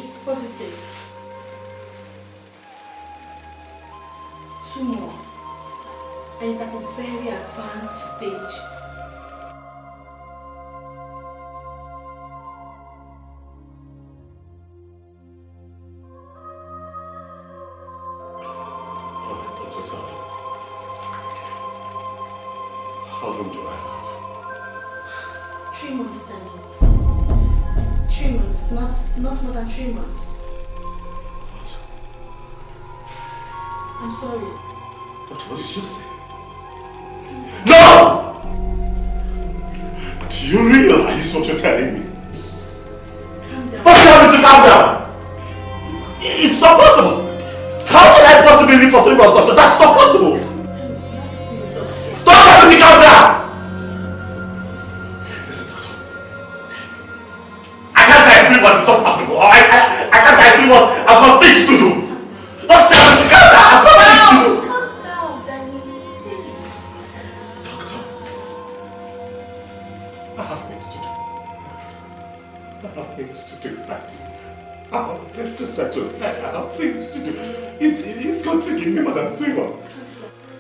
It's positive. 2 more. And it's at a very advanced stage. How long do I have? 3 months, Danny. 3 months, not more than 3 months. What? I'm sorry. What did you say? No! Do you realize what you're telling me? Calm down. But tell me to calm down! It's not possible! How can I possibly live for 3 months, doctor? That's not possible! You have to pull yourself together. Don't tell me to calm down! Listen, doctor. I can't die in 3 months, it's not possible. I can't die in 3 months, I've got things to do! Don't tell me to calm down, I've got things to do! Calm down, Danny, please. Doctor, I have things to do. I have things to do. I have to settle. I have things to do. He's going to give me more than 3 months.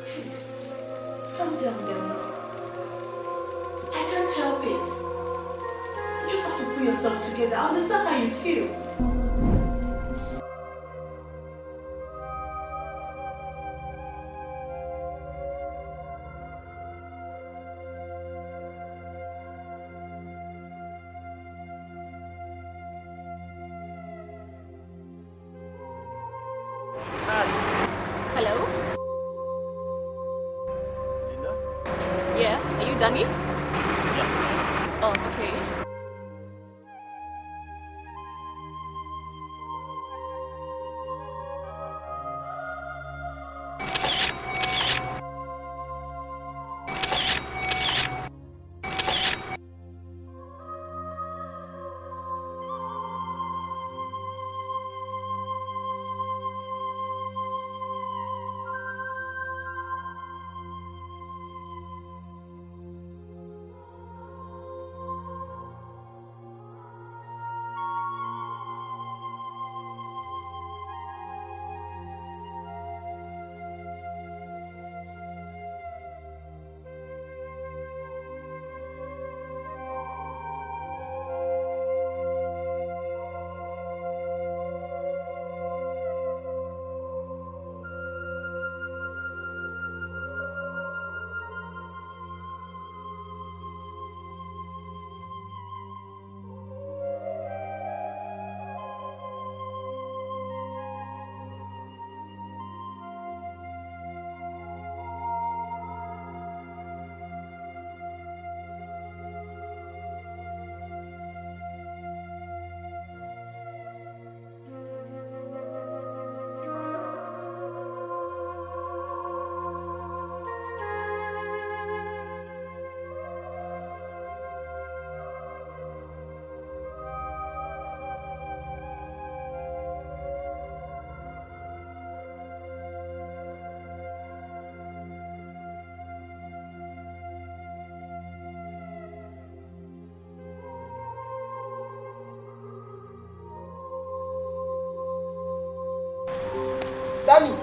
Please, calm down, Danny. I can't help it. You just have to pull yourself together. I understand how you feel. Hello? Linda? Yeah, are you Danny? Yes, ma'am. Oh, okay. Daddy!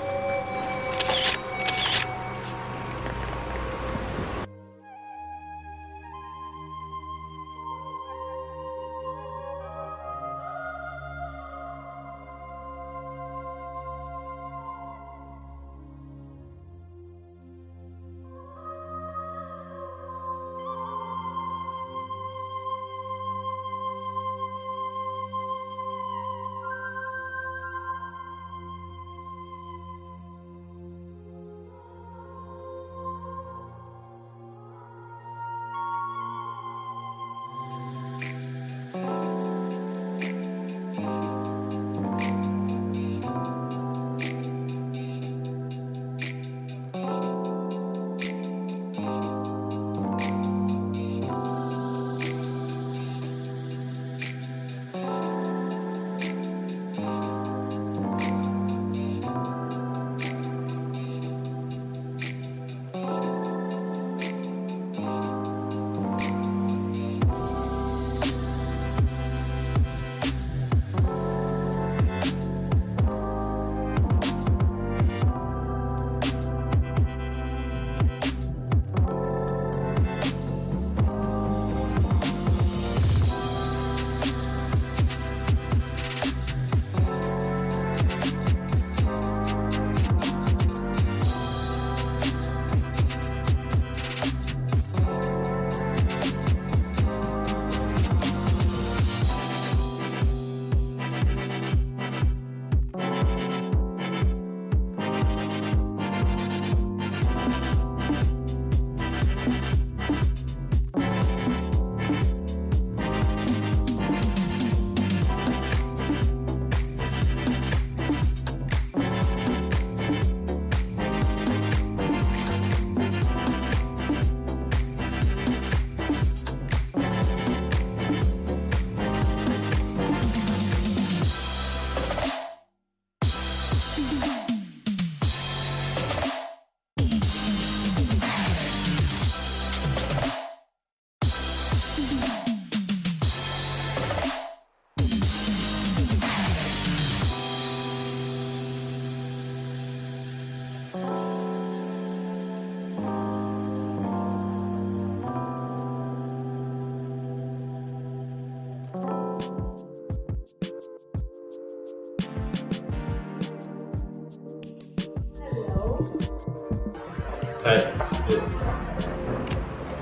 Hi.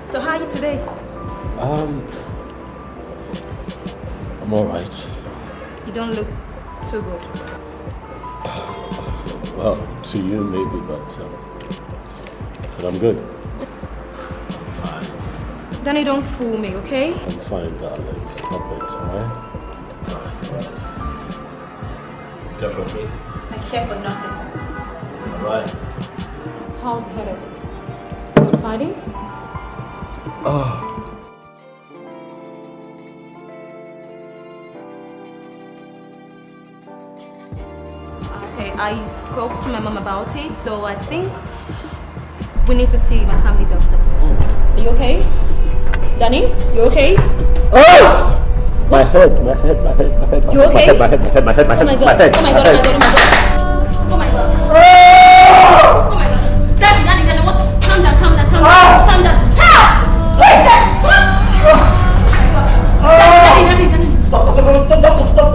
So how are you today? I'm alright. You don't look too good. Well, to you maybe, but I'm good. I'm fine. Danny, don't fool me, okay? I'm fine, darling. Stop it, alright? Alright. Care for me? I care for nothing. Alright. How's the headache? Subsiding? Okay, I spoke to my mom about it, so I think we need to see my family doctor. Are you okay? Danny, you okay? Oh! My head. You okay? My head. Oh my god, oh my god, oh my god, oh my god. Oh my god. Oh my god. Danny, what? Calm down. Calm down. Help! Who is that? Danny. Stop.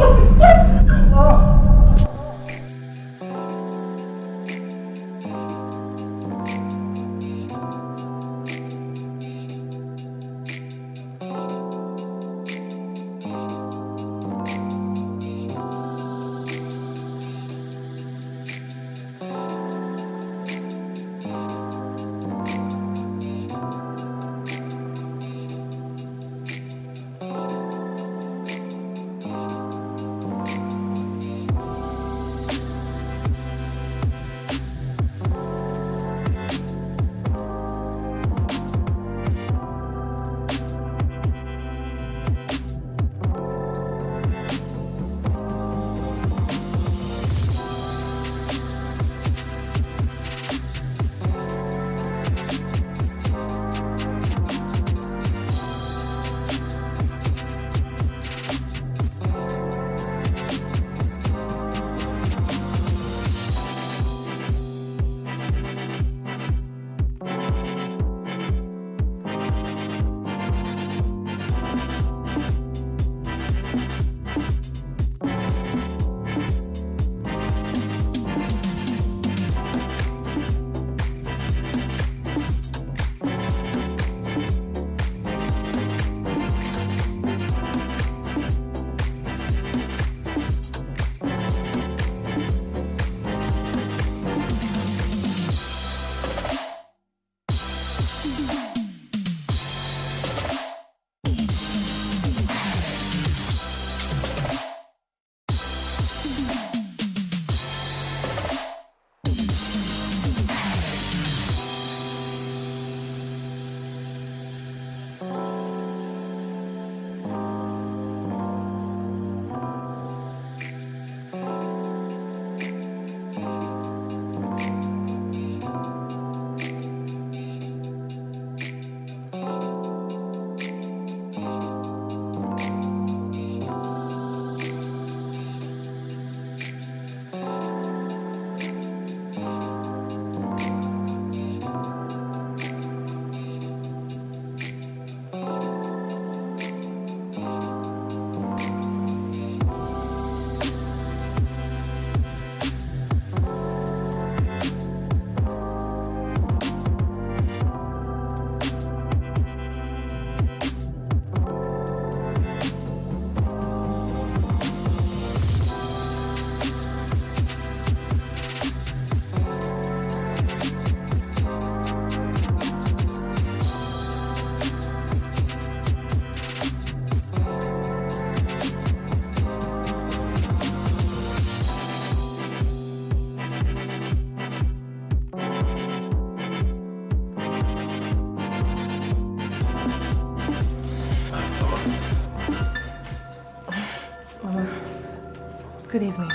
Good evening.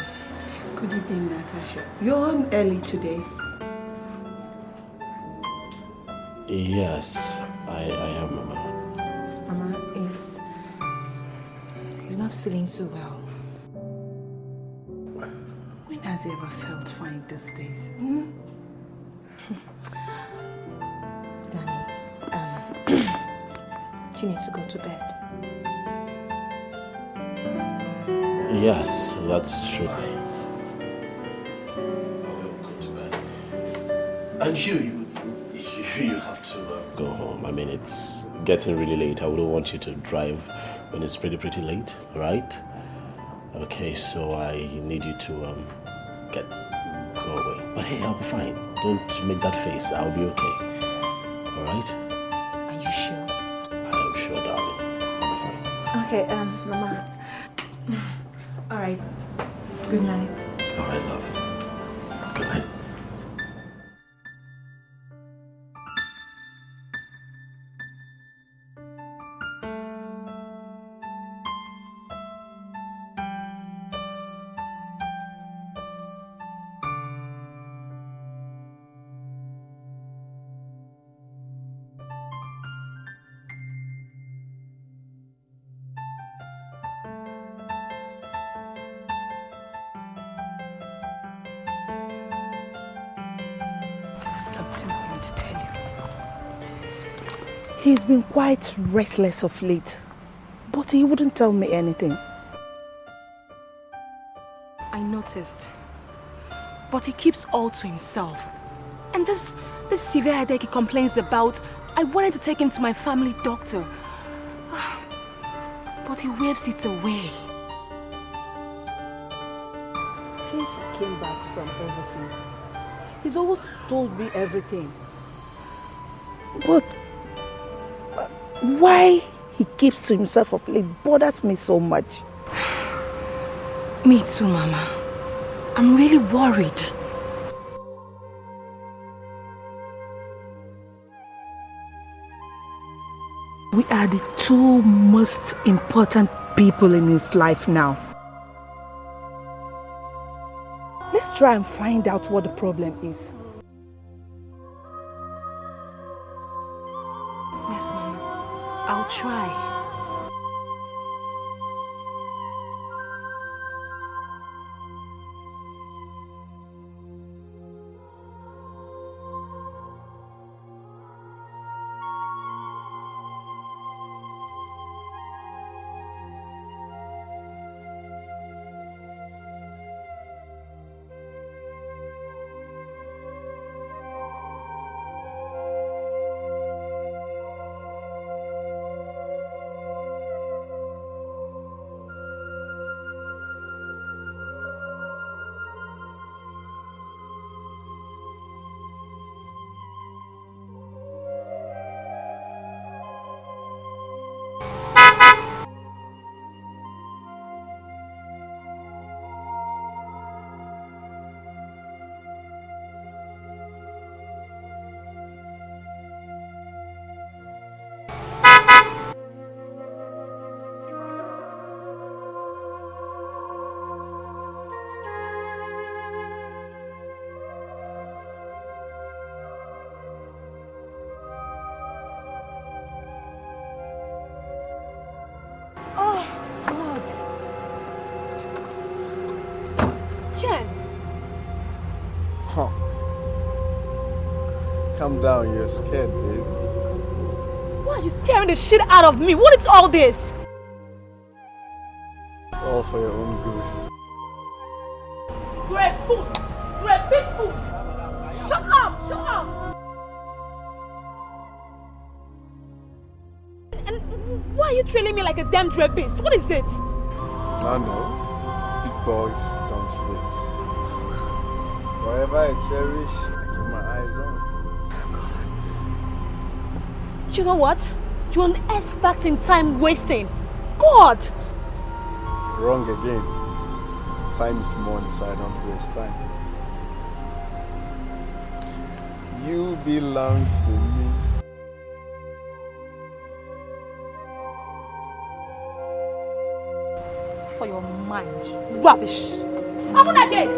Good evening, Natasha. You're home early today. Yes, I am, Mama. Mama, he's not feeling too well. When has he ever felt fine these days? Danny, you need to go to bed. Yes, that's true. I will go to bed. And you You have to go home. I mean, it's getting really late. I wouldn't want you to drive when it's pretty late, right? Okay, so I need you to go away. But hey, I'll be fine. Don't make that face. I'll be okay. All right? Are you sure? I am sure, darling. I'll be fine. Okay, Mama. All right. Good night. All right, love. Good night. Something I want to tell you. He's been quite restless of late, but he wouldn't tell me anything. I noticed. But he keeps all to himself. And this severe headache he complains about, I wanted to take him to my family doctor. But he waves it away. Since he came back from overseas, he's always told me everything. But why he keeps to himself of late bothers me so much. Me too, Mama. I'm really worried. We are the two most important people in his life now. Let's try and find out what the problem is. Yes, Mama. I'll try. Calm down, you're scared, babe. Why are you scaring the shit out of me? What is all this? It's all for your own good. You're a fool! You're a big fool! Shut up! Shut up! And why are you trailing me like a damn rapist? What is it? I know. Big boys don't wait. Whatever I cherish, I keep my eyes on. You know what? You're an expert in time wasting. God! Wrong again. Time is money, so I don't waste time. You belong to me. For your mind. Rubbish. Open that gate!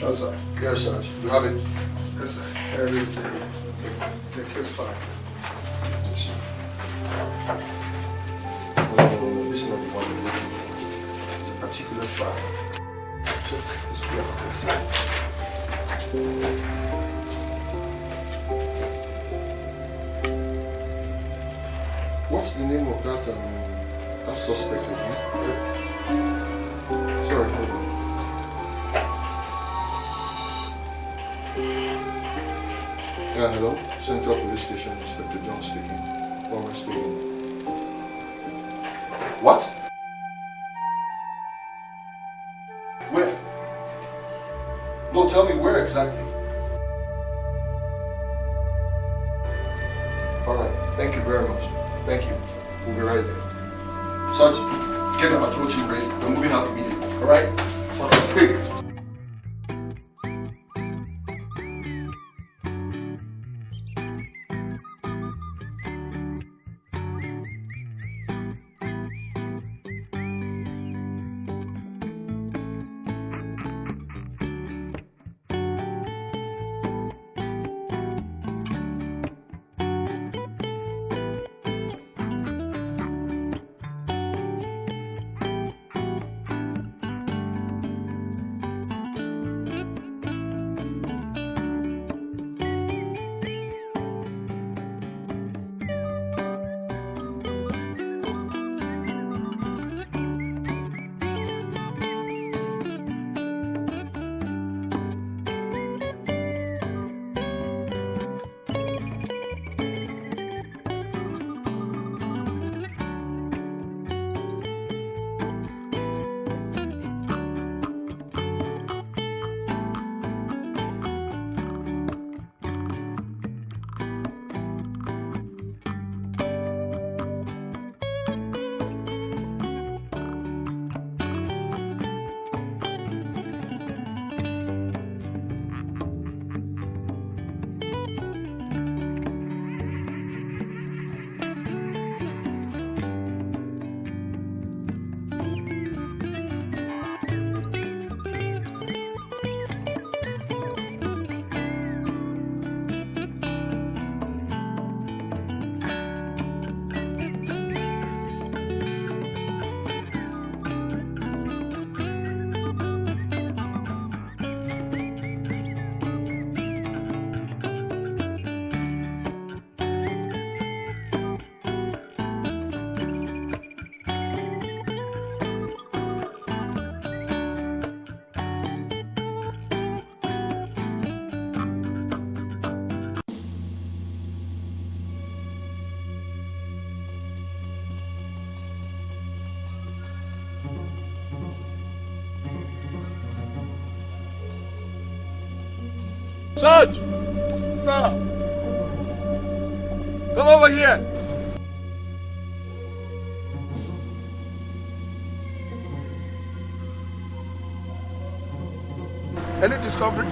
Yes, sir. Yes, Sarge. You have it? Yes, sir. Here is the case file. Yes. No, this is not the one we're looking for. It's a particular file. Check this way out. What's the name of that suspect again? Sorry, hold on. Yeah, hello. Central Police Station, Inspector John speaking. Warren speaking. What? Where? No, tell me where exactly. Alright, thank you very much. Thank you. We'll be right there. Sarge, get the patrol ready. We're moving out immediately. Alright? Okay, quick. Judge! Sir! Come over here! Any discovery?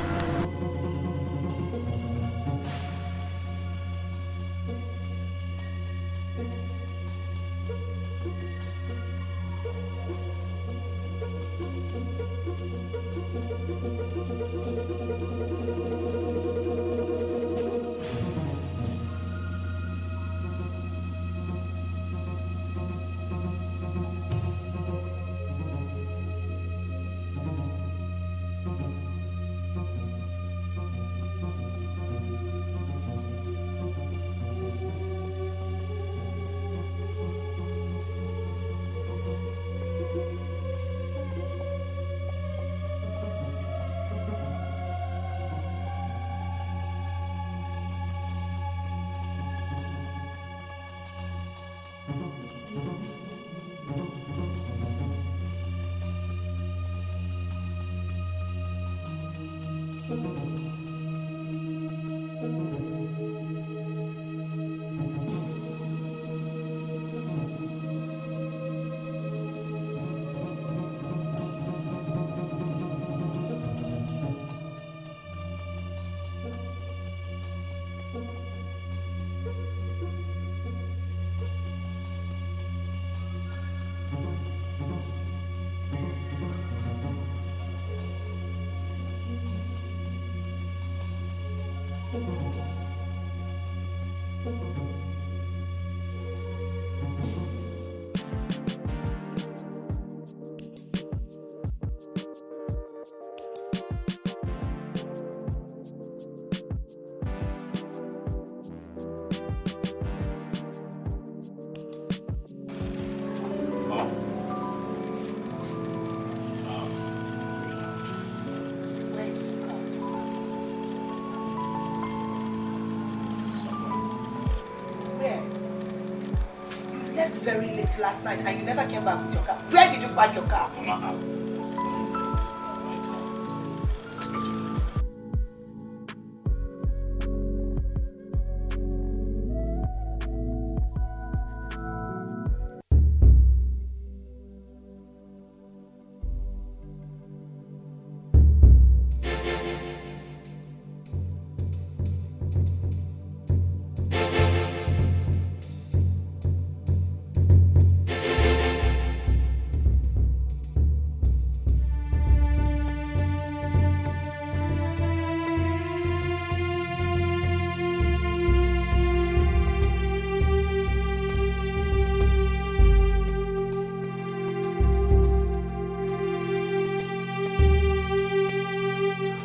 Very late last night and you never came back with your car. Where did you park your car? Mama,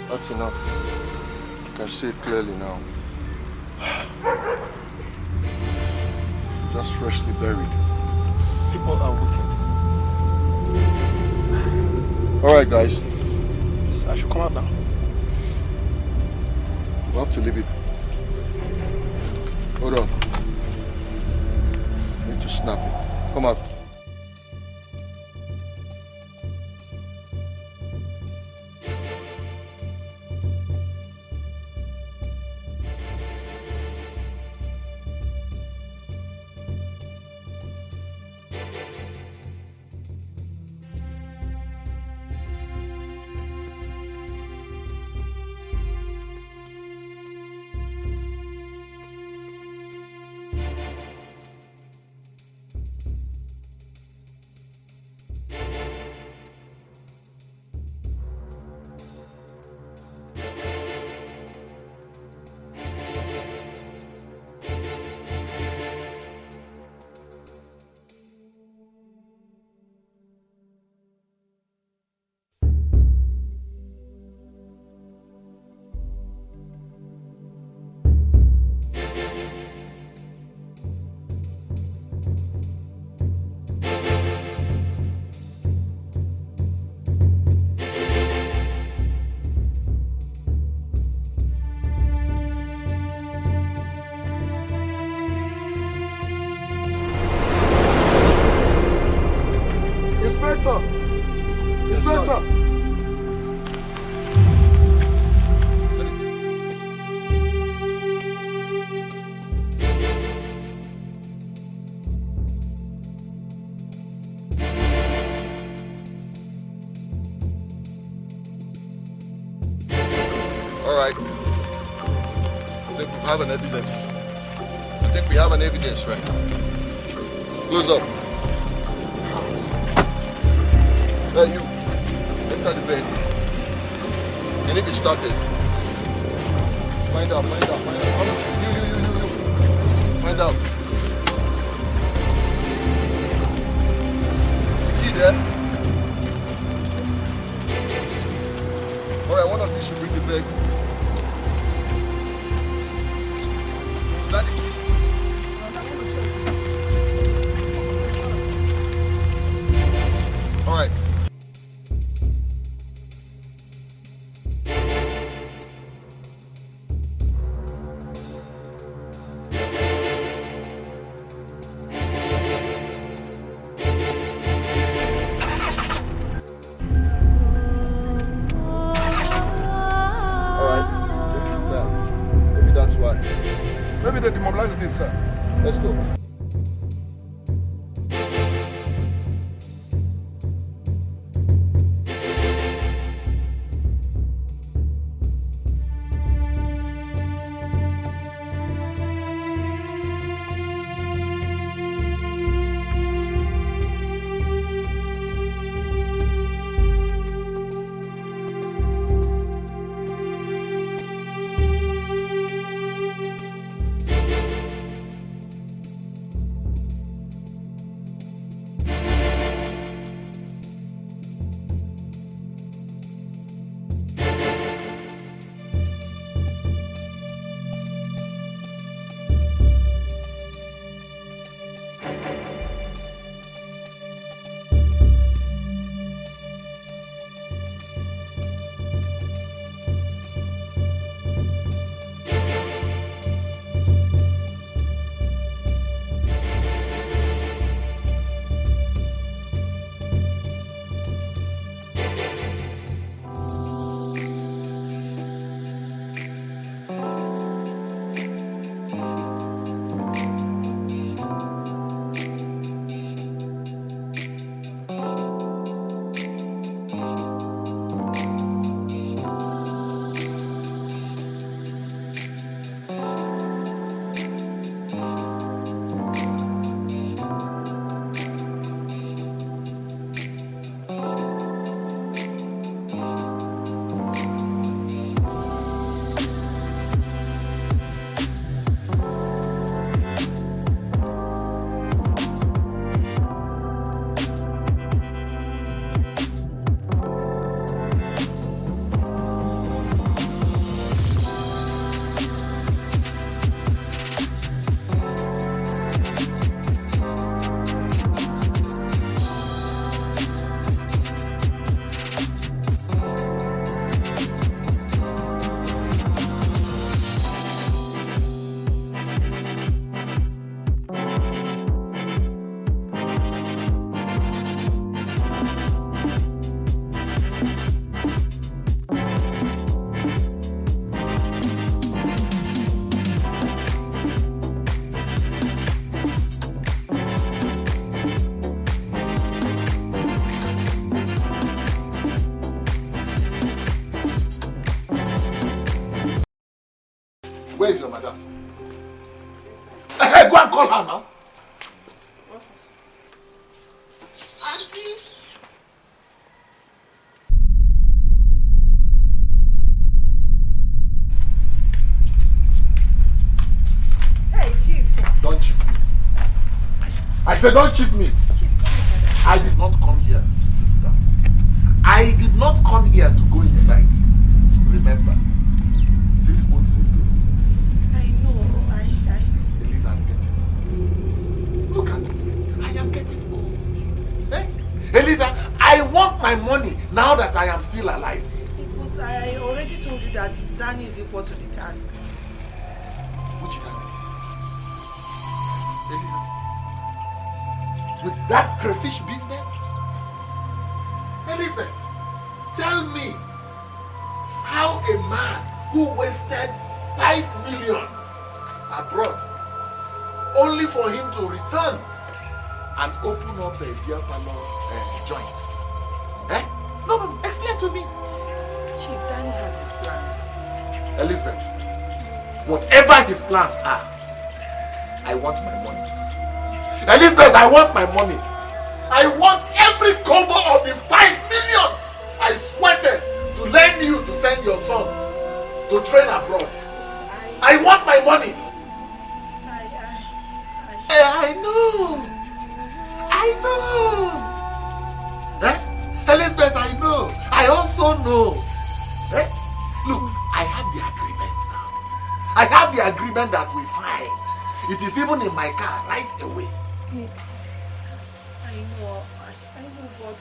That's enough. You can see it clearly now. Just freshly buried. People are wicked. Alright guys. I should come out now. We'll have to leave it. Hold on. Need to snap it. Come out. Have an evidence. I think we have an evidence right now. Close up. There you. Enter the bed. And if it started, find out. You. Find out. Is the key there? Alright, one of you should bring the bed. All right. Maybe they demobilized this, sir. Let's go. Hey, go and call her now. Auntie. Hey, Chief. Don't chief me. I said don't chief me. Chief, come inside. I did not come here to sit down. I did not come here to go inside. Remember, 6 months ago. I know. Elisa, I'm getting old. Look at me. I am getting old. Eh? Elisa, I want my money now that I am still alive. But I already told you that Danny is equal to the task. Which Danny? Elisa, with that crayfish business? Elizabeth, tell me how a man who wasted 5 million abroad only for him to return and open up a beer parlor joint. Eh? No, explain to me. Chief, Danny has his plans. Elizabeth, whatever his plans are, I want my money. Elizabeth, I want my money. I want every kobo of the 5 million I sweated to lend you to send your son to train abroad. I want my money. I know. Eh? Elizabeth, I know. I also know. Eh? Look, I have the agreement now. I have the agreement that we signed. It is even in my car right away. I know, but...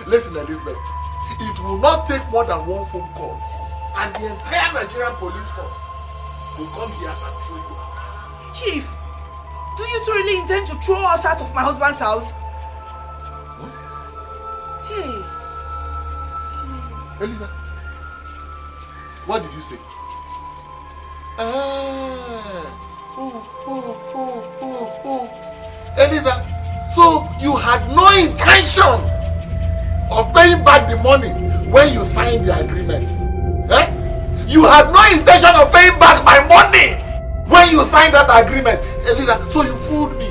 Listen, Elizabeth. It will not take more than one phone call, and the entire Nigerian police force will come here and throw you out. Chief, do you two really intend to throw us out of my husband's house? Huh? Hey, Chief. Elisa, what did you say? Elisa, so you had no intention of paying back the money when you signed the agreement? Eh? You had no intention of paying back my money when you signed that agreement. Elisa, so you fooled me.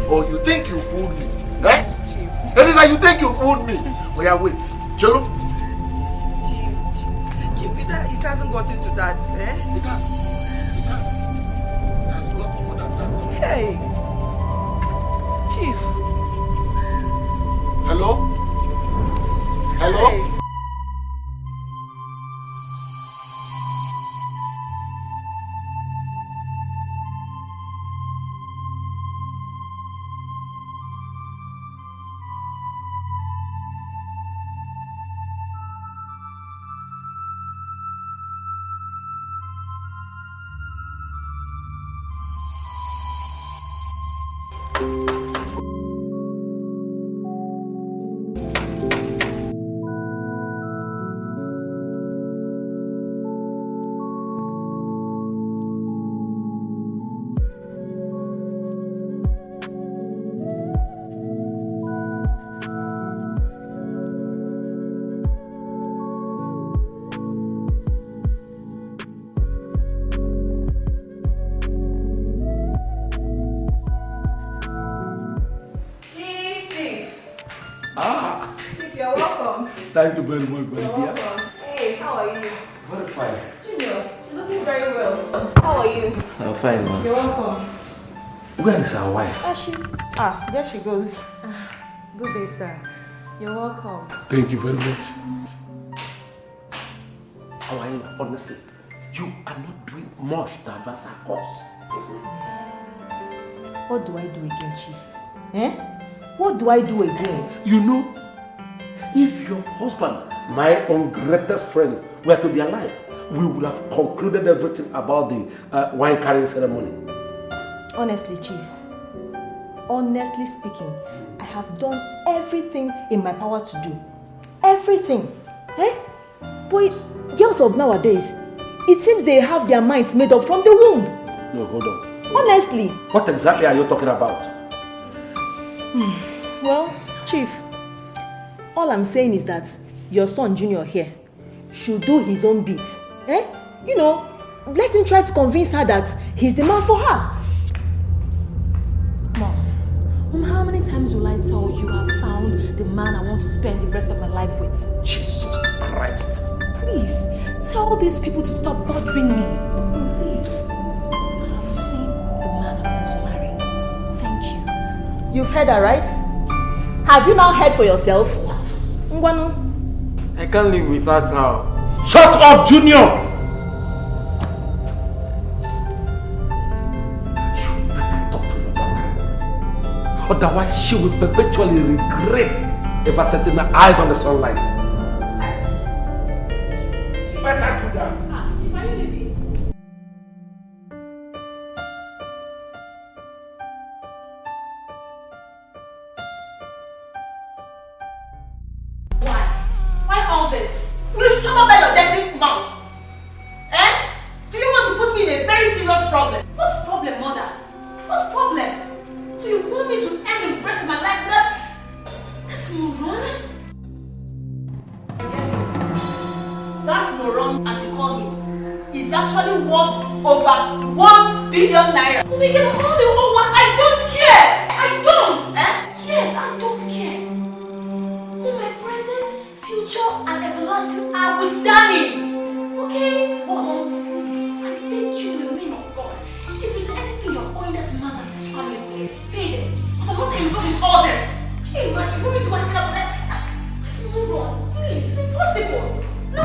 Or you think you fooled me. Eh? Elisa, you think you fooled me. Oh yeah, wait. Chelo? Chief, it hasn't gotten to that, eh? It has got more than that. Hey! Chief. Hello? Hello? Hey. Thank you very much, my dear. Welcome. Hey, how are you? Very fine. Junior, you're looking very well. How are you? I'm fine, ma'am. You're welcome. Where is our wife? There she goes. Good day, sir. You're welcome. Thank you very much. Our in-law, honestly, you are not doing much to advance our cause. What do I do again, Chief? Eh? What do I do again? You know, if your husband, my own greatest friend, were to be alive, we would have concluded everything about the wine carrying ceremony. Honestly, Chief, honestly speaking, I have done everything in my power to do. Everything. Eh? But girls of nowadays, it seems they have their minds made up from the womb. No, hold on. Honestly. What exactly are you talking about? Well, Chief, all I'm saying is that your son Junior here should do his own bit. Eh? You know, let him try to convince her that he's the man for her. How many times will I tell you I've found the man I want to spend the rest of my life with? Jesus Christ. Please, tell these people to stop bothering me. Please. I've seen the man I want to marry. Thank you. You've heard that, right? Have you now heard for yourself? Ngwano? I can't live without her. Shut up, Junior! Otherwise, she will perpetually regret ever setting her eyes on the sunlight. She better do that. Why all this? Will you shut up that your dirty mouth? Eh? Do you want to put me in a very serious problem? What's problem, mother? What's problem? So you want me to end the rest of my life with that's moron? That moron, as you call him, is actually worth over 1 billion naira. We can all the whole one. I don't care. I don't. Eh? Yes, I don't care. My present, future, and everlasting are with Danny. Okay? What? I beg you in the name of God. If there's anything you're owing that man and his family, please pay them. I'm not involved in all this. Can you imagine? You want me to wind up that's moron. Please, it's impossible. No.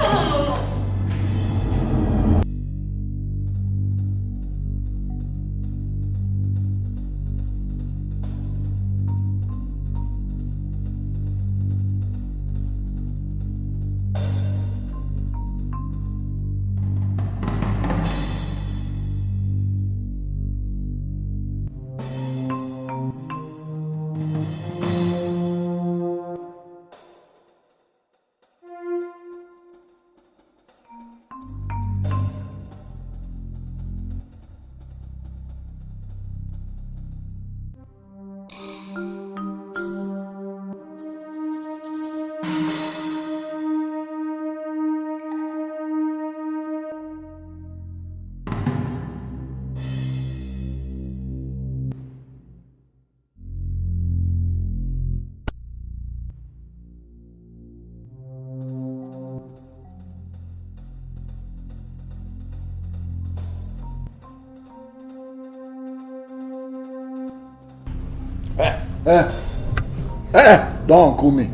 Don't uncle me.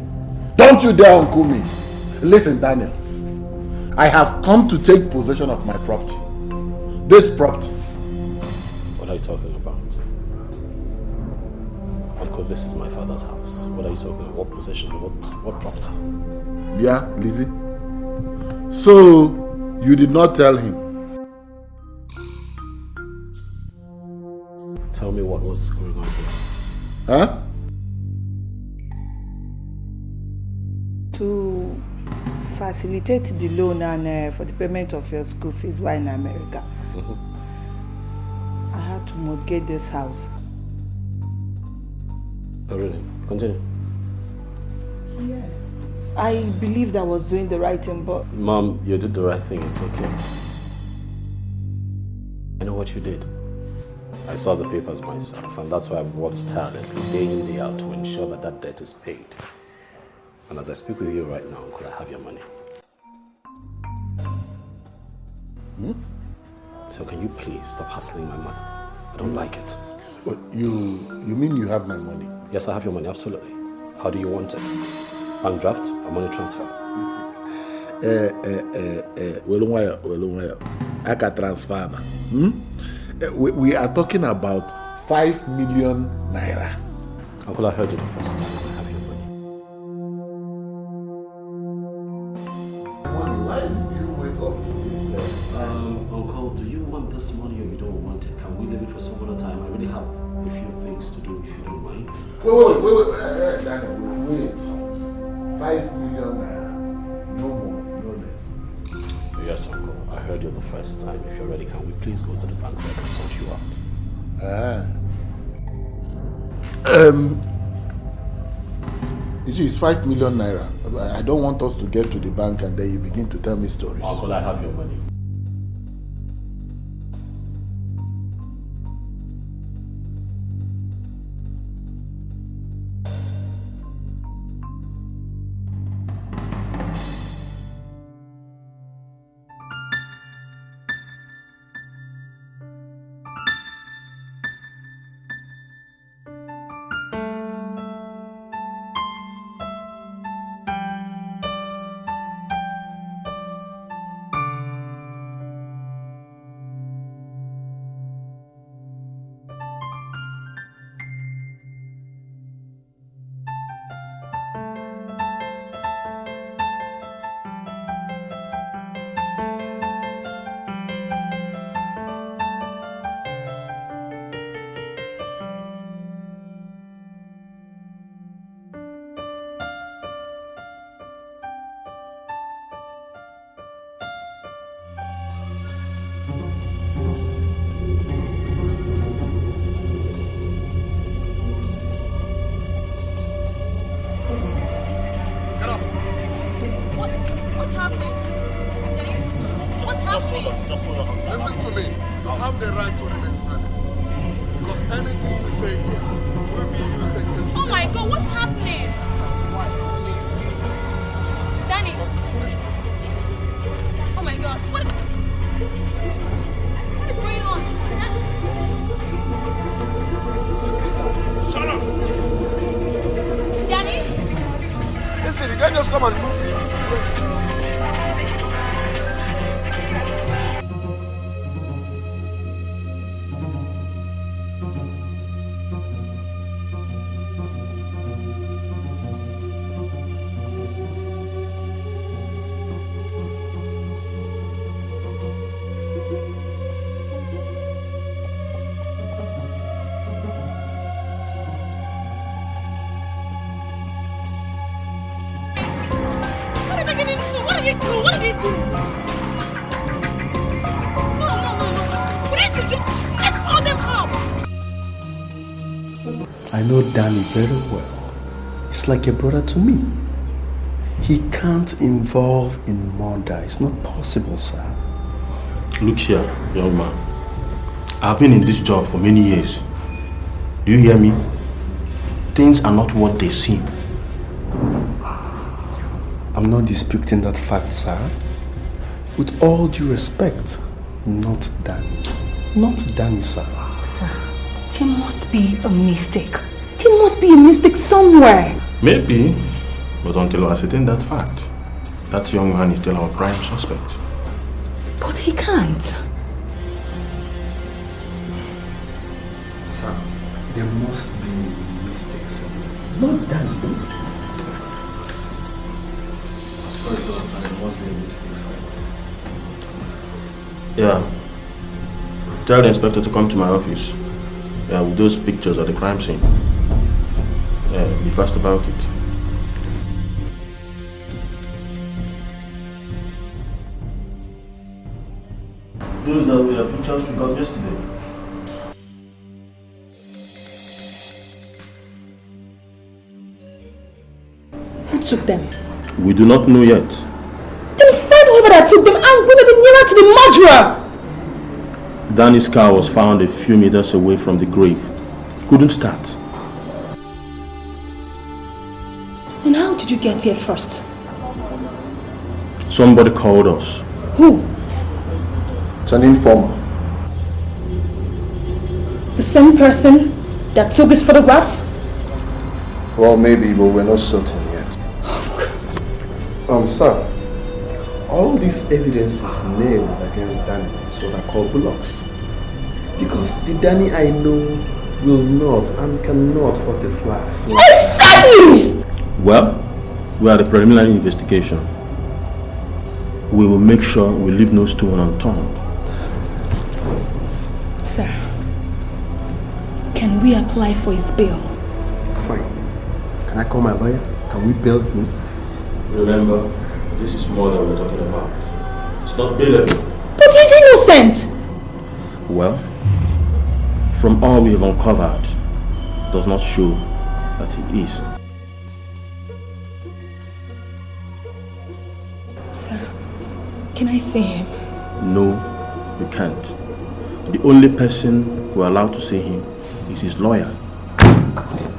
Don't you dare uncle me. Listen, Daniel. I have come to take possession of my property. This property. What are you talking about? Uncle, this is my father's house. What are you talking about? What possession? What property? Yeah, Lizzie. So, you did not tell him? Tell me what was going on here. Huh? To facilitate the loan and for the payment of your school fees while in America, I had to mortgage this house. Oh, really? Continue. Yes. I believed I was doing the right thing, but... Mom, you did the right thing. It's okay. I know what you did. I saw the papers myself, and that's why I've worked tirelessly day in, day out to ensure that that debt is paid. And as I speak with you right now, Uncle, I have your money. So can you please stop hassling my mother? I don't like it. But you mean you have my money? Yes, I have your money, absolutely. How do you want it? Bank draft or money transfer? I can transfer now. We are talking about 5 million naira. Uncle, I heard you the first time. I have your money. Why did you wake up? Uncle, do you want this money or you don't want it? Can we leave it for some other time? I really have a few things to do if you don't mind. Wait. Daniel, wait. 5 million naira. No more, no less. Yes, Uncle. I heard you the first time. If you're ready, can we please go to the bank so I can sort you out? You see, it's 5 million naira. I don't want us to get to the bank and then you begin to tell me stories. Uncle, I have your money. understand. Because anything you say here will be used against you. Oh my God, what's happening? Danny. Oh my God, what is going on? Shut up! Danny? Listen, you can't just come and move. What did they do? No. We need to do. Let's call them up. I know Danny very well. He's like a brother to me. He can't involve in murder. It's not possible, sir. Look here, young man. I've been in this job for many years. Do you hear me? Things are not what they seem. I'm not disputing that fact, sir. With all due respect, not Danny. Not Danny, sir. Sir, there must be a mistake. There must be a mistake somewhere. Maybe, but until I ascertain that fact, that young man is still our prime suspect. But he can't. Sir, there must be mistakes somewhere. Not Danny. Yeah. Tell the inspector to come to my office. Yeah, with those pictures of the crime scene. Yeah, be fast about it. Those are the pictures we got yesterday. Who took them? We do not know yet. Then find whoever that took them and we'll be nearer to the murderer. Danny's car was found a few meters away from the grave. Couldn't start. And how did you get here first? Somebody called us. Who? It's an informer. The same person that took these photographs? Well, maybe, but we're not certain yet. Sir, all this evidence is nailed against Danny, so they're called bullocks. Because the Danny I know will not and cannot hurt a fly. Exactly! Well, we are the preliminary investigation. We will make sure we leave no stone unturned. Sir, can we apply for his bail? Fine. Can I call my lawyer? Can we bail him? Remember, this is more than we're talking about. It's not bailable. But he's innocent! Well, from all we have uncovered, does not show that he is. Sir, can I see him? No, you can't. The only person we're allowed to see him is his lawyer.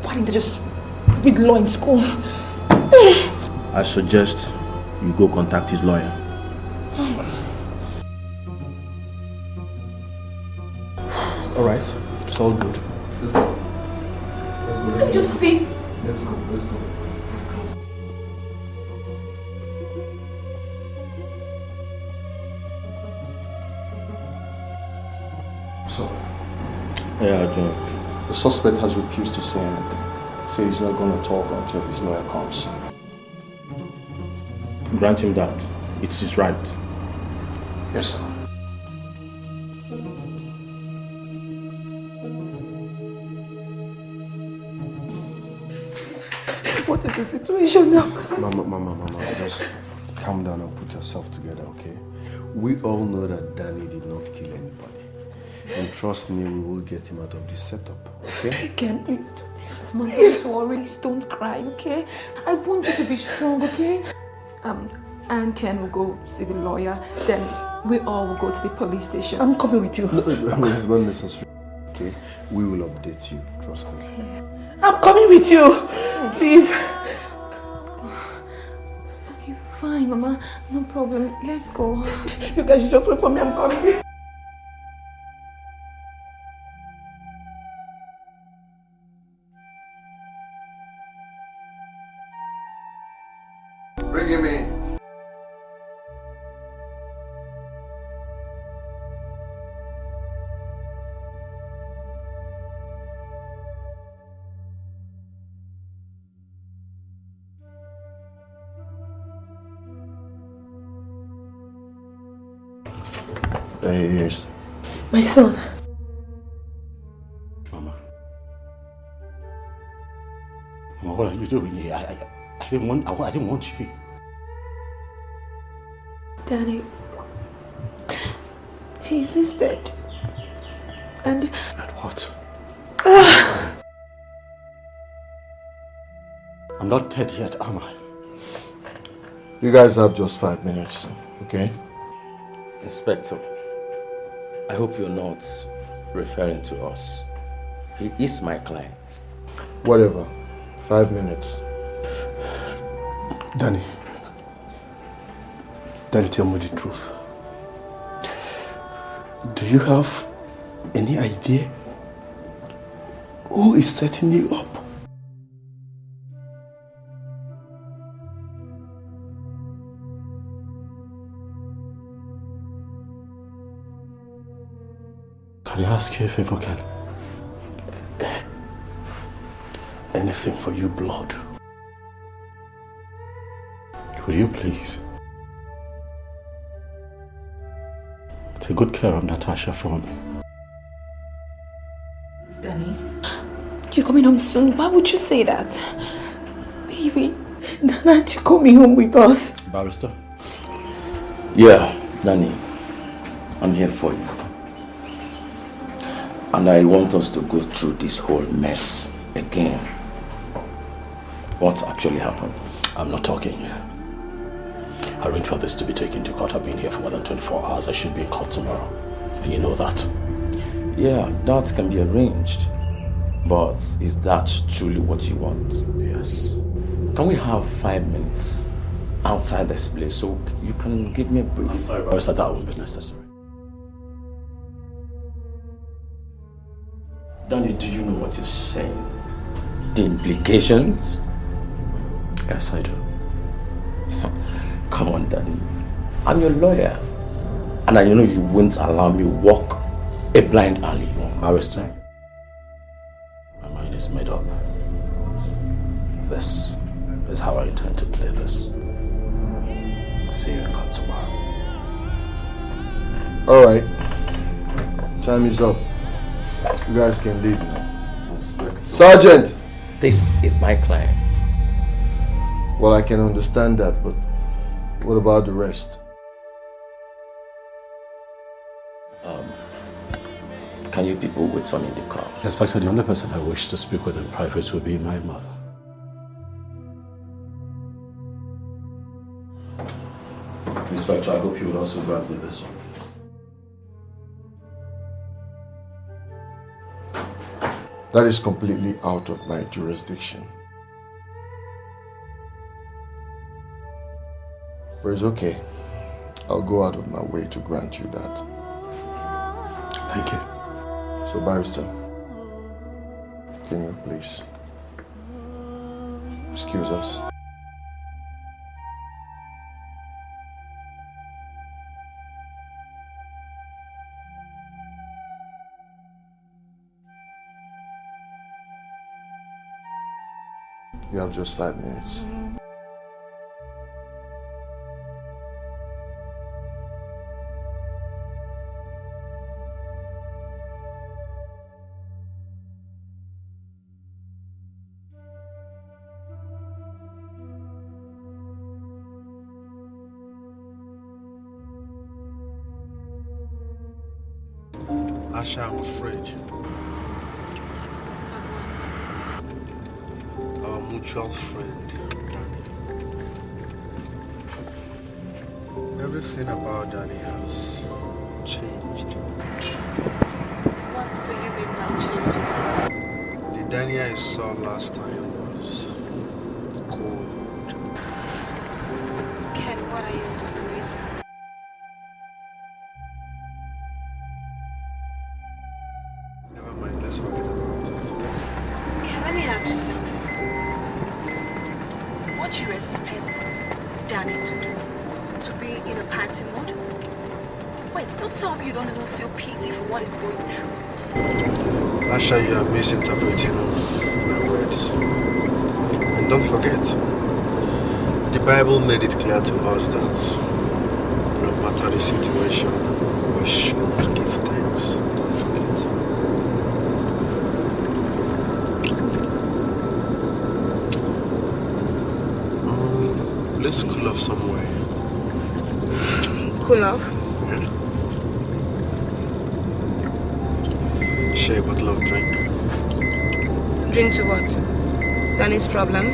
Why didn't I just read law in school? I suggest you go contact his lawyer. Alright, it's all good. Let's go. Let's just see. Let's go. So, Yeah, John. the suspect has refused to say anything. So he's not going to talk until his lawyer comes. Grant him that. It's his right. Yes, sir. What is the situation now? Mama, just calm down and put yourself together, okay? We all know that Danny did not kill anybody. And trust me, we will get him out of this setup, okay? Ken, please, Mom, don't worry. Please don't cry, okay? I want you to be strong, okay? And Ken will go see the lawyer. Then we all will go to the police station. I'm coming with you. No, it's not necessary. okay? We will update you, trust me. I'm coming with you, please. Okay, fine, Mama. No problem. Let's go. You guys should just wait for me. I'm coming. Bring him in. Yes. My son. Mama, what are you doing here? I didn't want you. Danny, Jesus is dead. And what? I'm not dead yet, am I? You guys have just 5 minutes, okay? Inspector, I hope you're not referring to us. He is my client. Whatever. 5 minutes. Danny, tell me the truth. Do you have any idea who is setting you up? Can I ask you a favor, Ken? Anything for you, blood. Will you please take good care of Natasha for me? Danny, you're coming home soon. Why would you say that? Baby, aren't you coming home with us? Barrister? Yeah, Danny, I'm here for you. And I want us to go through this whole mess again. What's actually happened? I'm not talking here. I arranged for this to be taken to court. I've been here for more than 24 hours. I should be in court tomorrow. And you know that. Yeah, that can be arranged. But is that truly what you want? Yes. Can we have 5 minutes outside this place so you can give me a brief? I'm sorry, Barrister, that won't be necessary. Danny, do you know what you're saying? The implications? Yes, I do. Come on, Daddy. I'm your lawyer. And I know you won't allow me walk a blind alley. Barrister, my mind is made up. This is how I intend to play this. See you in court tomorrow. Alright. Time is up. You guys can leave now. Sergeant! This is my client. Well, I can understand that, but what about the rest? Can you people wait for me in the car? Inspector, the only person I wish to speak with in private would be my mother. Inspector, I hope you would also grant me this one, please. That is completely out of my jurisdiction. But it's okay. I'll go out of my way to grant you that. Thank you. So, Barrister, can you please excuse us? You have just 5 minutes. Asha, I'm afraid. Our mutual friend, Danny. Everything about Danny has changed. What do you mean, Danny? Daniel I saw last time was cold. Ken, what are you insinuating? Never mind, let's forget about it. Ken, let me ask you something. What do you expect Danny to do? To be in a party mood? Wait, don't tell me you don't even feel pity for what he's going through. Asha, you are misinterpreting my words. And don't forget, the Bible made it clear to us that no matter the situation, we should give thanks. Don't forget. Let's cool off somewhere. Cool off? Yeah. Share a bottle of drink. Drink to what? Danny's problem?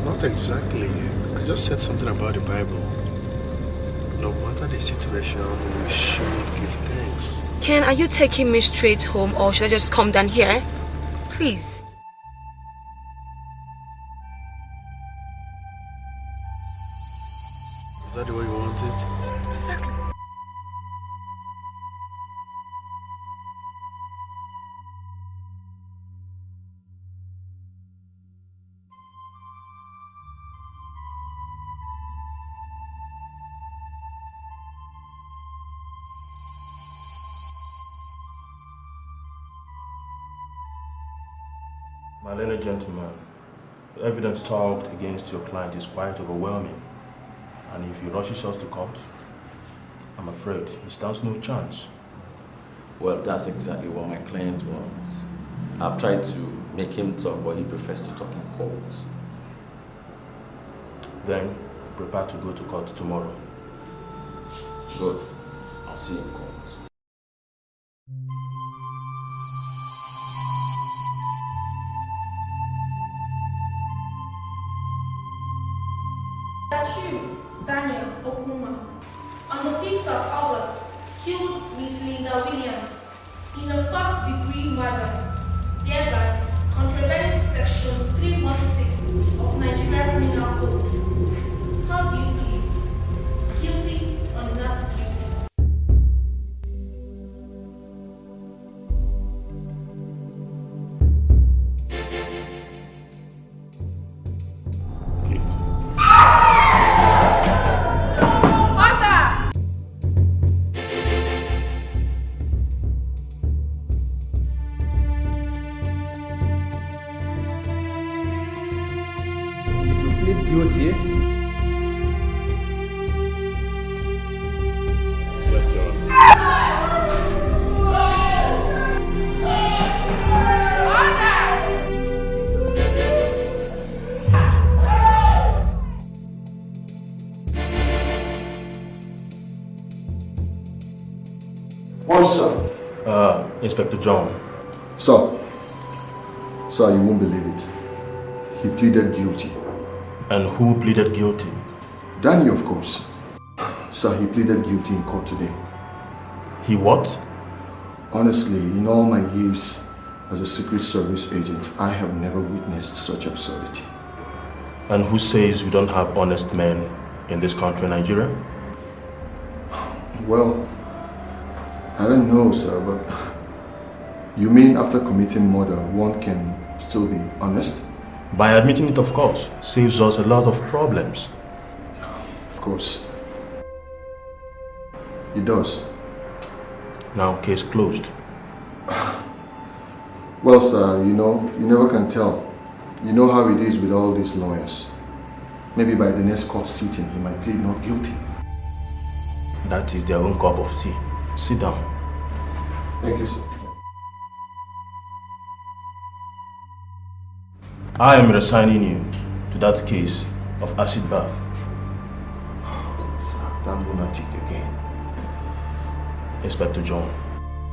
Not exactly. I just said something about the Bible. No matter the situation, we should give thanks. Ken, are you taking me straight home or should I just come down here? Please. Is that the way you want it? Exactly. My learned gentleman, the evidence talked against your client is quite overwhelming. And if he rushes us to court, I'm afraid he stands no chance. Well, that's exactly what my client wants. I've tried to make him talk, but he prefers to talk in court. Then, prepare to go to court tomorrow. Good. I'll see you in court. Daniel Okuma, on the 5th of August, killed Miss Linda Williams in a first-degree murder, thereby contravening Section 316 of Nigeria Criminal Code. How do you plead? Guilty or not guilty? Guilty. Yes, Your Honor. What, sir? Inspector John. Sir, you won't believe it. He pleaded guilty. And who pleaded guilty? Danny, of course. Sir, he pleaded guilty in court today. He what? Honestly, in all my years as a Secret Service agent, I have never witnessed such absurdity. And who says we don't have honest men in this country, Nigeria? Well, I don't know, sir, but you mean after committing murder, one can still be honest? By admitting it, of course, saves us a lot of problems. Of course. It does. Now, case closed. Well, sir, you know, you never can tell. You know how it is with all these lawyers. Maybe by the next court sitting, he might plead not guilty. That is their own cup of tea. Sit down. Thank you, sir. I am resigning you to that case of acid bath. That lunatic again. Inspector John,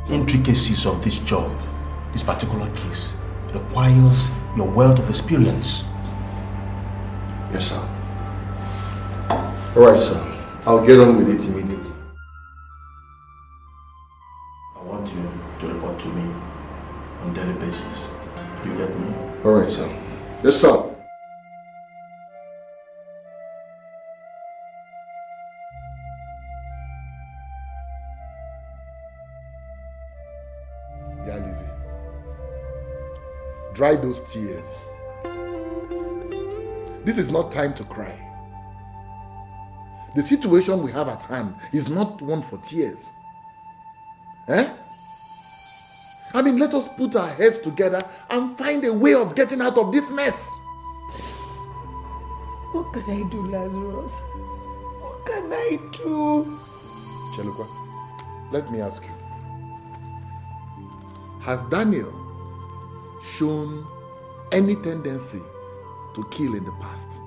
intricacies of this job, this particular case, requires your wealth of experience. Yes, sir. Alright, sir. I'll get on with it immediately. I want you to report to me on a daily basis. You get me? Alright, sir. Yes, sir. Yeah, Lizzie. Dry those tears. This is not time to cry. The situation we have at hand is not one for tears. Eh? I mean, let us put our heads together and find a way of getting out of this mess. What can I do, Lazarus? What can I do? Chelukwa, let me ask you. Has Daniel shown any tendency to kill in the past?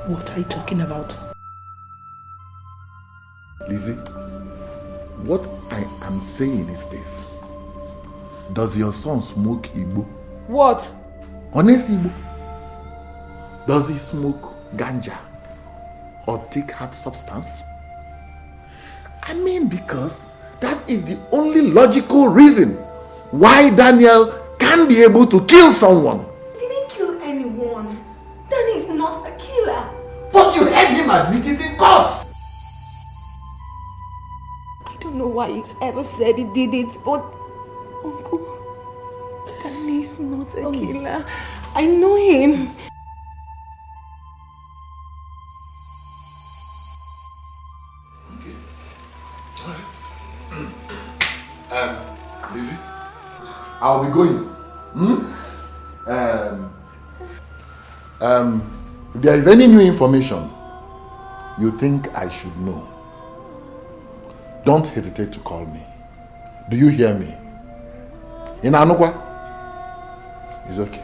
What are you talking about? Lizzie, what I am saying is this. Does your son smoke Igbo? What? Honest Igbo? Does he smoke ganja or take hard substance? I mean, because that is the only logical reason why Daniel can be able to kill someone. He didn't kill anyone. Danny is not a killer. But you heard him admit it in court. I don't know why he ever said he did it, but Uncle, Danny is not a killer. I know him. Lizzie, I'll be going. If there is any new information you think I should know, don't hesitate to call me. Do you hear me? In Anukwa? It's okay.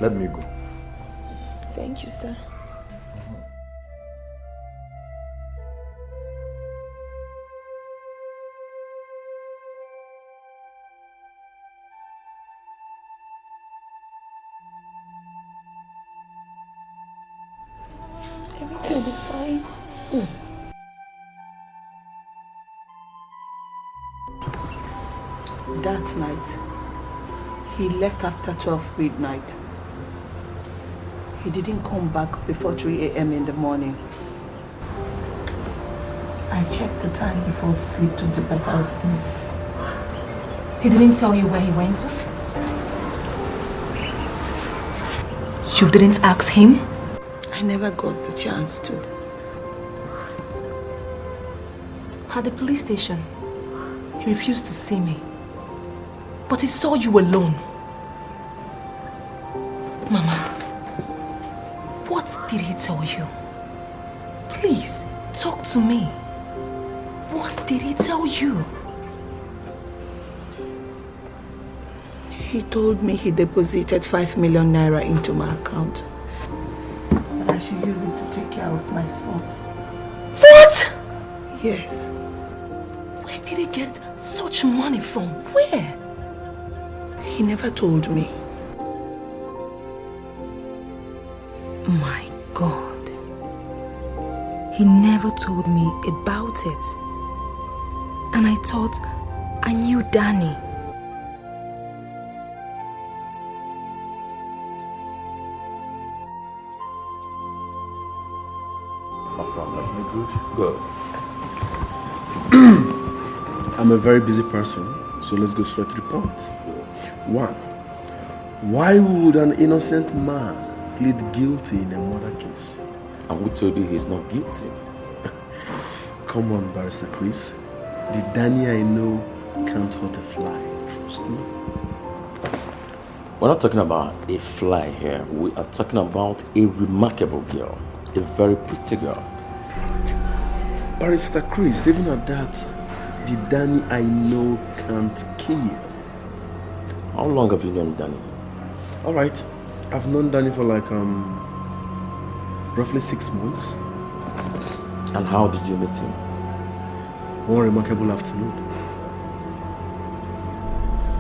Let me go. Thank you, sir. Everything will be fine. That night, he left after 12 midnight. He didn't come back before 3 a.m. in the morning. I checked the time before sleep took the better of me. He didn't tell you where he went to? You didn't ask him? I never got the chance to. At the police station, he refused to see me. But he saw you alone. Mama, what did he tell you? Please, talk to me. What did he tell you? He told me he deposited 5 million naira into my account. But I should use it to take care of myself. What? Yes. Where did he get such money from? Where? He never told me. My God. He never told me about it. And I thought I knew Danny. No problem. You're good? Good. I'm a very busy person, so let's go straight to the point. 1. Why would an innocent man plead guilty in a murder case? And who told you he's not guilty? Come on, Barrister Chris. The Danny I know can't hurt a fly. Trust me. We're not talking about a fly here. We are talking about a remarkable girl. A very pretty girl. Barrister Chris, even at that, the Danny I know can't kill. How long have you known Danny? Alright, I've known Danny for like roughly 6 months. And how did you meet him? One remarkable afternoon.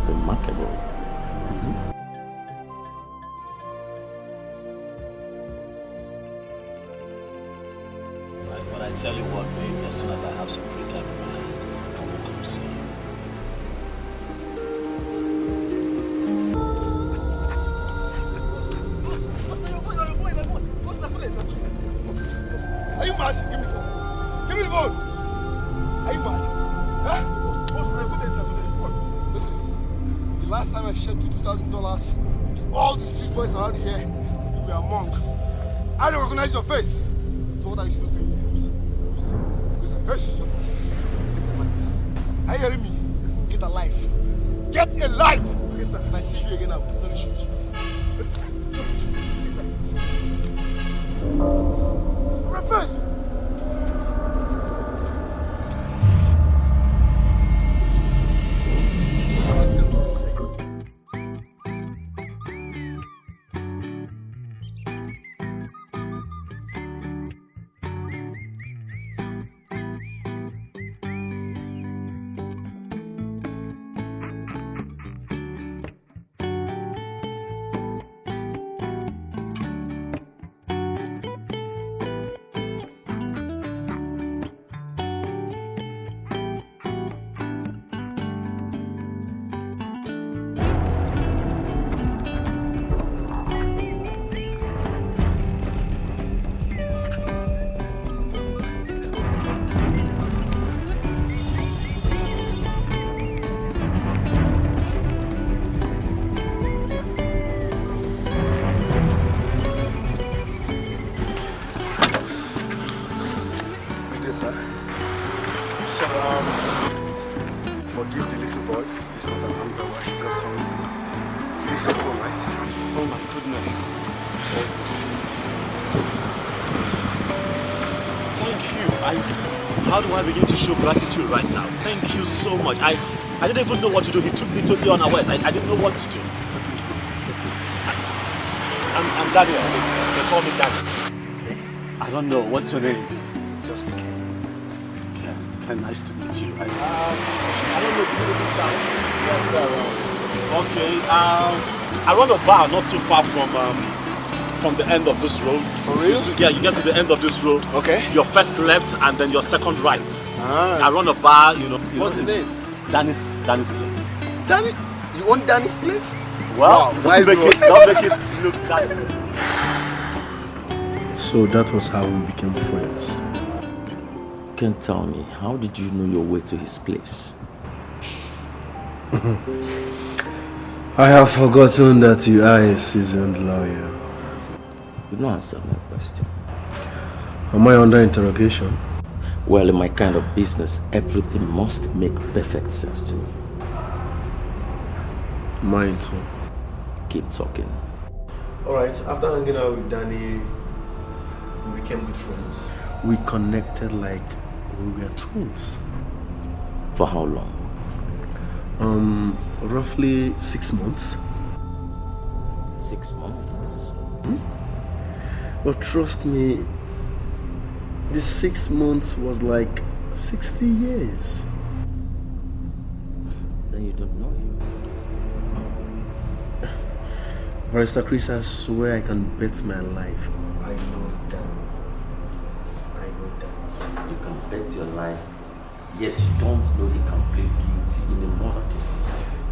Remarkable? But I tell you what, baby, as soon as I have some free time in my hands, see. Are you mad? Give me the phone. Give me the phone. Are you mad? Huh? Listen, the last time I shed $2,000 to all the street boys around here, you were a monk. I don't recognize your face. So what are you still doing here? Listen, hey, shut up. Are you hearing me? Get a life. Get a life! Yes, sir. If I see you again, I'll personally shoot you. Repent! Forgive the little boy. He's not an angler, he's just hungry. He's your phone, right? Oh my goodness. Thank you. How do I begin to show gratitude right now? Thank you so much. I didn't even know what to do. He took me totally unawares. I didn't know what to do. I'm Daniel. They call me Daniel. I don't know. What's your name? Just Ken. Ken, nice to meet you. I don't know if you know this town. Yes, they're around. Okay. I run a bar not too far from the end of this road. For real? Yeah, you get to the end of this road. Okay. Your first left and then your second right. Ah. I run a bar, What's the name? Danny's place. Danny? You own Danny's place? Well, wow, nice don't make it look that way. So that was how we became friends. Can tell me, how did you know your way to his place? I have forgotten that you are a seasoned lawyer. You don't answer my question. Am I under interrogation? Well, in my kind of business, everything must make perfect sense to me. Mine too. Keep talking. Alright, after hanging out with Danny, we became good friends. We connected like we were twins. For how long? Roughly 6 months. 6 months? But trust me, the 6 months was like 60 years. Then you don't know him. Barrister Chris, I swear I can bet my life. I know Danny. You can bet your life, yet you don't know he can plead guilty in a murder case.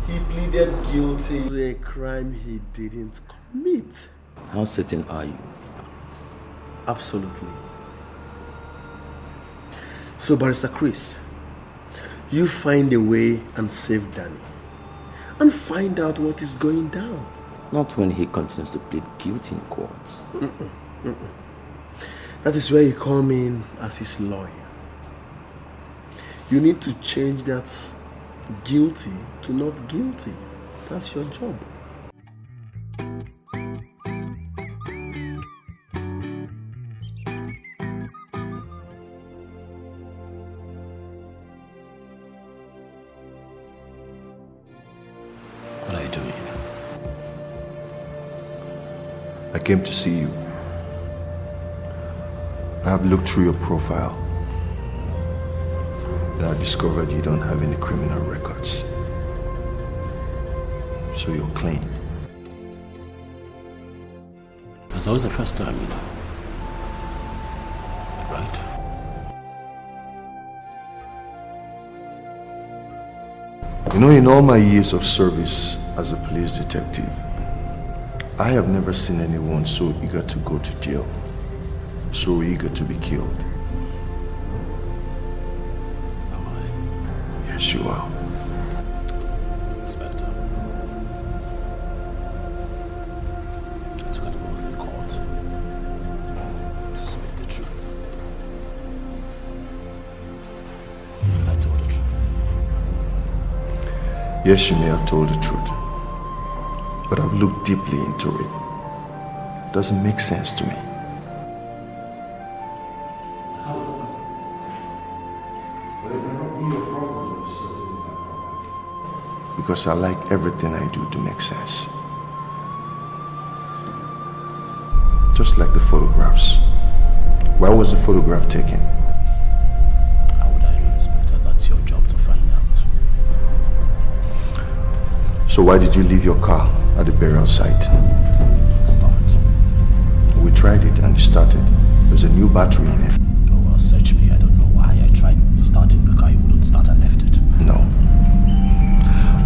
He pleaded guilty to a crime he didn't commit. How certain are you? Absolutely. So, Barrister Chris, you find a way and save Danny. And find out what is going down. Not when he continues to plead guilty in court. That is where you come in as his lawyer. You need to change that guilty to not guilty. That's your job. What are you doing? I came to see you. I have looked through your profile and I discovered you don't have any criminal records. So you're clean. That's always the first time, you know. Right? You know, in all my years of service as a police detective, I have never seen anyone so eager to go to jail, so eager to be killed. Am I? Yes, you are. Inspector. I took an oath in court to speak the truth. I told the truth. Yes, you may have told the truth, but I've looked deeply into it. Doesn't make sense to me. Because I like everything I do to make sense. Just like the photographs. Why was the photograph taken? How would I know, Inspector? That's your job to find out. So why did you leave your car at the burial site? Start. We tried it and it started. There's a new battery in it. Oh, well, search me. I don't know why. I tried starting the car. It wouldn't start. I left it. No.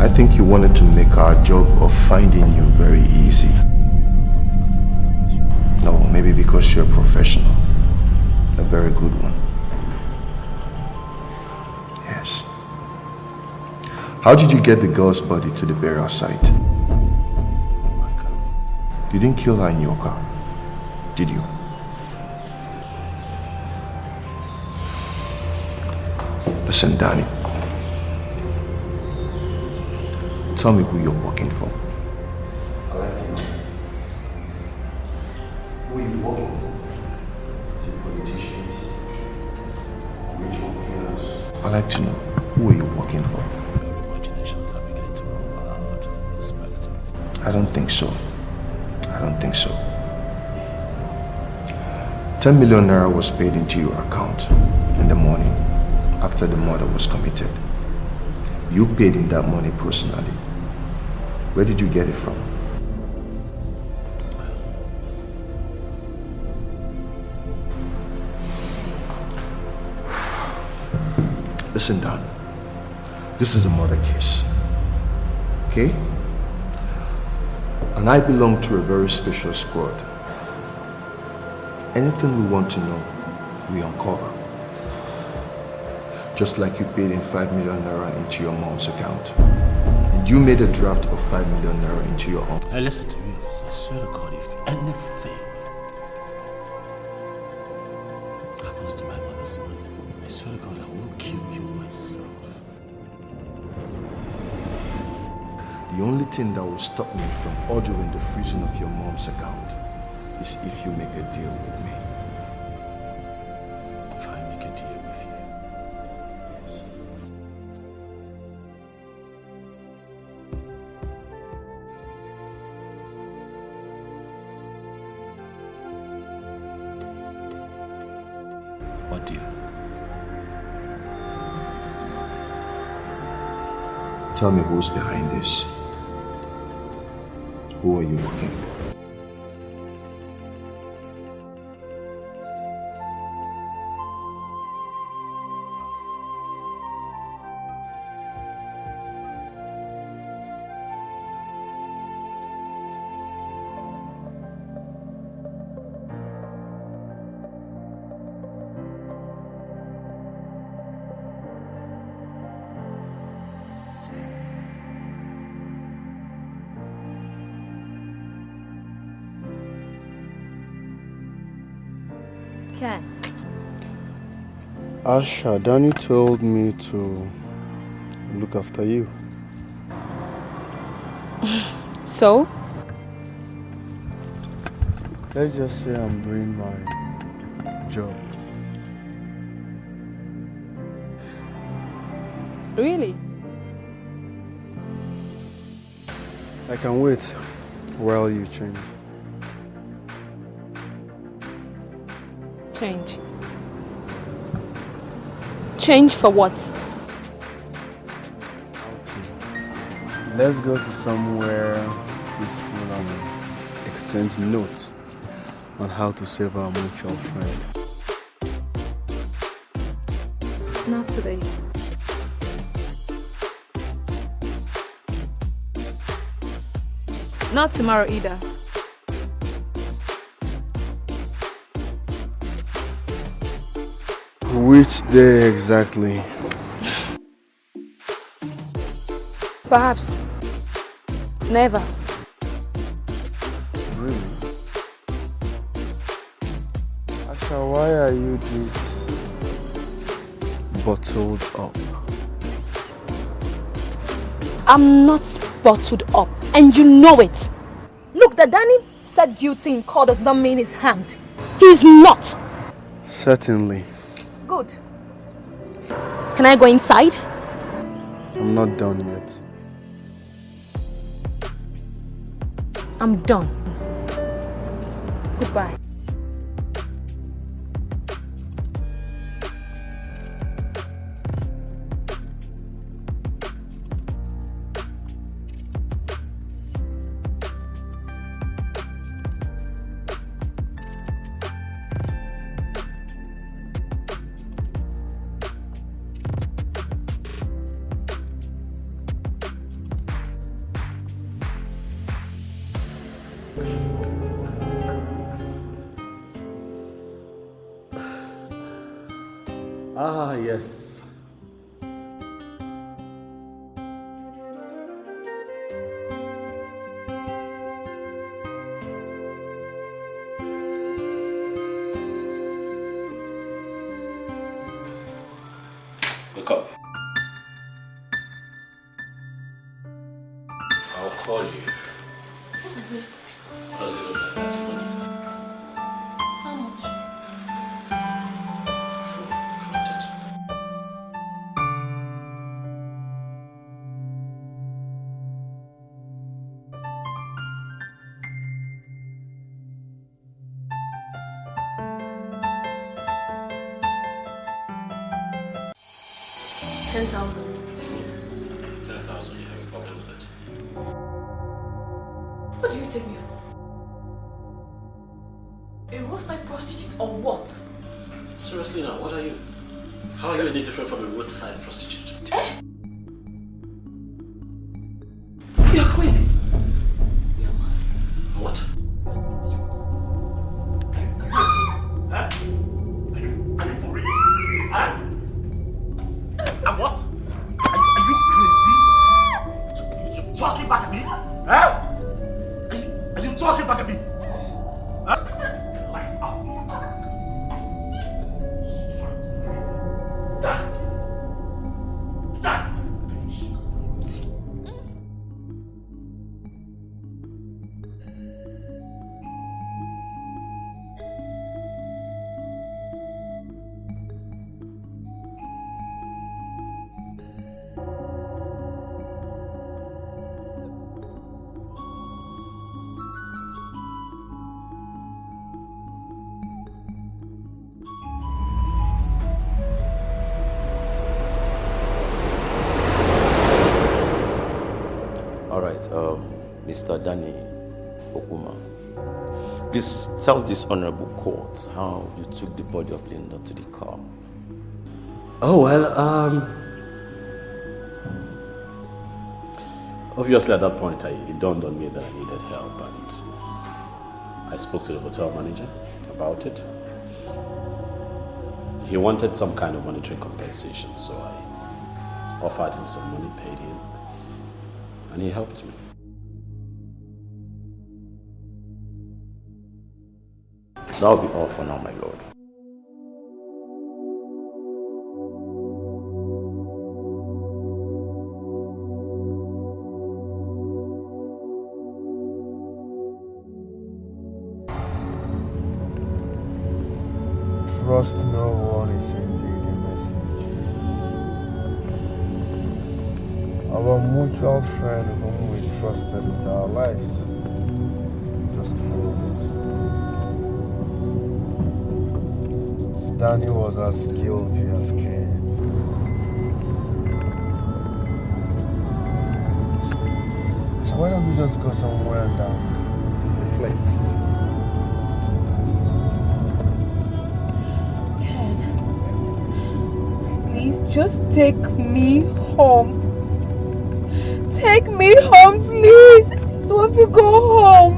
I think you wanted to make our job of finding you very easy. No, maybe because you're a professional. A very good one. Yes. How did you get the girl's body to the burial site? You didn't kill her in your car, did you? Listen, Danny. Tell me who you're working for. I like to know. Who are you working for? Is it politicians? Ritual killers? I like to know. Who are you working for? Your imaginations are beginning to run wild, Inspector. I don't think so. I don't think so. 10 million naira was paid into your account in the morning after the murder was committed. You paid in that money personally. Where did you get it from? Listen, Don. This is a murder case. Okay? And I belong to a very special squad. Anything we want to know, we uncover. Just like you paid in 5 million naira into your mom's account. And you made a draft of 5 million naira into your own. Hey, listen to me, officer. I swear to God, if anything happens to my mother's money, I swear to God, I will kill you myself. The only thing that will stop me from ordering the freezing of your mom's account is if you make a deal with me. If I make a deal with you, yes. What deal? Tell me who's behind this. Who are you working for? Ken. Asha, Danny told me to look after you. So? Let's just say I'm doing my job. Really? I can wait while you change. Change. Change for what? Let's go to somewhere peaceful and exchange notes on how to save our mutual friend. Not today. Not tomorrow either. Which day exactly? Perhaps. Never. Really? Asha, why are you this bottled up? I'm not bottled up, and you know it. Look, that Danny said guilty in court does not mean he's hanged. He's not. Certainly. Good. Can I go inside? I'm not done yet. I'm done. Goodbye. Ah, yes. Wake up. I'll call you. Does it look like that's money? How much? $10,000. 10,000, you have a problem with it? What do you take me for? A roadside prostitute or what? Seriously now, what are you? How are you any different from a roadside prostitute? Eh? You're crazy. You're mad. What? Huh? Are you for real? Huh? And what? Are you crazy? You talking back at me? Huh? Are you talking back at me? Huh? Mr. Danny Okuma, please tell this honorable court how you took the body of Linda to the car. Oh, well, obviously at that point it dawned on me that I needed help, and I spoke to the hotel manager about it. He wanted some kind of monetary compensation, so I offered him some money, paid him, and he helped me. That will be all for now, my lord. Trust no one is indeed a message. Our mutual friend whom we trusted with our lives just failed us. Danny was as guilty as Cain. So why don't we just go somewhere and reflect? Please just take me home. Take me home, please. just want to go home.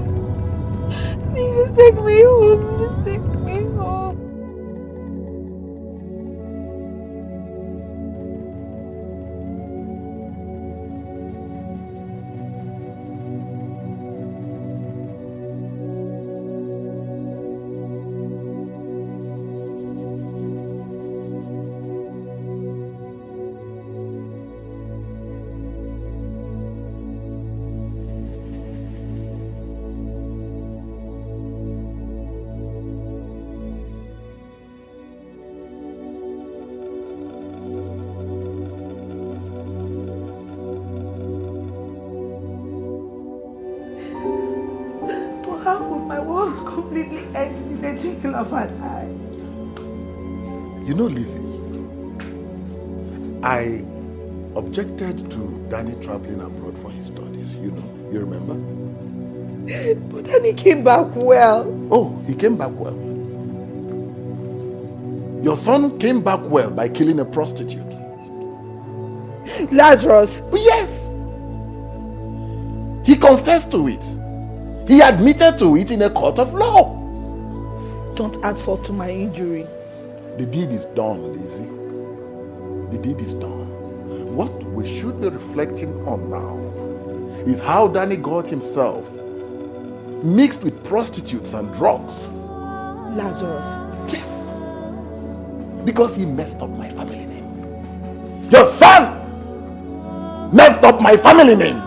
Please just take me home. Just take me home. Of an eye. You know, Lizzie, I objected to Danny traveling abroad for his studies. You remember? But Danny came back well. Oh, he came back well. Your son came back well by killing a prostitute. Lazarus? Yes. He confessed to it. He admitted to it in a court of law. Don't add salt to my injury. The deed is done, Lizzie. The deed is done. What we should be reflecting on now is how Danny got himself mixed with prostitutes and drugs. Lazarus? Yes. Because he messed up my family name. Your son messed up my family name.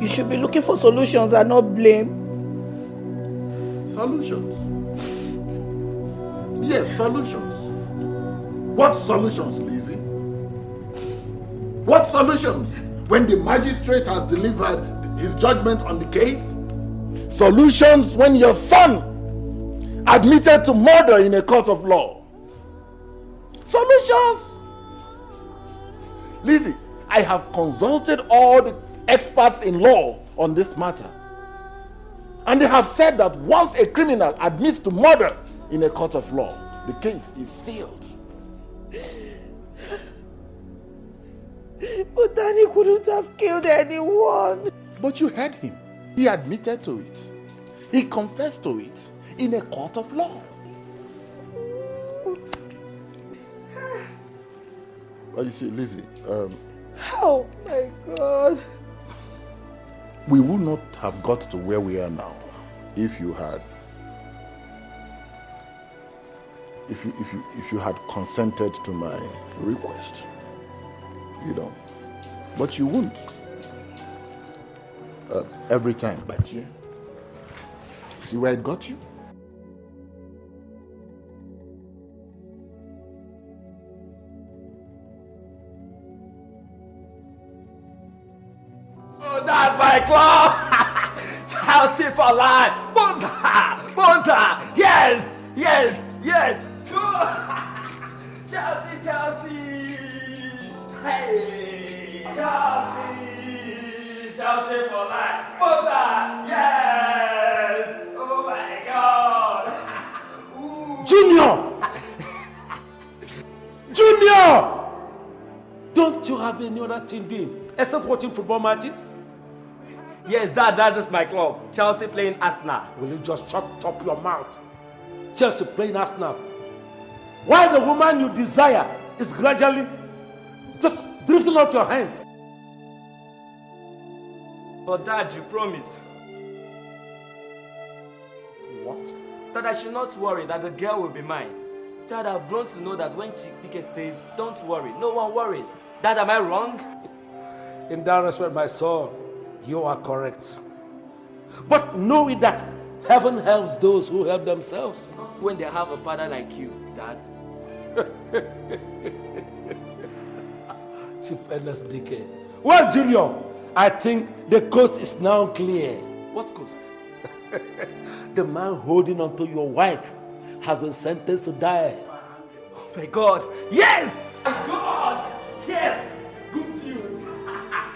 You should be looking for solutions and not blame. Solutions? Yes, solutions. What solutions, Lizzie? What solutions? When the magistrate has delivered his judgment on the case? Solutions when your son admitted to murder in a court of law? Solutions? Lizzie, I have consulted all the experts in law on this matter. And they have said that once a criminal admits to murder in a court of law, the case is sealed. But Danny couldn't have killed anyone. But you heard him. He admitted to it. He confessed to it in a court of law. But you see, Lizzie, oh my God. We would not have got to where we are now if you had if you had consented to my request, but you won't. Every time, but yeah. See where it got you? Oh, that's my club! Chelsea for life! Boza! Boza! Yes! Yes! Yes! Chelsea, Chelsea! Hey! Chelsea! Chelsea for life! Boza! Yes! Oh my God! Junior! Junior! Don't you have any other thing doing except watching football matches? Yes, that is my club. Chelsea playing Arsenal. Will you just shut up your mouth? Chelsea playing Arsenal. Why the woman you desire is gradually just drifting off your hands? But Dad, you promise. What? That I should not worry, that the girl will be mine. Dad, I've grown to know that when Chike says, don't worry, no one worries. Dad, am I wrong? In that respect, my son, you are correct. But know it that heaven helps those who help themselves. Not when they have a father like you, Dad. Chief Ernest Dike. Well, Junior, I think the coast is now clear. What coast? The man holding on to your wife has been sentenced to die. Oh my God! Yes! My God! Yes! Good news!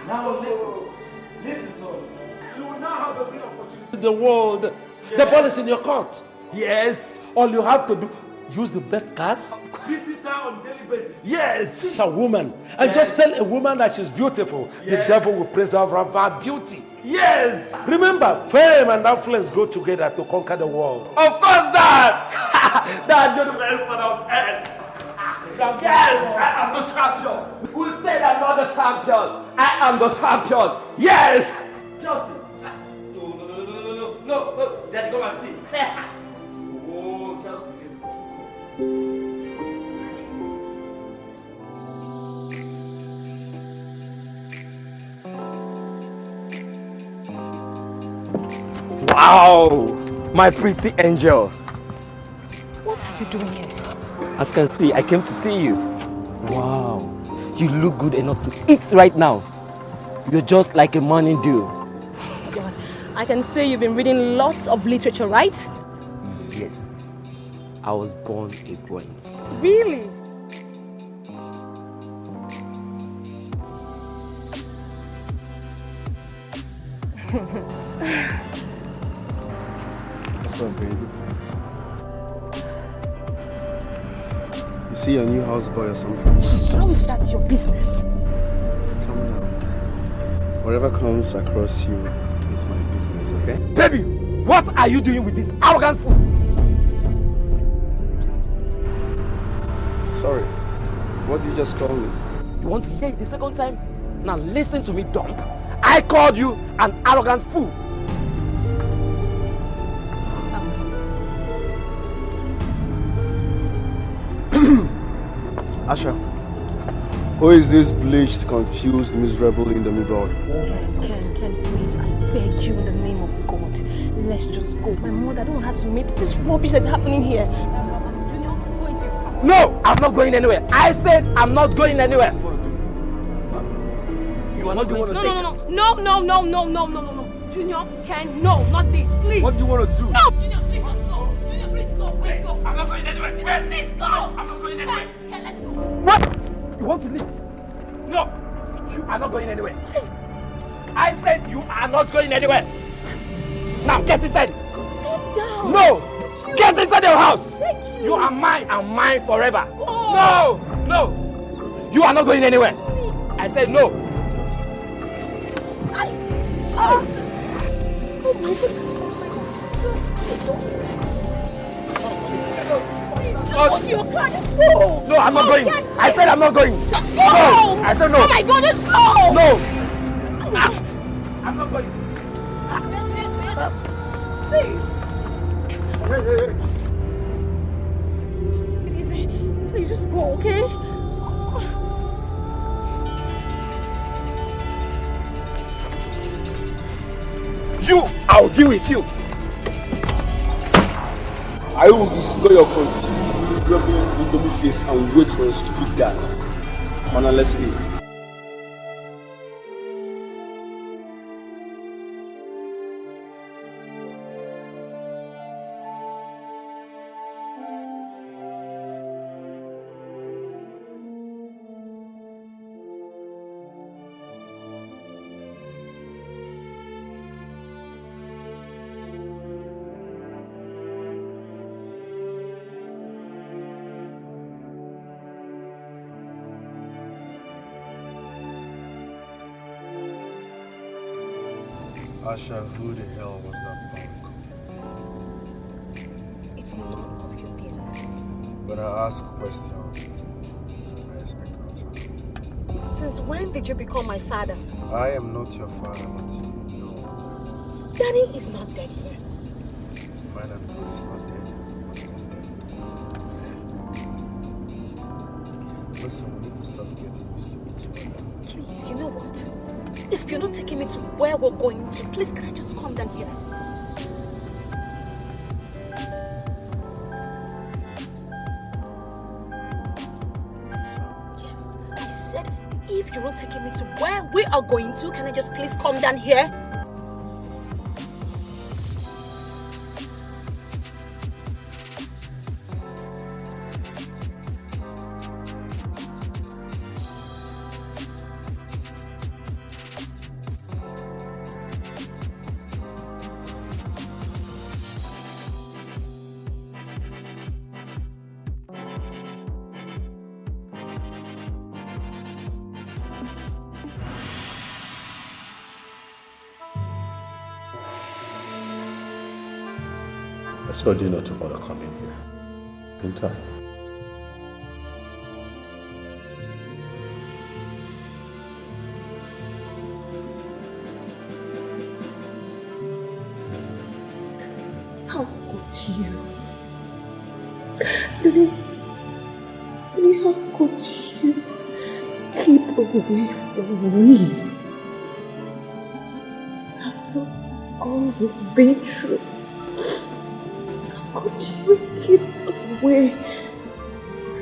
Now listen, son. You will now have a great opportunity in the world. Yes. The ball is in your court. Yes. All you have to do, use the best cars, visit her on a daily basis. Yes. She's a woman. And just tell a woman that she's beautiful. The devil will preserve her for her beauty. Yes. Remember, fame and affluence go together to conquer the world. Of course, Dad. Dad, you're the best son on earth. Yes, I am the champion. Who said I'm not the champion? I am the champion. Yes. Chelsea. No. Daddy, come and see. Oh, Chelsea. Wow, my pretty angel. What are you doing here? As you can see, I came to see you. Wow, you look good enough to eat right now. You're just like a morning dew. God, I can see you've been reading lots of literature, right? Yes, I was born a poet. Really? What's up, baby? You see your new houseboy or something? How is that your business? Calm down. Whatever comes across you is my business, okay? Baby, what are you doing with this arrogant fool? Sorry. What did you just call me? You want to hear it the second time? Now listen to me, dump. I called you an arrogant fool. Asha, who is this bleached, confused, miserable Indomie boy? Ken, please, I beg you in the name of God. Let's just go. My mother, I don't have to meet this rubbish that's happening here. Junior, I'm going to your house. No, I'm not going anywhere. I said I'm not going anywhere. You are not going to No. Junior, Ken, no, not this, please. What do you want to do? No, Junior, please just go. Junior, please go. Please go. I'm not going anywhere. Please go. I'm not going anywhere. Ken, let's go. What? You want to leave? No, you are not going anywhere. I said you are not going anywhere. Now get inside. Calm down. No, get inside your house. You are mine and mine forever. Oh. No, you are not going anywhere. I said no. Oh my God. Just go to your car. Just go. No, I'm not going. I said I'm not going. Just go. No, I said no. Oh my God, just go. No. I'm not going. Please. Just take it easy. Please just go, okay? I'll deal with you. I will discover your confused, miserable Indomie face and wait for your stupid dad. Mana, let's leave. Asha, who the hell was that punk? It's none of your business. When I ask a question, I expect an answer. Since when did you become my father? I am not your father, but you know. Danny is not dead yet. Fine and good is not dead. Listen, we need to start getting used to each other. Please, you know what? If you're not taking me to where we're going to, please can I just come down here? Yes, I said if you're not taking me to where we are going to, can I just please come down here? I told you not to bother coming here. In time. How could you? Daddy, how could you keep away from me? After all we've been through, how could you keep away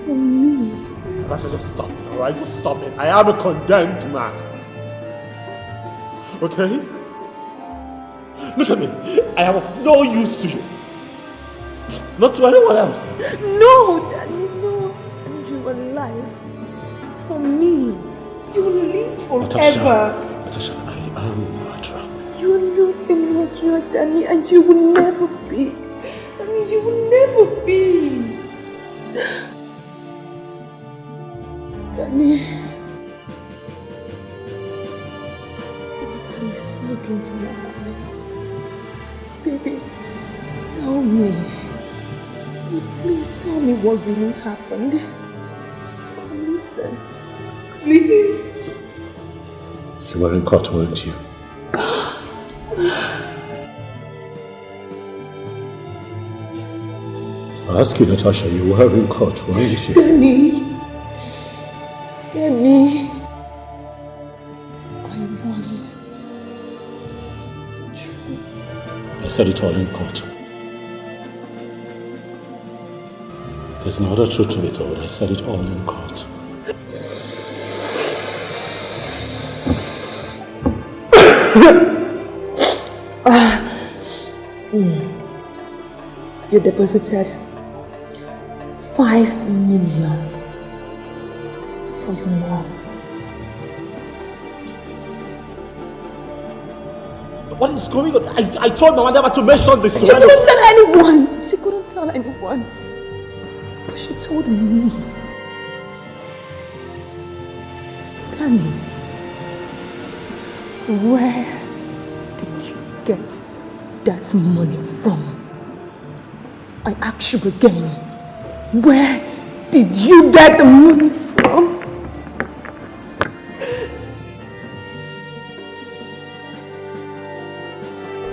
from me? Natasha, just stop it, alright? Just stop it. I am a condemned man. Okay? Look at me. I am of no use to you. Not to anyone else. No, Daddy, no. And you're alive. For me. You will live forever. Natasha, I am murderer. You are not a murderer, Danny, and you will never be. Danny, you will never be. Danny. Please look into my eyes. Baby, tell me. Please tell me what really happened. Listen. Please. You were in court, weren't you? I ask you, Natasha, you were in court, weren't you? Danny. I want the truth. I said it all in court. There's no other truth to be told. I said it all in court. You deposited 5 million for your mom. What is going on? I told Mama never to mention this to She couldn't tell anyone. She couldn't tell anyone. But she told me. Danny, where did you get that money from? I ask you again, where did you get the money from?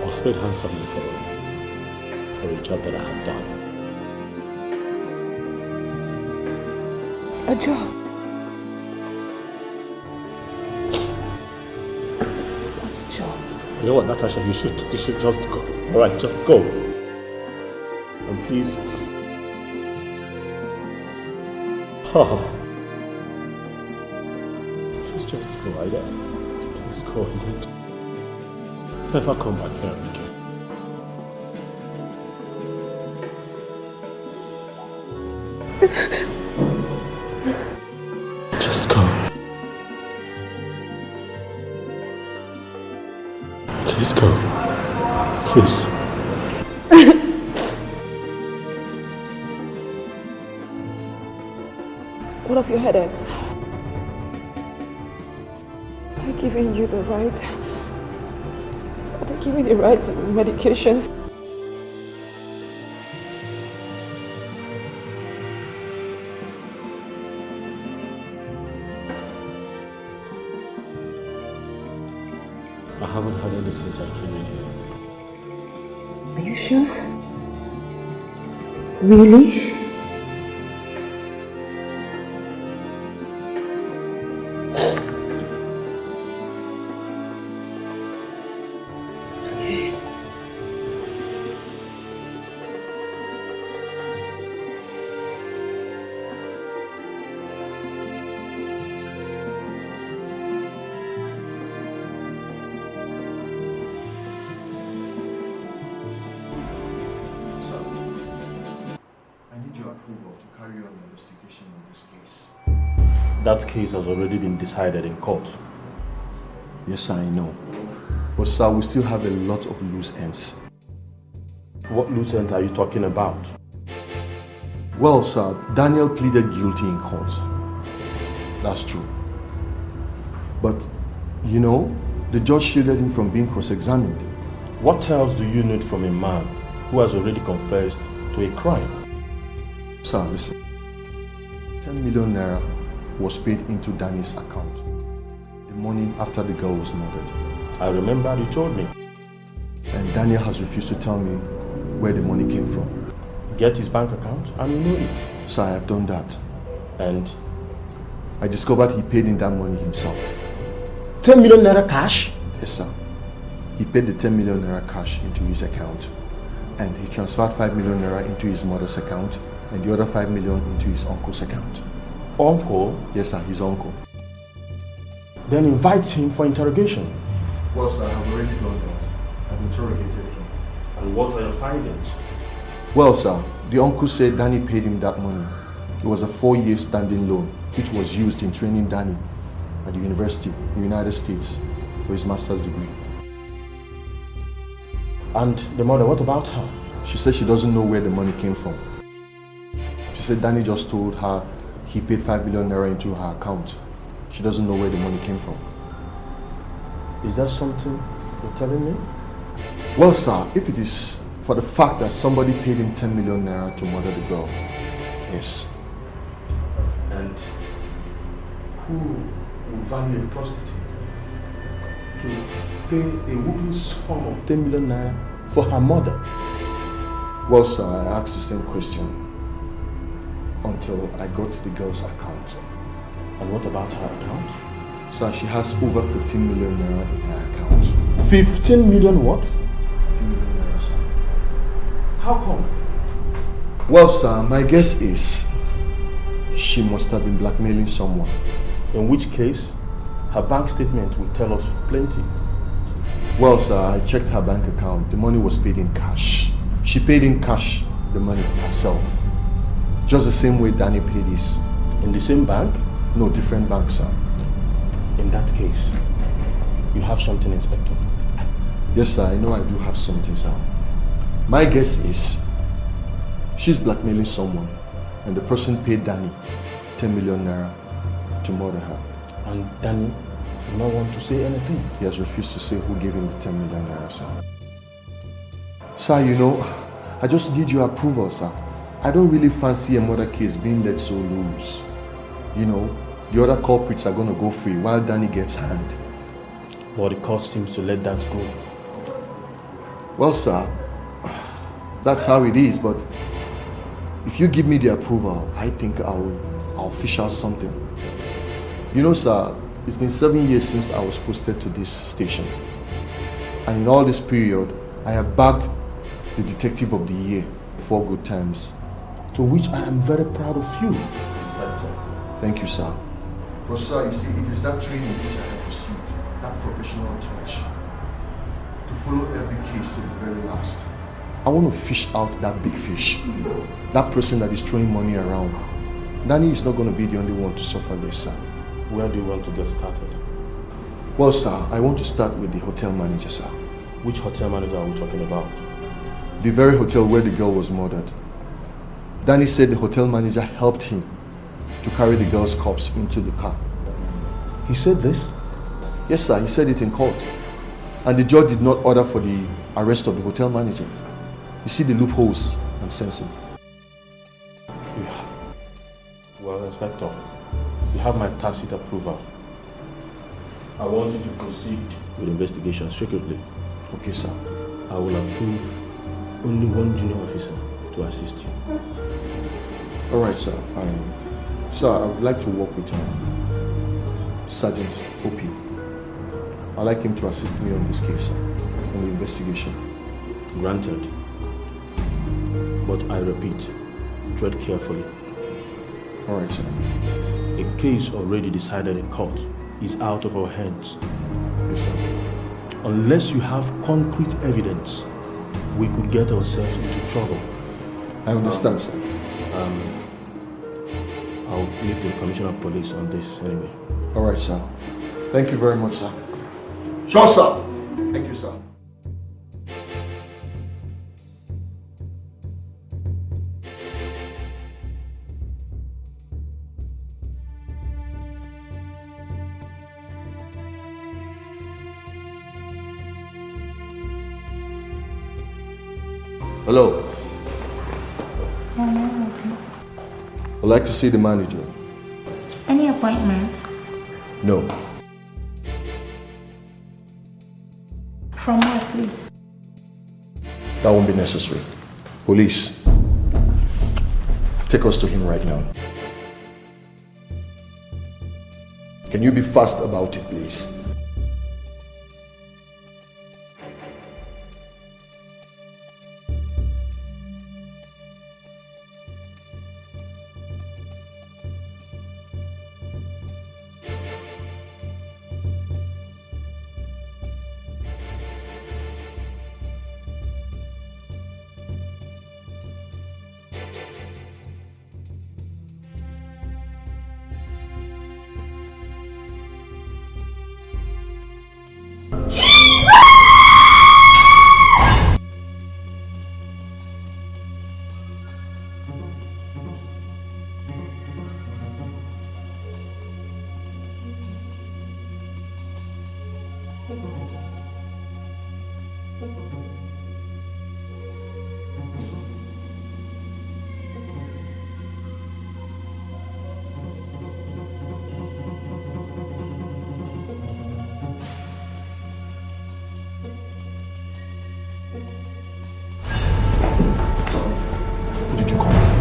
I was paid handsomely for a job that I had done. A job? What job? You know what, Natasha, you should just go. Alright, just go. And please. Oh. Please just go, Ida. Please go and never come back here again. Just go. Please go. Please. What of your headaches? Are they giving you the right? Are they giving the right medication? I haven't had any since I came in here. Are you sure? Really? That case has already been decided in court. Yes, sir, I know. But sir, we still have a lot of loose ends. What loose ends are you talking about? Well, sir, Daniel pleaded guilty in court. That's true. But, you know, the judge shielded him from being cross-examined. What else do you need from a man who has already confessed to a crime. Sir, listen. 10 million naira was paid into Danny's account the morning after the girl was murdered. I remember you told me. And Daniel has refused to tell me where the money came from. Get his bank account and you know it. Sir, I have done that. And? I discovered he paid in that money himself. 10 million naira cash? Yes, sir. He paid the 10 million naira cash into his account. And he transferred 5 million naira into his mother's account and the other 5 million into his uncle's account. Uncle? Yes, sir, his uncle. Then invite him for interrogation. Well, sir, I have already done that. I've interrogated him. And what are your findings? Well, sir, the uncle said Danny paid him that money. It was a 4-year standing loan, which was used in training Danny at the university in the United States for his master's degree. And the mother, what about her? She said she doesn't know where the money came from. She said Danny just told her he paid 5 million naira into her account. She doesn't know where the money came from. Is that something you're telling me? Well, sir, if it is for the fact that somebody paid him 10 million naira to murder the girl, yes. And who would value a prostitute to pay a whooping sum of 10 million naira for her mother? Well, sir, I asked the same question until I got to the girl's account. And what about her account? Sir, she has over 15 million naira in her account. 15 million what? 15 million naira, sir. How come? Well, sir, my guess is she must have been blackmailing someone. In which case, her bank statement will tell us plenty. Well, sir, I checked her bank account. The money was paid in cash. She paid in cash the money herself. Just the same way Danny paid his. In the same bank? No, different bank, sir. In that case, you have something, Inspector. Yes, sir, I know I do have something, sir. My guess is she's blackmailing someone and the person paid Danny 10 million naira to murder her. And Danny does not want to say anything. He has refused to say who gave him the 10 million naira, sir. Sir, you know, I just need your approval, sir. I don't really fancy a murder case being let so loose. You know, the other culprits are going to go free while Danny gets hanged. But the court seems to let that go. Well, sir, that's how it is, but if you give me the approval, I think I'll fish out something. You know, sir, it's been 7 years since I was posted to this station. And in all this period, I have bagged the Detective of the Year 4 good times. To which I am very proud of you. Thank you, sir. But sir, you see, it is that training which I have received, that professional touch, to follow every case to the very last. I want to fish out that big fish, that person that is throwing money around. Danny is not going to be the only one to suffer this, sir. Where do you want to get started? Well, sir, I want to start with the hotel manager, sir. Which hotel manager are we talking about? The very hotel where the girl was murdered. Danny said the hotel manager helped him to carry the girl's corpse into the car. He said this? Yes, sir, he said it in court. And the judge did not order for the arrest of the hotel manager. You see the loopholes I'm sensing. Yeah. Well, Inspector, you have my tacit approval. I want you to proceed with investigation secretly. Okay, sir. I will approve only one junior officer to assist you. All right, sir. Sir, I would like to work with Sergeant O.P. I'd like him to assist me on this case, sir, on the investigation. Granted. But I repeat, tread carefully. All right, sir. A case already decided in court is out of our hands. Yes, sir. Unless you have concrete evidence, we could get ourselves into trouble. I understand, sir. I'll meet the Commissioner of Police on this anyway. All right, sir. Thank you very much, sir. Sure, sir. Thank you, sir. Hello. How may I help you? I'd like to see the manager. Any appointment? No. From where, please? That won't be necessary. Police, take us to him right now. Can you be fast about it, please?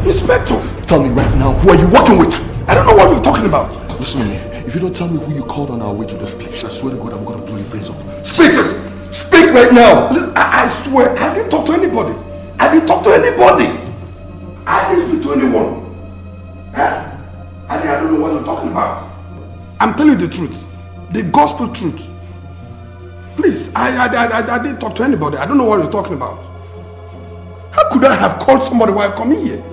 Inspector! Tell me right now, who are you working with? I don't know what you're talking about. Listen to me. If you don't tell me who you called on our way to this place, I swear to God, I'm going to blow your brains off. Spaces! Speak right now! I swear, I didn't talk to anybody. I didn't talk to anybody. I didn't speak to anyone. Huh? I don't know what you're talking about. I'm telling you the truth. The gospel truth. Please, I didn't talk to anybody. I don't know what you're talking about. How could I have called somebody while coming here?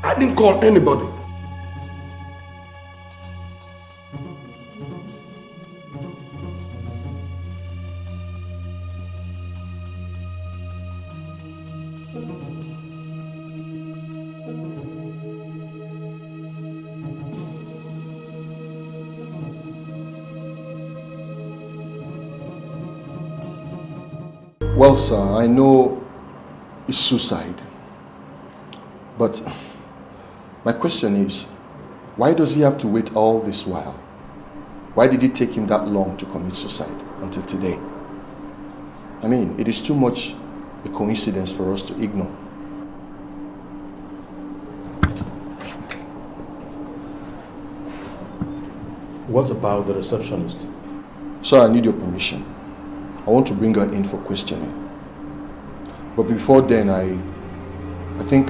I didn't call anybody. Well, sir, I know it's suicide. But my question is, why does he have to wait all this while? Why did it take him that long to commit suicide until today? I mean, it is too much a coincidence for us to ignore. What about the receptionist? Sir, I need your permission. I want to bring her in for questioning. But before then, I think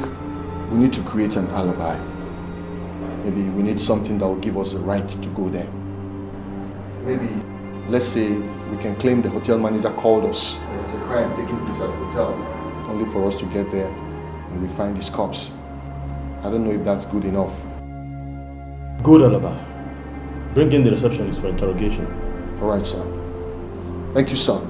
we need to create an alibi. Maybe we need something that will give us the right to go there. Maybe, let's say, we can claim the hotel manager called us. There was a crime taking place at the hotel, only for us to get there and we find his corpse. I don't know if that's good enough. Good alibi. Bring in the receptionist for interrogation. All right, sir. Thank you, sir.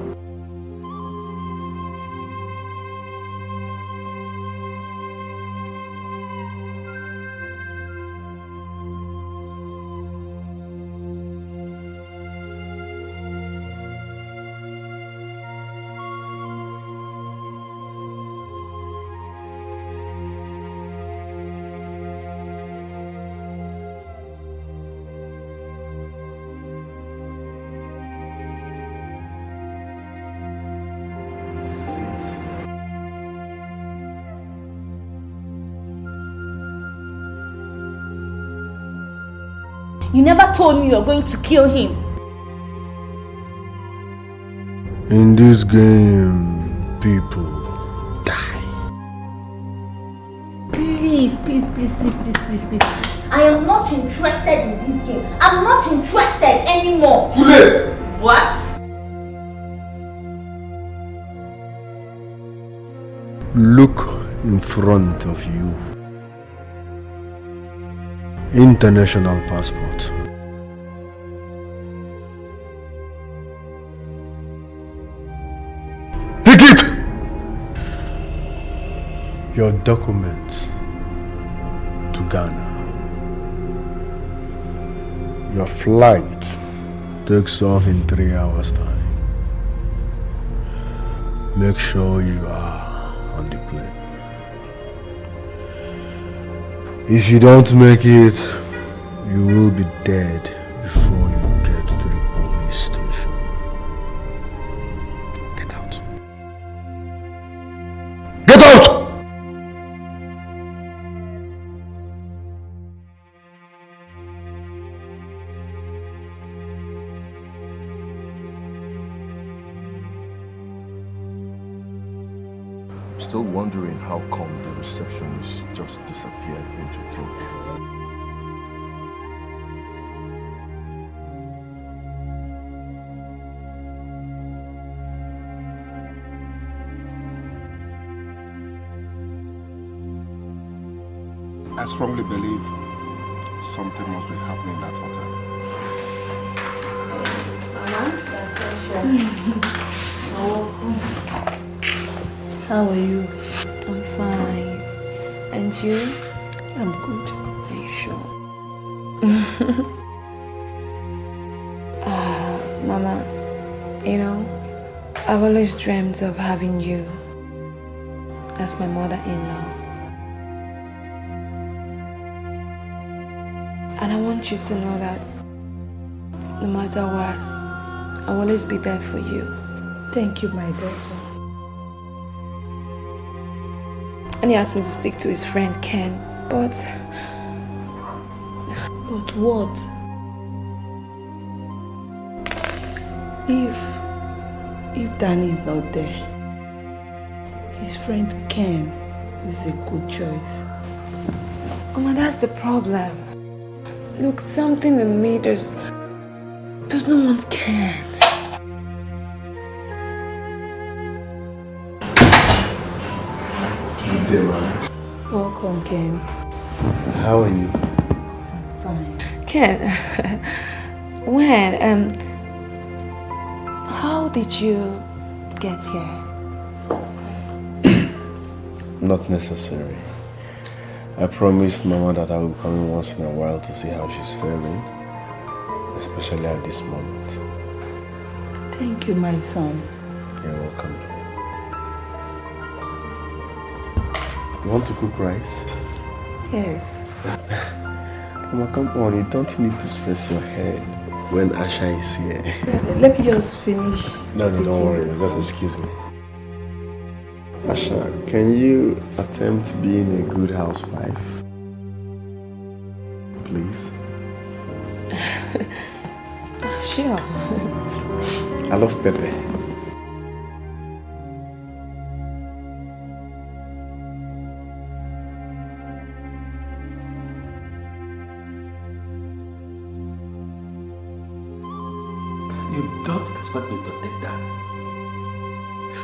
You never told me you're going to kill him. In this game, people die. Please, please, please, please, please, please, please. I am not interested in this game. I'm not interested anymore. Too late! What? Look in front of you. International passport. Pick it! Your documents to Ghana. Your flight takes off in 3 hours time. Make sure you are on the plane. If you don't make it, you will be dead before you get to the police station. Get out. Get out! Still wondering how come the receptionist just disappeared into thin air. I strongly believe something must be happening in that hotel. How are you? I'm fine. And you? I'm good. Are you sure? Mama, you know, I've always dreamt of having you as my mother-in-law. And I want you to know that no matter what, I'll always be there for you. Thank you, my daughter. And he asked me to stick to his friend Ken, but... But what? If Danny is not there, his friend Ken is a good choice. Mama, that's the problem. Look, something in me does not want Ken. Good day, man. Welcome, Ken. How are you? I'm fine. Ken, when, how did you get here? Not necessary. I promised Mama that I will come in once in a while to see how she's faring, especially at this moment. Thank you, my son. You're welcome. You want to cook rice? Yes. Mama, come on, you don't need to stress your head when Asha is here. Let me just finish. No, don't worry. Just excuse me. Asha, can you attempt being a good housewife? Please? Sure. I love Pepe. You don't expect me to take that.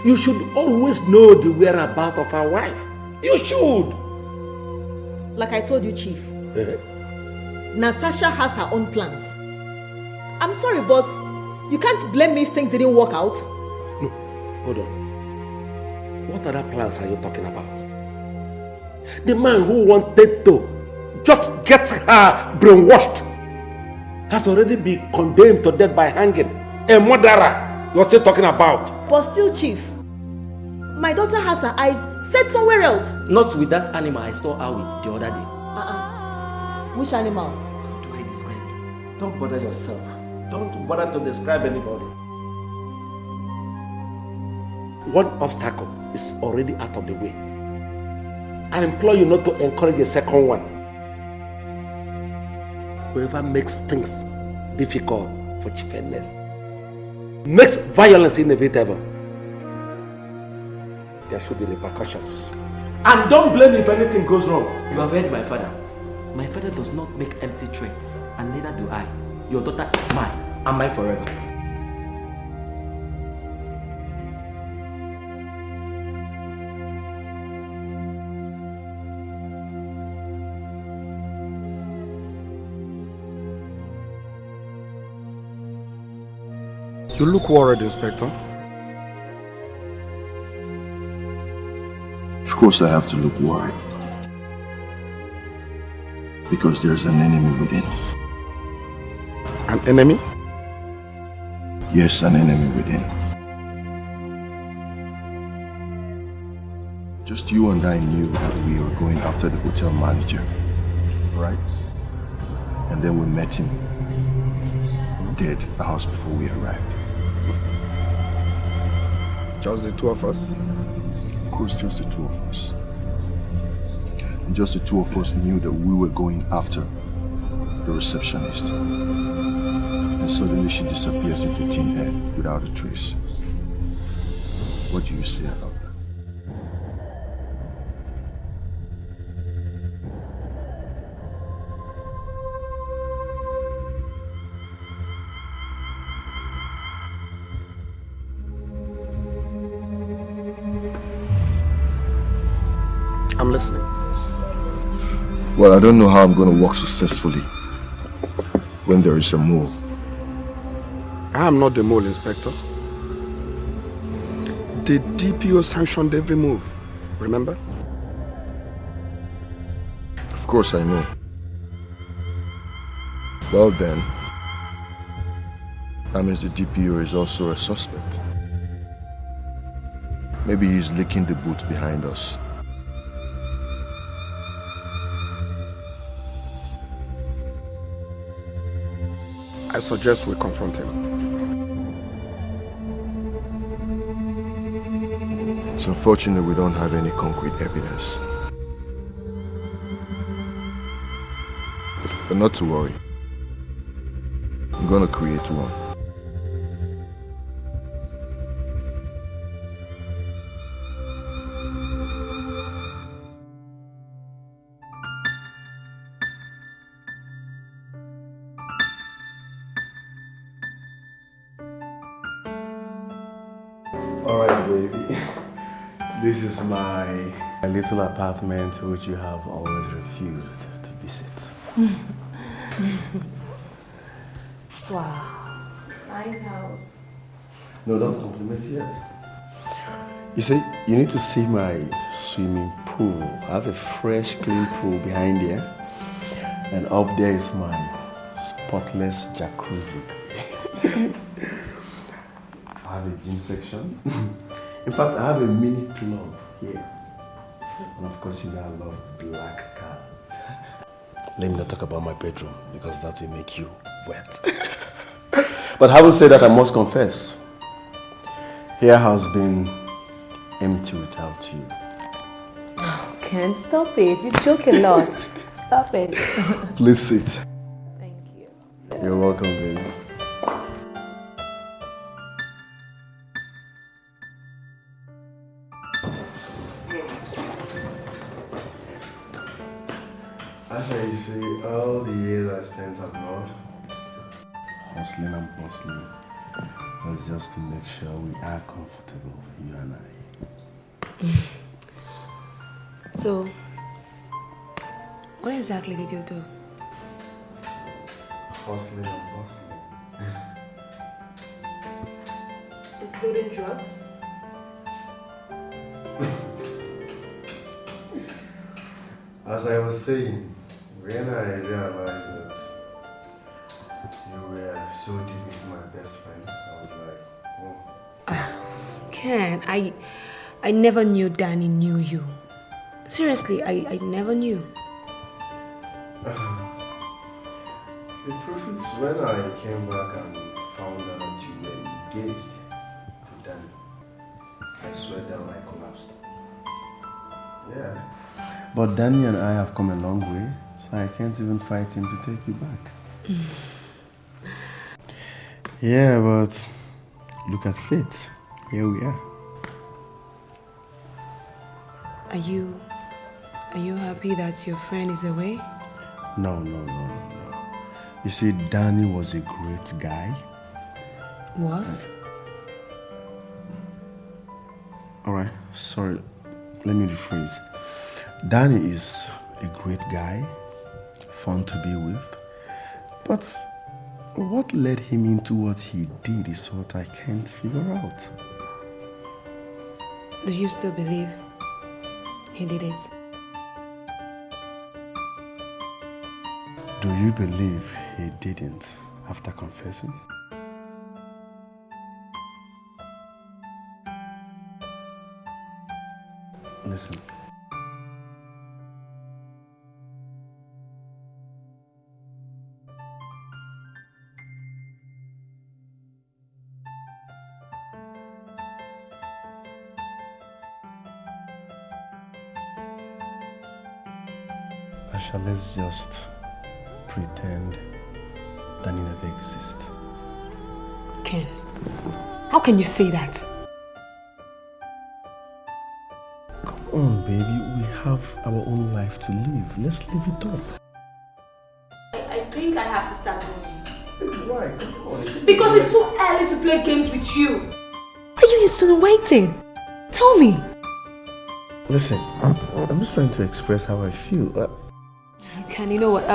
You should always know the whereabouts of our wife. You should. Like I told you, Chief, Natasha has her own plans. I'm sorry, but you can't blame me if things didn't work out. No, hold on. What other plans are you talking about? The man who wanted to just get her brainwashed has already been condemned to death by hanging. A murderer you're still talking about. But still, Chief, my daughter has her eyes set somewhere else. Not with that animal I saw her with the other day. Which animal? How do I describe it? Don't bother yourself. Don't bother to describe anybody. One obstacle is already out of the way. I implore you not to encourage a second one. Whoever makes things difficult for Chief Ernest makes violence inevitable. There should be repercussions. And don't blame me if anything goes wrong. You have heard my father. My father does not make empty threats, and neither do I. Your daughter is mine, and mine forever. You look worried, Inspector. Of course I have to look worried. Because there's an enemy within. An enemy? Yes, an enemy within. Just you and I knew that we were going after the hotel manager, right? And then we met him dead the house before we arrived. Just the two of us? Of course, just the two of us. And just the two of us knew that we were going after the receptionist. And suddenly she disappears into thin air without a trace. What do you say about that? I'm listening. Well, I don't know how I'm going to work successfully when there is a mole. I am not the mole, Inspector. The DPO sanctioned every move, remember? Of course I know. Well then, that means the DPO is also a suspect. Maybe he's licking the boots behind us. I suggest we confront him. It's unfortunate we don't have any concrete evidence. But not to worry. I'm gonna create one. Alright, baby. This is my little apartment which you have always refused to visit. Wow. Nice house. No, don't compliment yet. You see, you need to see my swimming pool. I have a fresh, clean pool behind here. And up there is my spotless jacuzzi. I have a gym section. In fact, I have a mini club here. And of course, you know I love black cars. Let me not talk about my bedroom because that will make you wet. But having said that, I must confess, here has been empty without you. Oh, Ken, stop it. You joke a lot. Stop it. Please sit. Thank you. You're welcome, baby. Asha, you see, all the years I spent abroad, hustling and bustling, was just to make sure we are comfortable, you and I. So, what exactly did you do? Hustling and bustling. Including drugs? As I was saying, when I realized that you were so deep into my best friend, I was like, oh. Ken, I never knew Danny knew you. Seriously, I never knew. The truth is, when I came back and found out that you were engaged to Danny, I swear down I collapsed. Yeah. But Danny and I have come a long way, so I can't even fight him to take you back. Yeah, but look at fate. Here we are. Are you happy that your friend is away? No. You see, Danny was a great guy. Was? Alright, sorry. Let me rephrase. Danny is a great guy, fun to be with. But what led him into what he did is what I can't figure out. Do you still believe he did it? Do you believe he didn't after confessing? Listen. Asha, let's just pretend Danny never exists. Ken, how can you say that? Come on, baby. We have our own life to live. Let's live it up. I think I have to start going. Baby, why? Come on. Because it's too early to play games with you. Are you insinuating? Tell me. Listen, I'm just trying to express how I feel. Ken, you know what?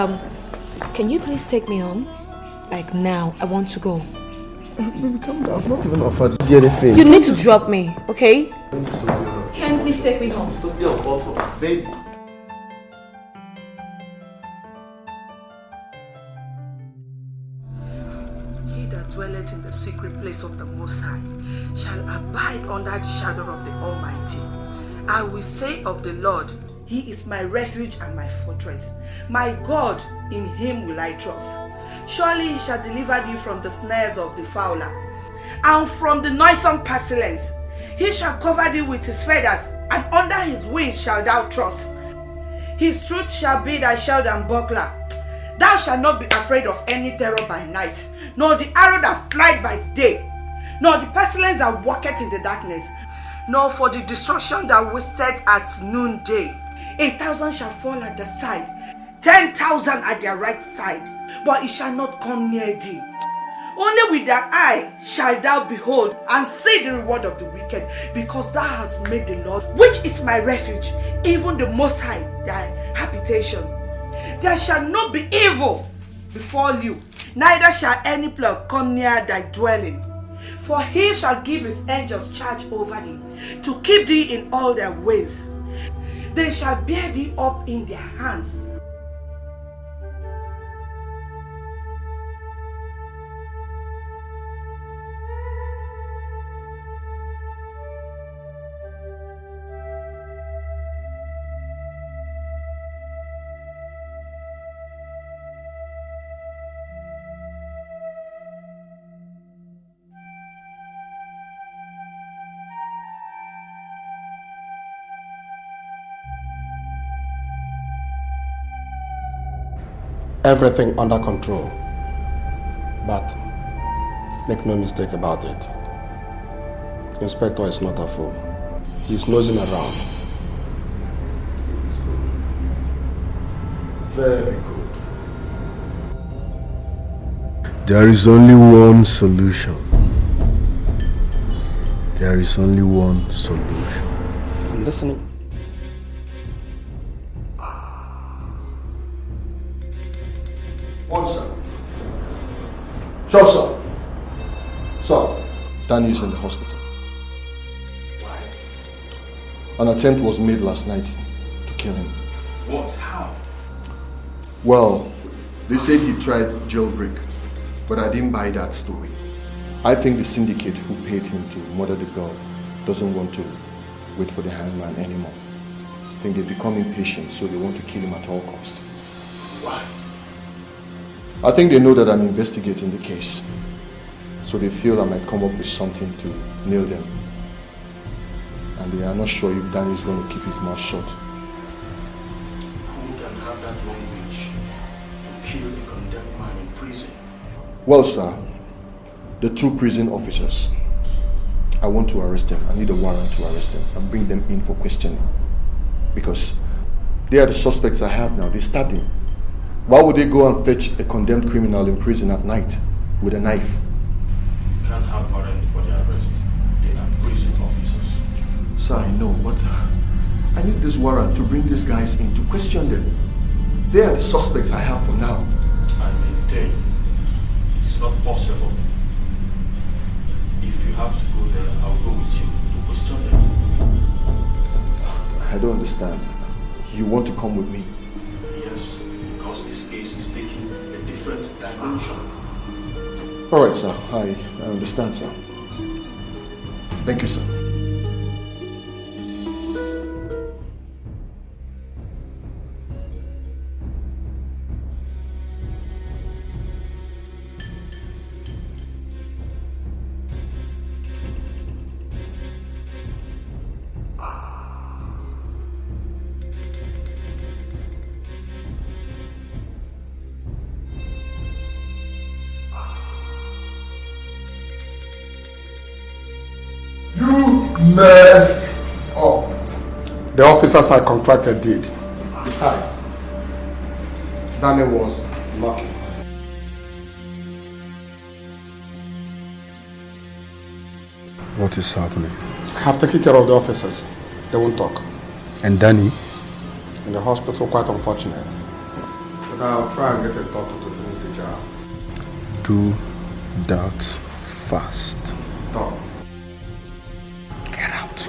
Can you please take me home? Like now, I want to go. Baby, calm down. I've not even offered you anything. You need to drop me, okay? Ken, please take me home. Stop being awful, baby. He that dwelleth in the secret place of the Most High shall abide under the shadow of the Almighty. I will say of the Lord, He is my refuge and my fortress. My God, in Him will I trust. Surely He shall deliver thee from the snares of the fowler, and from the noisome pestilence. He shall cover thee with His feathers, and under His wings shalt thou trust. His truth shall be thy shield and buckler. Thou shalt not be afraid of any terror by night, nor the arrow that flieth by day, nor the pestilence that walketh in the darkness, nor for the destruction that wasteth at noonday. 1,000 shall fall at the side, 10,000 at their right side, but it shall not come near thee. Only with thy eye shalt thou behold and see the reward of the wicked, because thou hast made the Lord, which is my refuge, even the Most High, thy habitation. There shall not be evil befall you, neither shall any plague come near thy dwelling. For He shall give His angels charge over thee, to keep thee in all their ways. They shall bear thee up in their hands. Everything under control. But make no mistake about it. Inspector is not a fool. He's nosing around. Very good. There is only one solution. There is only one solution. I'm listening. One, sir. Sure, sir. Sir, Danny is in the hospital. Why? An attempt was made last night to kill him. What? How? Well, they said he tried jailbreak, but I didn't buy that story. I think the syndicate who paid him to murder the girl doesn't want to wait for the hangman anymore. I think they've become impatient, so they want to kill him at all costs. Why? I think they know that I'm investigating the case, so they feel I might come up with something to nail them. And they are not sure if Danny is going to keep his mouth shut. Who can have that language to kill a condemned man in prison? Well, sir, the two prison officers. I want to arrest them. I need a warrant to arrest them and bring them in for questioning. Because they are the suspects I have now. They stabbed him. Why would they go and fetch a condemned criminal in prison at night with a knife? You can't have warrant for their arrest. They are prison officers. Sir, I know, but I need this warrant to bring these guys in to question them. They are the suspects I have for now. I maintain it is not possible. If you have to go there, I'll go with you to question them. I don't understand. You want to come with me? Yes, because this case is taking a different dimension. All right, sir. I understand, sir. Thank you, sir. messed up. The officers I contracted did. Besides, Danny was lucky. What is happening? I have taken care of the officers. They won't talk. And Danny? In the hospital, quite unfortunate. But I'll try and get a doctor to finish the job. Do that fast. Stop. Get out.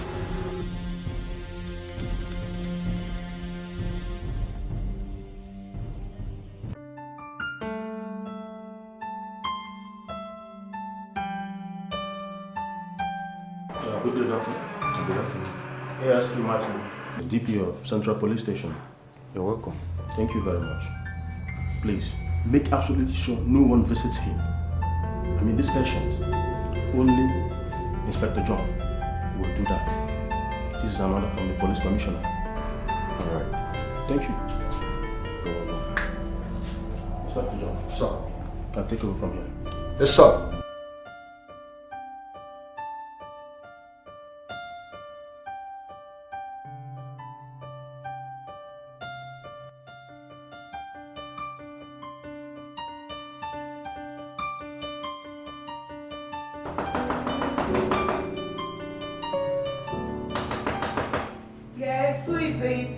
Good day, Doctor. Good afternoon. ASP Martin, the DP of Central Police Station. You're welcome. Thank you very much. Please, make absolutely sure no one visits him. I mean, this patient, only Inspector John will do that. This is an order from the police commissioner. All right. Thank you. You're welcome. Inspector John. Sir. Can I take over from here? Yes, sir. Yes, who is it?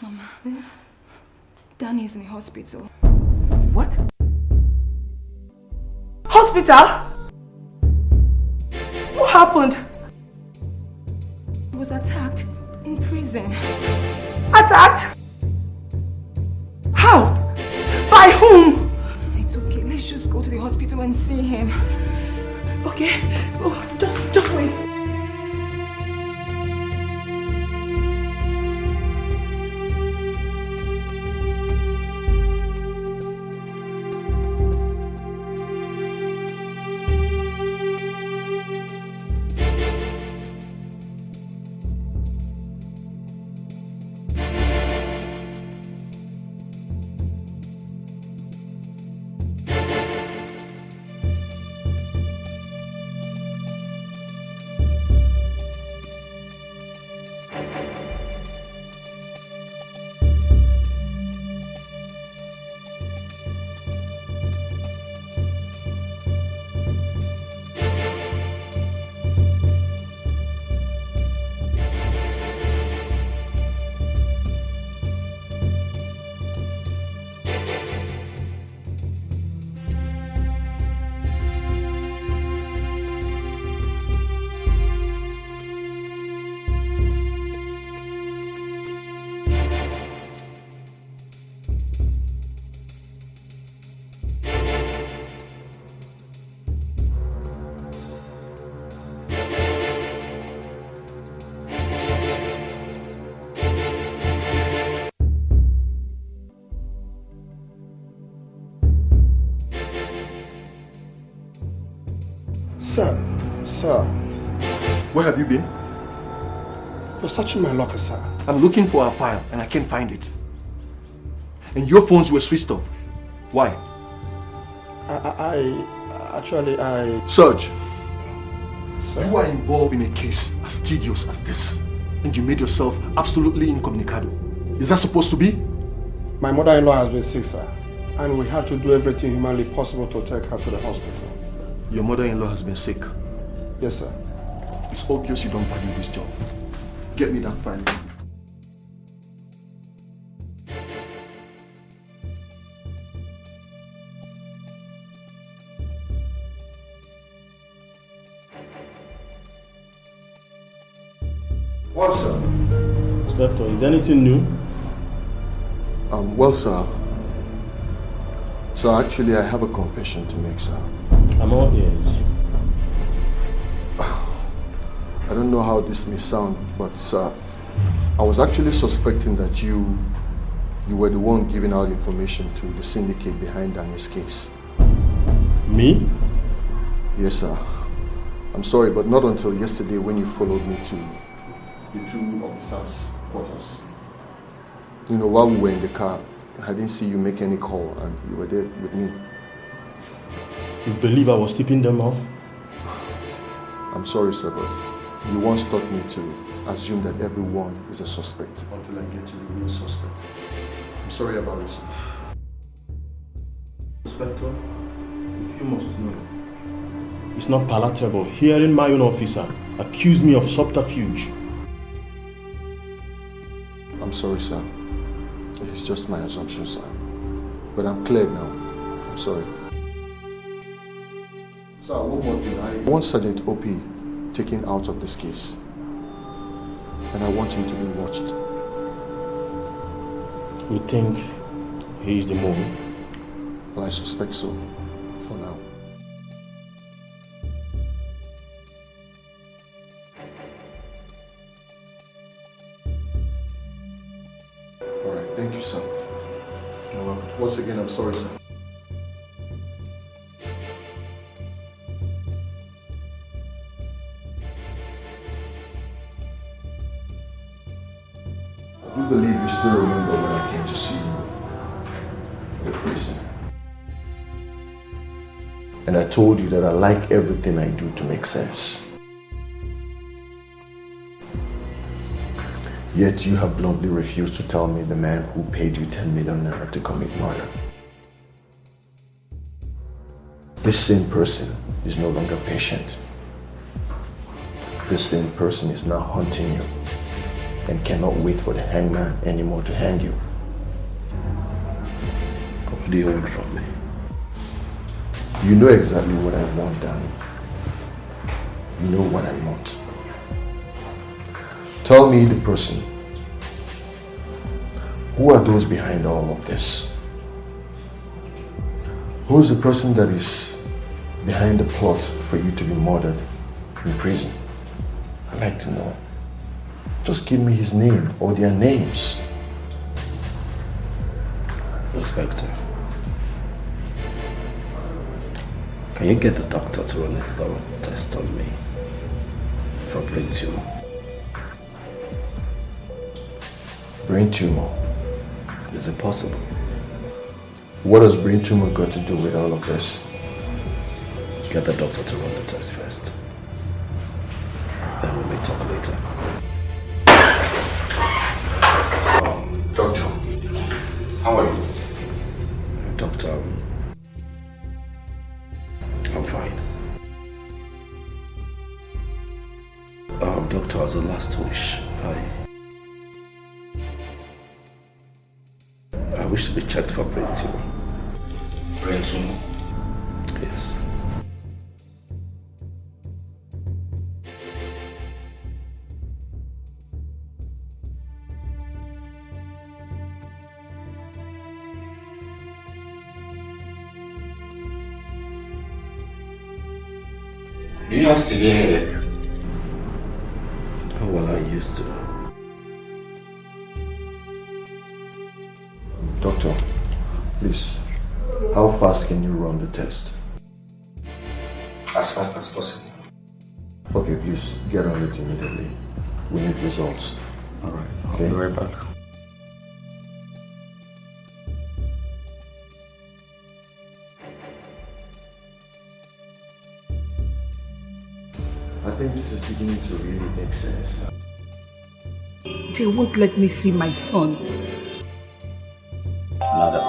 Mama, Danny is in the hospital. What? Hospital? What happened? He was attacked in prison. Attacked? How? By whom? It's okay. Let's just go to the hospital and see him. Okay. Oh, just wait. Sir, where have you been? You're searching my locker, sir. I'm looking for a file and I can't find it. And your phones were switched off. Why? Actually, Serge, Sir? you are involved in a case as tedious as this. And you made yourself absolutely incommunicado. Is that supposed to be? My mother-in-law has been sick, sir. And we had to do everything humanly possible to take her to the hospital. Your mother-in-law has been sick. Yes, sir. It's obvious you don't value this job. Get me that file. Well, sir. Inspector, is anything new? Well, sir. So actually, I have a confession to make, sir. I'm all ears. I don't know how this may sound, but sir, I was actually suspecting that you were the one giving out information to the syndicate behind Danny's case. Me? Yes, sir. I'm sorry, but not until yesterday when you followed me to the two officers' quarters. You know, while we were in the car, I didn't see you make any call and you were there with me. You believe I was tipping them off? I'm sorry, sir, but you once taught me to assume that everyone is a suspect until I get to the real suspect. I'm sorry about this. Inspector, if you must know, it's not palatable hearing my own officer accuse me of subterfuge. I'm sorry, sir. It's just my assumption, sir. But I'm cleared now. I'm sorry. Sir, one more thing. I want Sergeant OP taken out of this case. And I want him to be watched. You think he is the movie? Well, I suspect so, for now. All right, thank you, sir. You're welcome. Once again, I'm sorry, sir. I do believe you still remember when I came to see you in the prison. And I told you that I like everything I do to make sense. Yet you have bluntly refused to tell me the man who paid you 10 million naira to commit murder. This same person is no longer patient. This same person is now hunting you and cannot wait for the hangman anymore to hang you. What do you want from me? You know exactly what I want, Danny. You know what I want. Tell me the person. Who are those behind all of this? Who's the person that is behind the plot for you to be murdered in prison? I'd like to know. Just give me his name or their names. Inspector, can you get the doctor to run a thorough test on me for brain tumor? Brain tumor? Is it possible? What has brain tumor got to do with all of this? Get the doctor to run the test first. Then we may talk later. Doctor, how are you? Doctor, I'm fine. Doctor, as a last wish, I wish to be checked for brain tumor. Brain tumor? Yes. Do you have severe headache? Oh, well, I used to. Doctor, please, how fast can you run the test? As fast as possible. Okay, please, get on it immediately. We need results. All right, I'll be right back. I think this is beginning to really make sense. They won't let me see my son. Madam,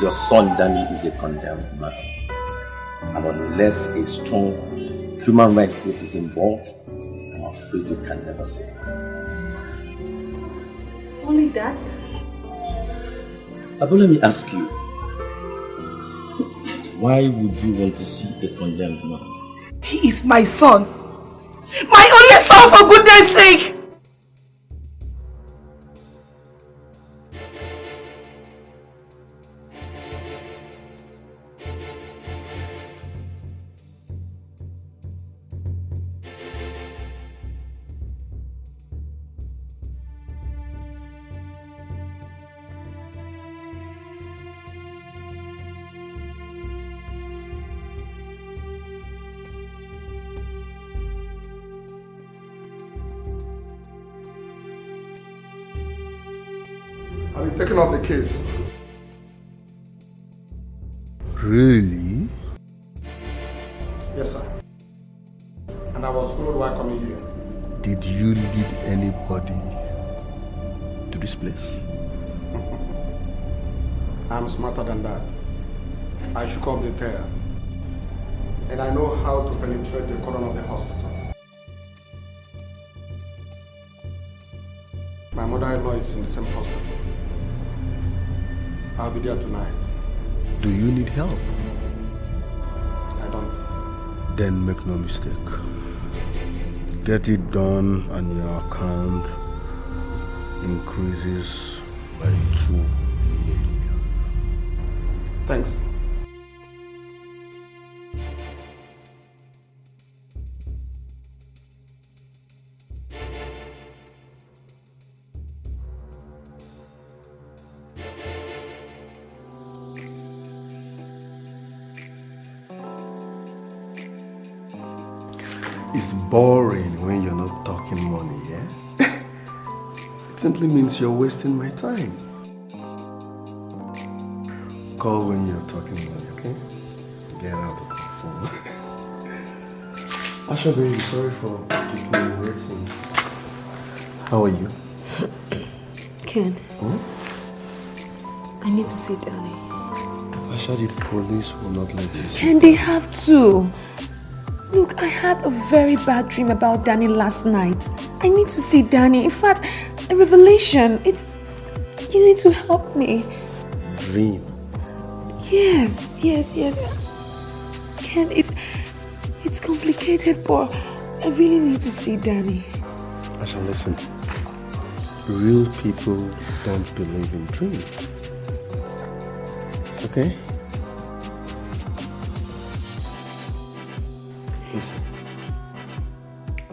your son Danny is a condemned man. And unless a strong human rights group is involved, I'm afraid you can never see him. Only that? But let me ask you, why would you want to see a condemned man? He is my son. My only son, for goodness sake! I've been taking off the case. Really? Yes, sir. And I was followed while coming here. Did you lead anybody to this place? I'm smarter than that. I shook off the terror. And I know how to penetrate the cordon of the hospital. My mother-in-law is in the same hospital. I'll be there tonight. Do you need help? I don't. Then make no mistake. Get it done and your account increases by 2 million. Thanks. It's boring when you're not talking money, yeah? It simply means you're wasting my time. Call when you're talking money, okay? Get out of the phone. Asha, baby, sorry for keeping you waiting. How are you? Ken, Hmm? I need to see Danny. Asha, the police will not let you see. Ken, they have to. Look, I had a very bad dream about Danny last night. I need to see Danny. In fact, a revelation. You need to help me. Dream? Yes. Ken, it's complicated, but I really need to see Danny. Asha, listen. Real people don't believe in dreams. Okay? Listen.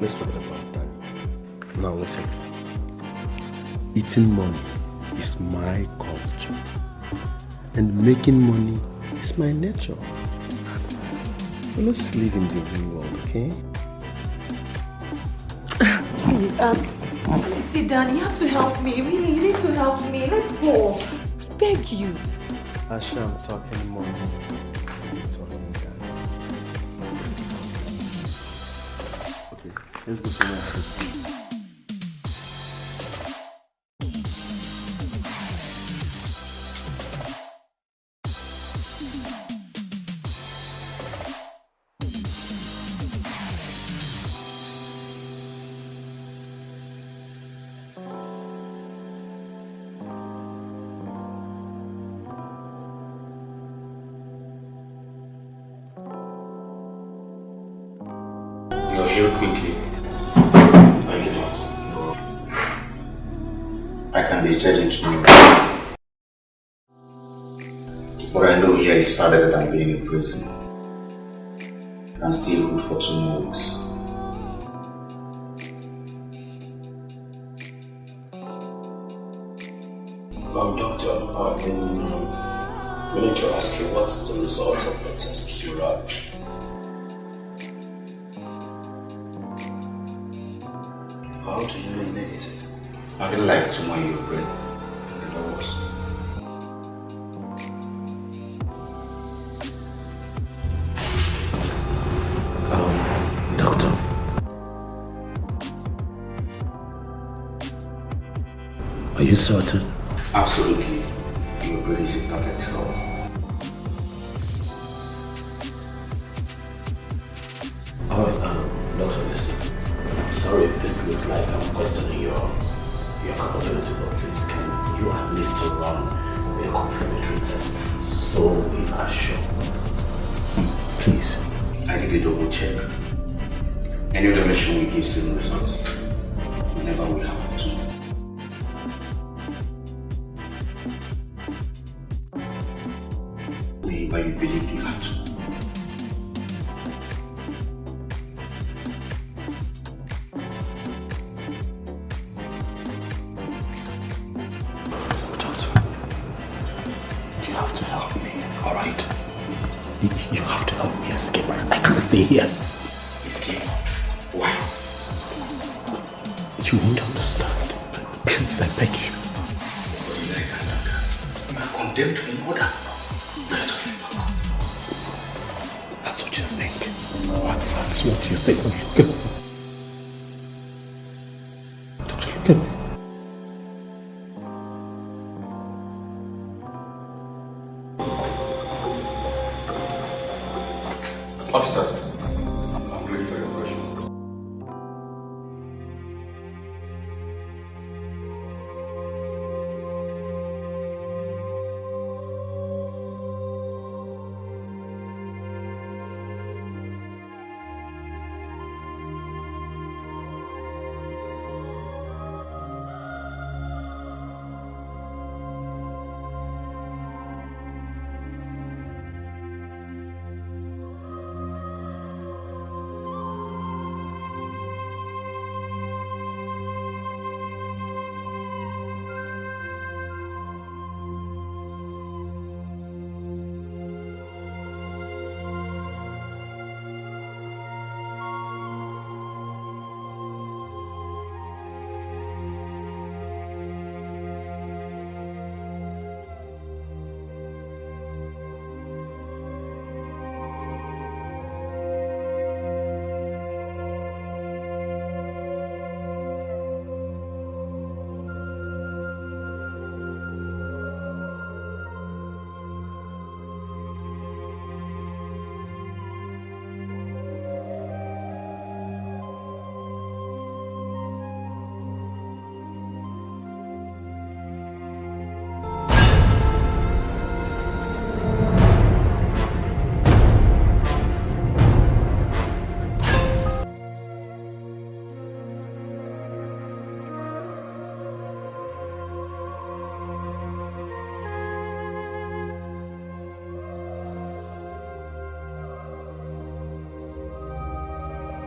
Let's forget about Danny. Now listen. Eating money is my culture. And making money is my nature. So let's live in the real world, okay? Please, I need to see Danny. You have to help me. Really, you need to help me. Let's go. I beg you. Asha, I'm talking money. I'm talking Danny. Okay, let's go somewhere. You're here quickly. I get out. I can discharge you tomorrow. What I know here is far better than being in prison. I'm still good for 2 more weeks. Doctor, we need to ask you what's the result of the tests you ran. How do you know negative? I feel like tumor in your brain. Never was. Doctor. Are you certain? Absolutely. Your brain is in perfect health. Doctor, listen. I'm sorry if this looks like I'm questioning your capability, but please, can you at least run a confirmatory test so we are sure? Please. I need a double check. Any other machine will give same results. Whenever we have to. But you believe you have to. You have to help me, alright? You have to help me escape. I can't stay here. Escape? Why? You won't understand. Please, I beg you. condemned for murder. That's what you think. That's what you think. Doctor, look at me. Officers, I'm ready for your question.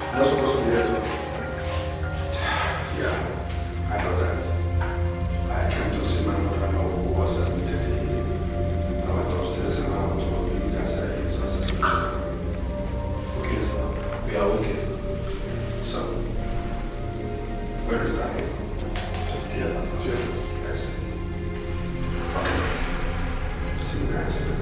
You're not supposed to be here, sir. Yeah, I know that. I came to see my mother who was admitted in healing. I went upstairs and I was told me that he is also Okay, sir. We are okay, sir. So, where is that? Dear, that's not your fault. I see. Okay. See you guys later.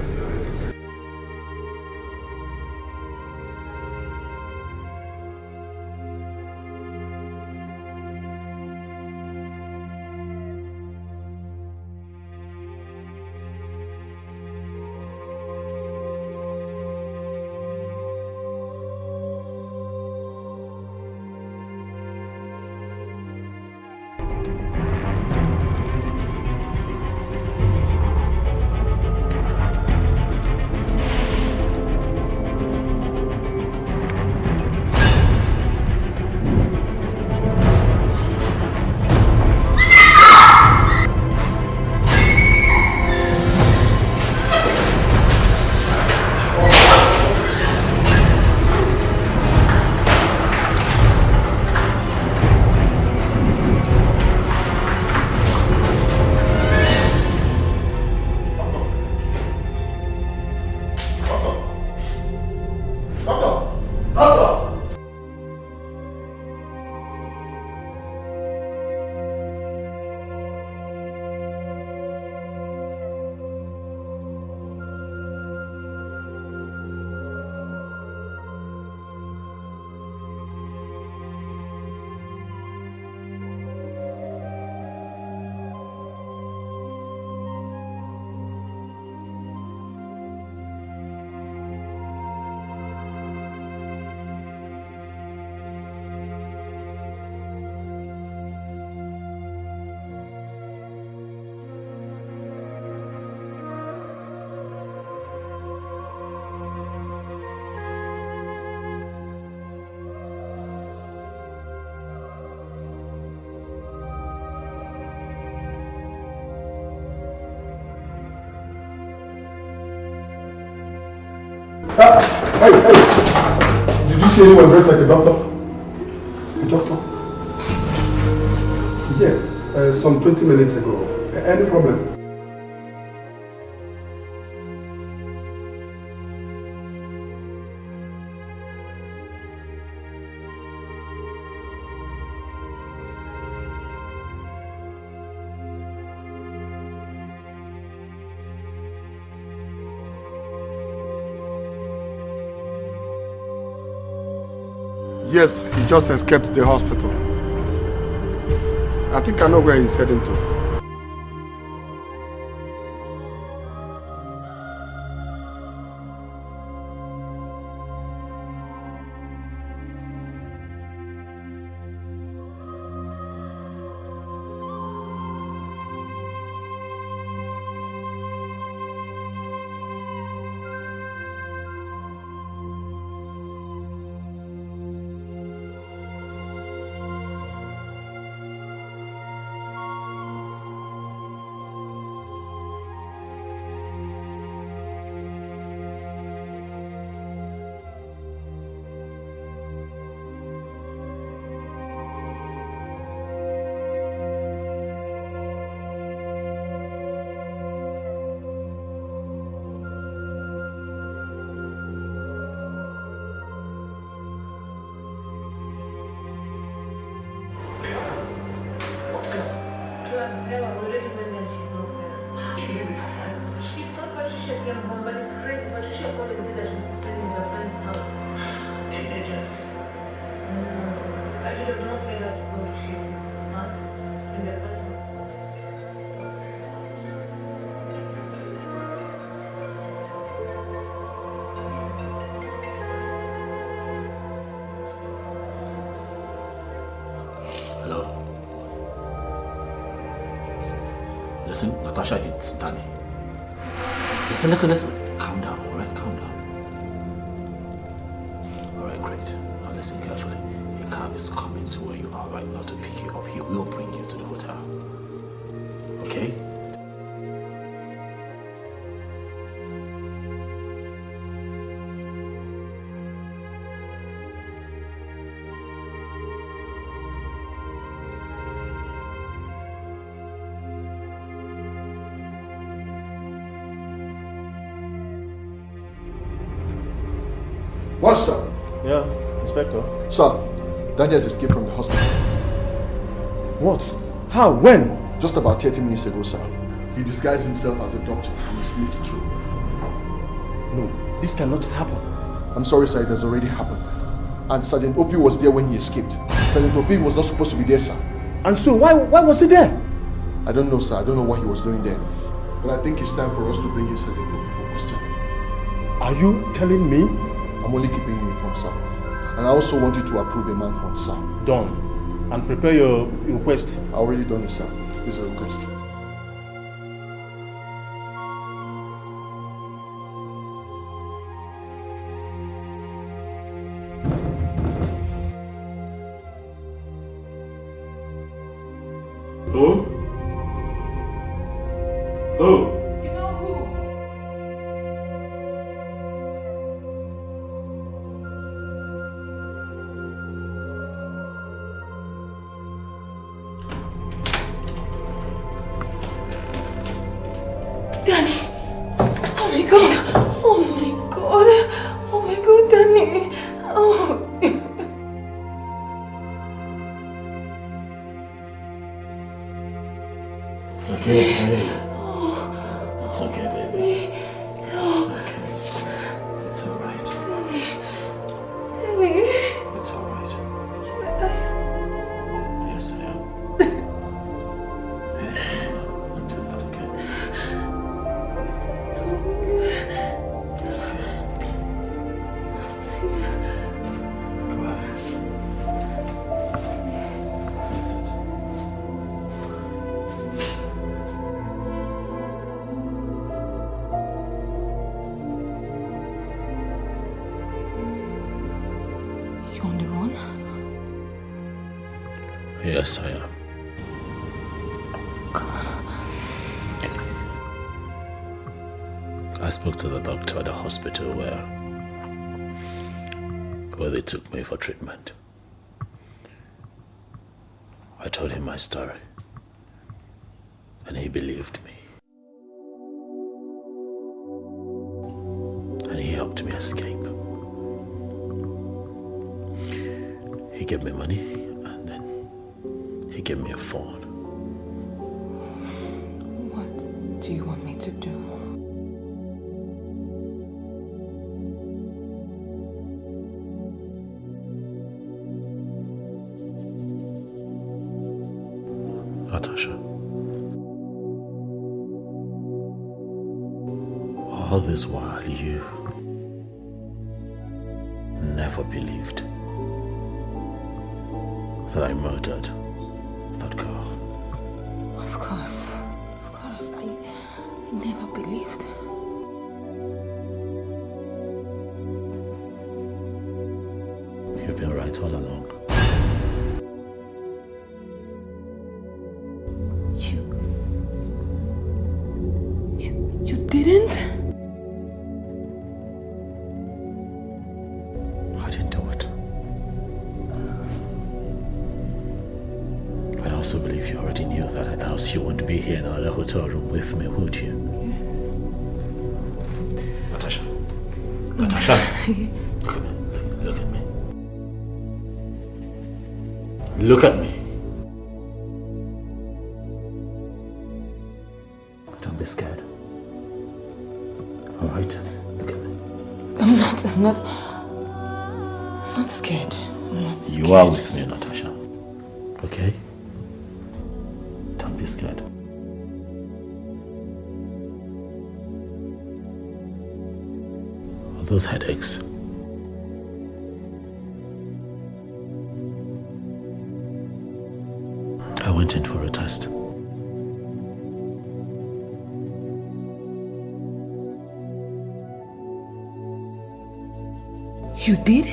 Hey! Did you see anyone dressed like a doctor? A doctor? Yes, some 20 minutes ago. Any problem? Yes, he just escaped the hospital. I think I know where he's heading to. Listen, Natasha, it's Danny. Listen. Calm down, alright? Calm down. Alright, great. Now listen carefully. A cab is coming to where you are right now to pick you up. He will bring you to the hotel. Okay? What, sir? Yeah, Inspector. Sir, Daniel has escaped from the hospital. What? How? When? Just about 30 minutes ago, sir. He disguised himself as a doctor and he slipped through. No, this cannot happen. I'm sorry, sir, it has already happened. And Sergeant Opie was there when he escaped. Sergeant Opie was not supposed to be there, sir. And so why was he there? I don't know, sir. I don't know what he was doing there. But I think it's time for us to bring in Sergeant Opie for questioning. Are you telling me? I'm only keeping you informed, sir. And I also want you to approve a manhunt, sir. Done. And prepare your request. I already done it, sir. It's a request. Who? Who? You know who? Danny! Oh my god! Oh my god! Oh my god, Danny! Oh. It's okay, hey. It's okay, baby. It's okay. It's alright. Danny! It's alright. Yes, I am. Hey, don't do that, okay? It's okay. Go ahead. Listen. You on the run? Yes, I am. I spoke to the doctor at the hospital where they took me for treatment. I told him my story, and he believed me. And he helped me escape. He gave me money, and then he gave me a phone. What do you want me to do? Natasha, all this while you never believed that I murdered that girl. Of course, I never believed. You've been right all along. You didn't? I didn't do it. I also believe you already knew that, else you wouldn't be here in another hotel room with me, would you? Natasha. Natasha. Look at me. Look at me. Look at me. Don't be scared. All right? Look at me. I'm not scared. I'm not scared. You are with me, Natasha. Okay? Don't be scared. Are those headaches? I went in for a test. You did?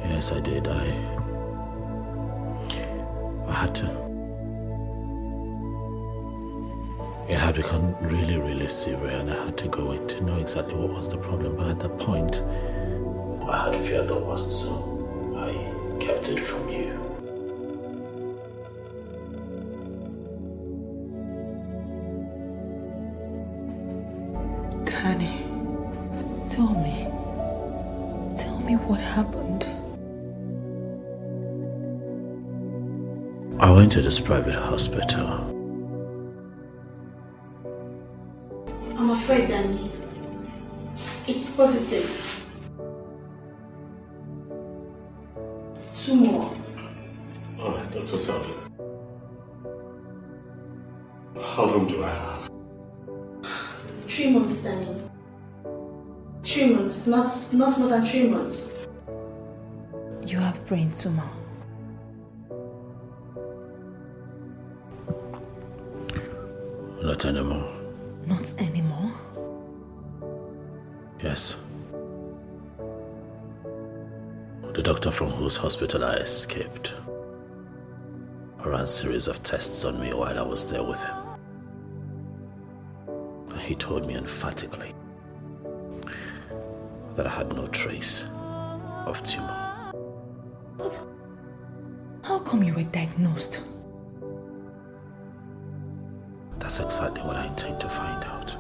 Yes, I did. I had to. It had become really, really severe, and I had to go in to know exactly what was the problem. But at that point, I had feared the worst, so I kept it from you. Danny, tell me what happened. I went to this private hospital. I'm afraid, Danny. It's positive. 2 more. Alright, Dr. Tell. How long do I have? 3 months, Danny. 3 months, not more than 3 months. You have brain tumor. Not anymore. Not anymore? Yes. The doctor from whose hospital I escaped ran a series of tests on me while I was there with him. And he told me emphatically that I had no trace of tumor. But how come you were diagnosed? That's exactly what I intend to find out.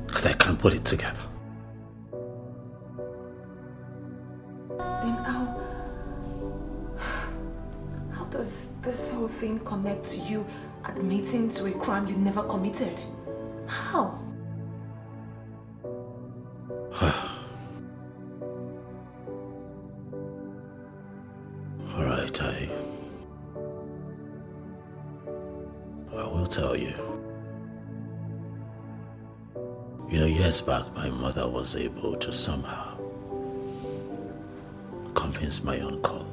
Because I can't put it together. Then how does this whole thing connect to you admitting to a crime you never committed? How? Alright, I will tell you. You know, years back, my mother was able to somehow convince my uncle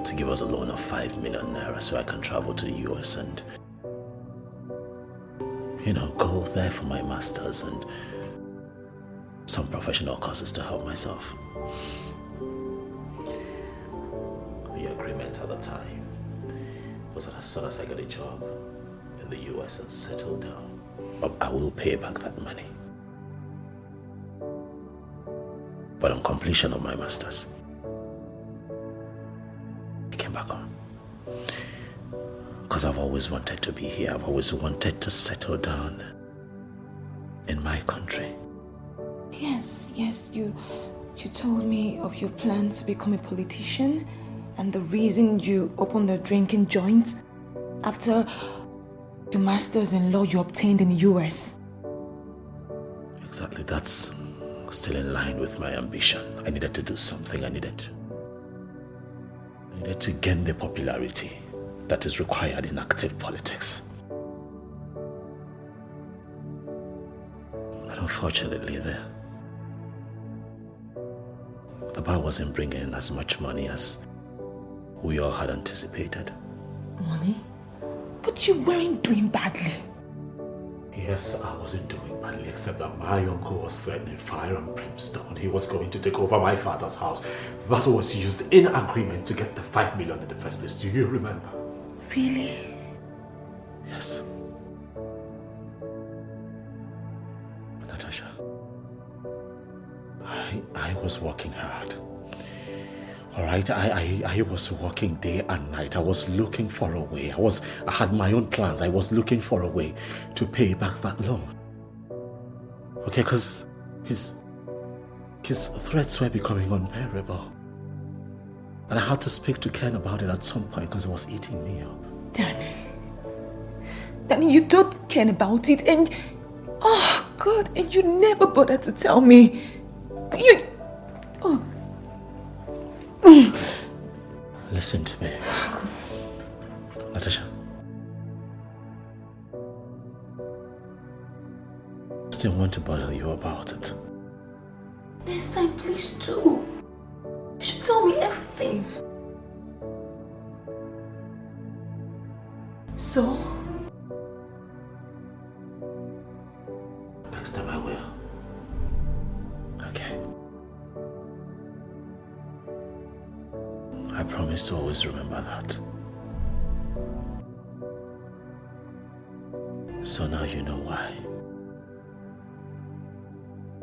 to give us a loan of 5 million naira so I can travel to the US and, you know, go there for my master's and some professional courses to help myself. The agreement at the time was that as soon as I get a job in the US and settle down, I will pay back that money. But on completion of my master's, I came back home. Because I've always wanted to be here. I've always wanted to settle down in my country. Yes, you told me of your plan to become a politician and the reason you opened the drinking joint after your master's in law you obtained in the US. Exactly, that's still in line with my ambition. I needed to do something, needed to gain the popularity that is required in active politics. But unfortunately, the bar wasn't bringing in as much money as we all had anticipated. Money? But you weren't doing badly. Yes, I wasn't doing badly, except that my uncle was threatening fire and brimstone. He was going to take over my father's house. That was used in agreement to get the 5 million in the first place. Do you remember? Really? Yes. Natasha, I was working hard. Alright, I was working day and night. I was looking for a way. I had my own plans. I was looking for a way to pay back that loan. Okay, because his threats were becoming unbearable. And I had to speak to Ken about it at some point because it was eating me up. Danny, you told Ken about it and... Oh, God, and you never bothered to tell me. Listen to me. Natasha. I still want to bother you about it. Next time, please do. You should tell me everything. So? Next time I will. Okay. I promise to always remember that. So now you know why.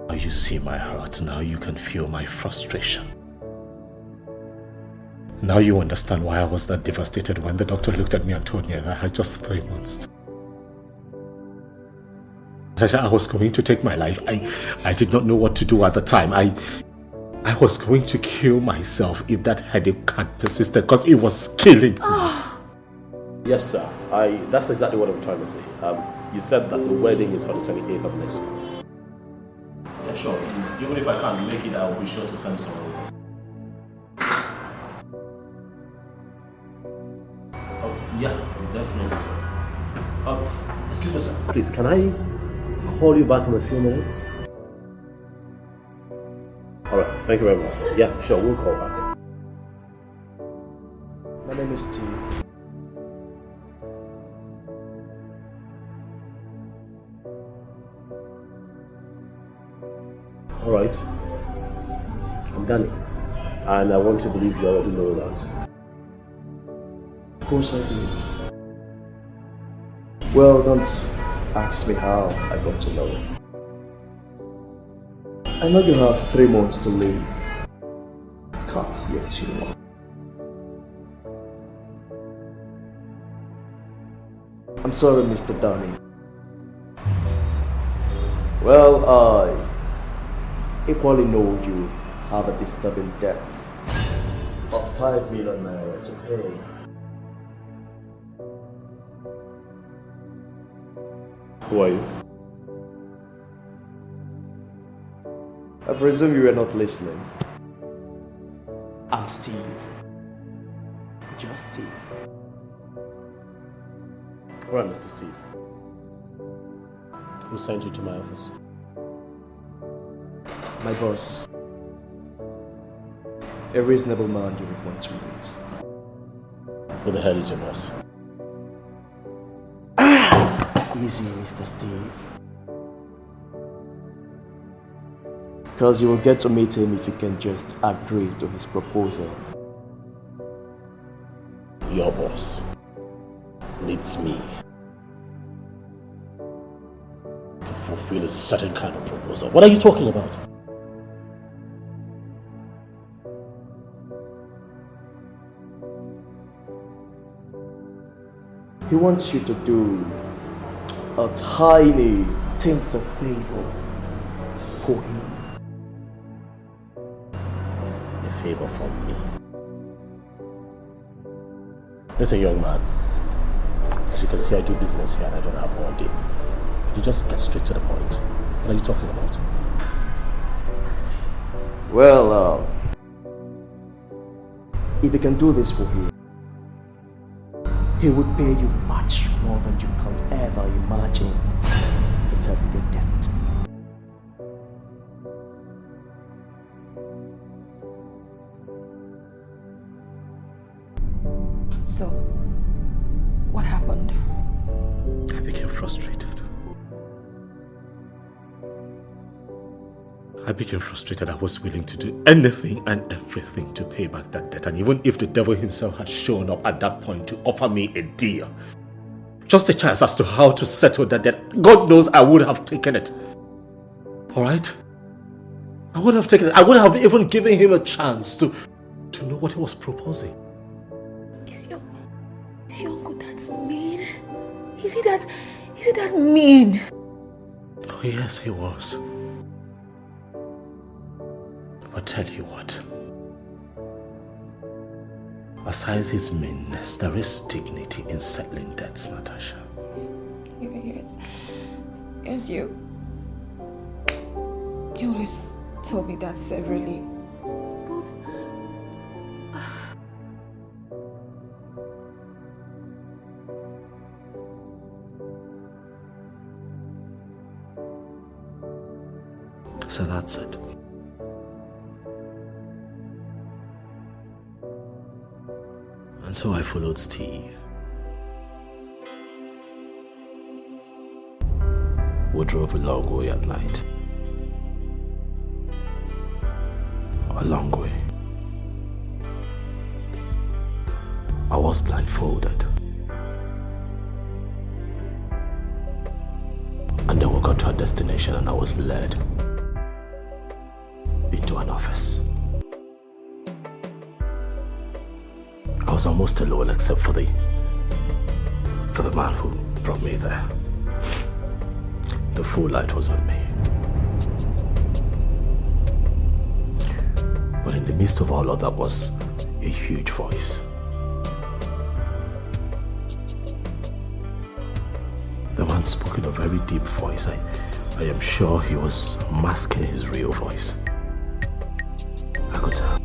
Now you see my heart. Now you can feel my frustration. Now you understand why I was that devastated when the doctor looked at me and told me that I had just 3 months. That I was going to take my life. I did not know what to do at the time. I was going to kill myself if that headache had persisted because it was killing me. Yes, sir. That's exactly what I'm trying to say. You said that the wedding is for the 28th of next month. Yeah, sure. Even if I can't make it, I'll be sure to send someone else. Oh, yeah, definitely, sir. Excuse me, sir. Please, can I call you back in a few minutes? Alright, thank you very much, sir. Yeah, sure, we'll call back. My name is Steve. Alright. I'm Danny. And I want to believe you already know that. Of course I do. Well, don't ask me how I got to know. I know you have 3 months to leave. Can't see it too long. I'm sorry, Mr. Danny. Well, I equally know you have a disturbing debt of 5 million naira to pay. Who are you? I presume you were not listening. I'm Steve. Just Steve. Alright, Mr. Steve. Who sent you to my office? My boss. A reasonable man you would want to meet. Who the hell is your boss? Easy, Mr. Steve. Because you will get to meet him if you can just agree to his proposal. Your boss needs me to fulfill a certain kind of proposal. What are you talking about? He wants you to do a tiny tints of favor for him. A favor from me? Listen, young man. As you can see, I do business here and I don't have all day. Could you just get straight to the point? What are you talking about? Well, if he can do this for you, he would pay you much more than you can ever imagine to settle your debt. So, what happened? I became frustrated. I was willing to do anything and everything to pay back that debt. And even if the devil himself had shown up at that point to offer me a deal, just a chance as to how to settle that debt, God knows I would have taken it. Alright? I would have taken it. I would have even given him a chance to know what he was proposing. Is your uncle that mean? Is he that mean? Oh yes, he was. But tell you what, aside his meanness, there is dignity in settling debts, Natasha. Yes, you always told me that severally. But so that's it. And so I followed Steve. We drove a long way at night. A long way. I was blindfolded. And then we got to our destination and I was led into an office. I was almost alone except for the man who brought me there. The full light was on me. But in the midst of all of that was a huge voice. The man spoke in a very deep voice. I am sure he was masking his real voice. I could tell.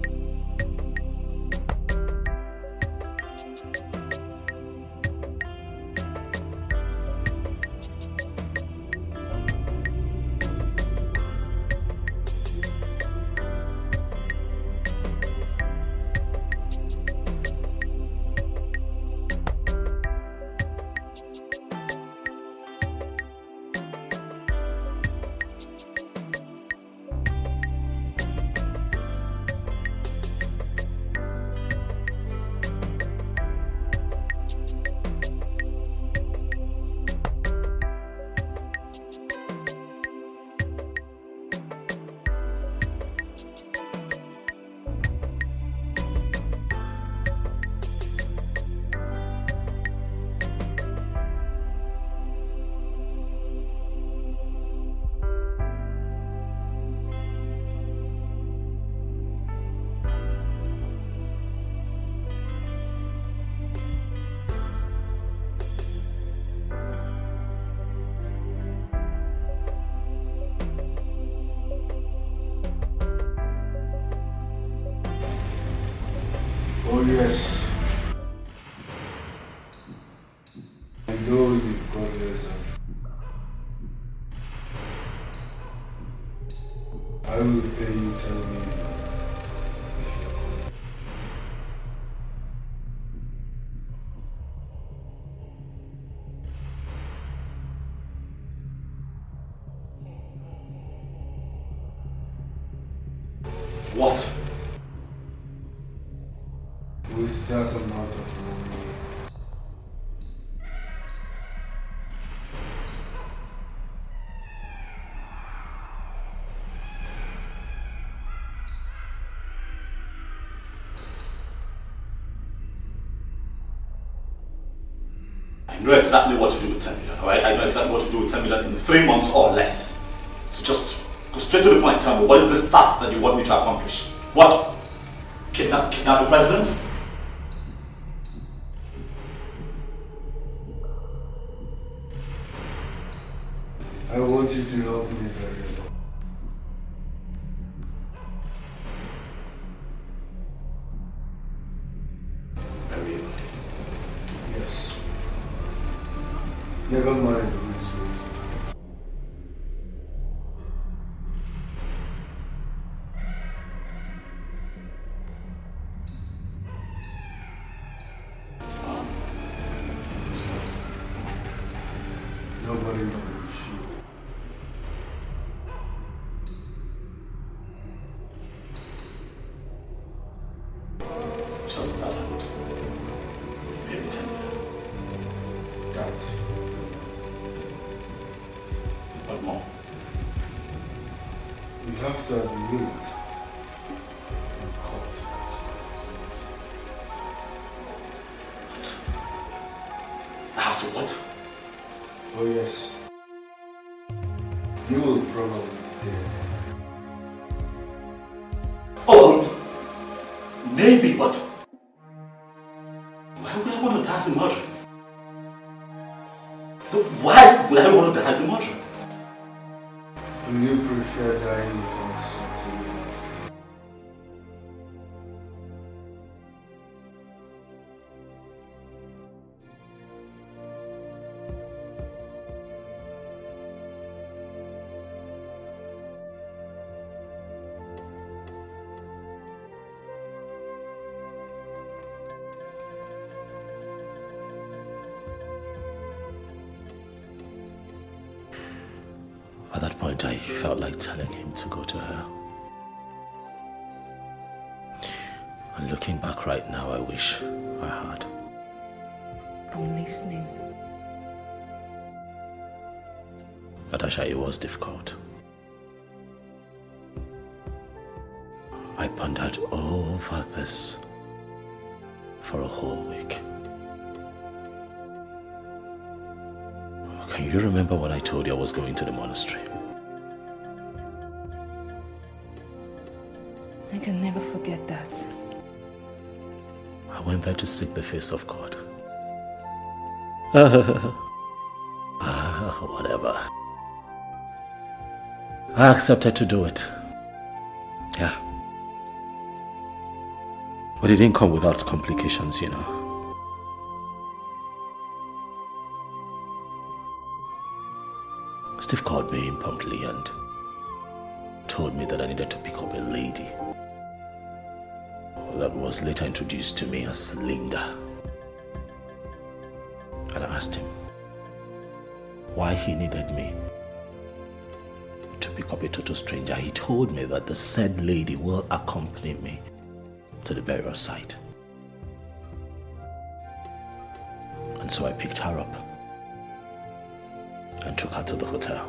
Oh yes. I know you've got less than. I will pay you 10 million. What? With that amount of money, I know exactly what to do with 10 million, alright? I know exactly what to do with 10 million in 3 months or less. So just go straight to the point and tell me, what is this task that you want me to accomplish? What? Kidnap the president? I want you to help me very well. nobody knows you. Just that. Maybe 10 That. What more? You have to admit in court. I have to what? Oh yes. You will probably be dead. Oh! Maybe, but why would I want to die as a murderer? Why would I want to die as a murderer? Do you prefer dying without something else? At that point, I felt like telling him to go to her. And looking back right now, I wish I had. I'm listening. Natasha, it was difficult. I pondered over this for a whole week. Can you remember when I told you I was going to the monastery? I can never forget that. I went there to seek the face of God. Whatever. I accepted to do it. Yeah. But it didn't come without complications, you know. Steve called me impromptu and told me that I needed to pick up a lady that was later introduced to me as Linda. And I asked him why he needed me to pick up a total stranger. He told me that the said lady will accompany me to the burial site. And so I picked her up and took her to the hotel.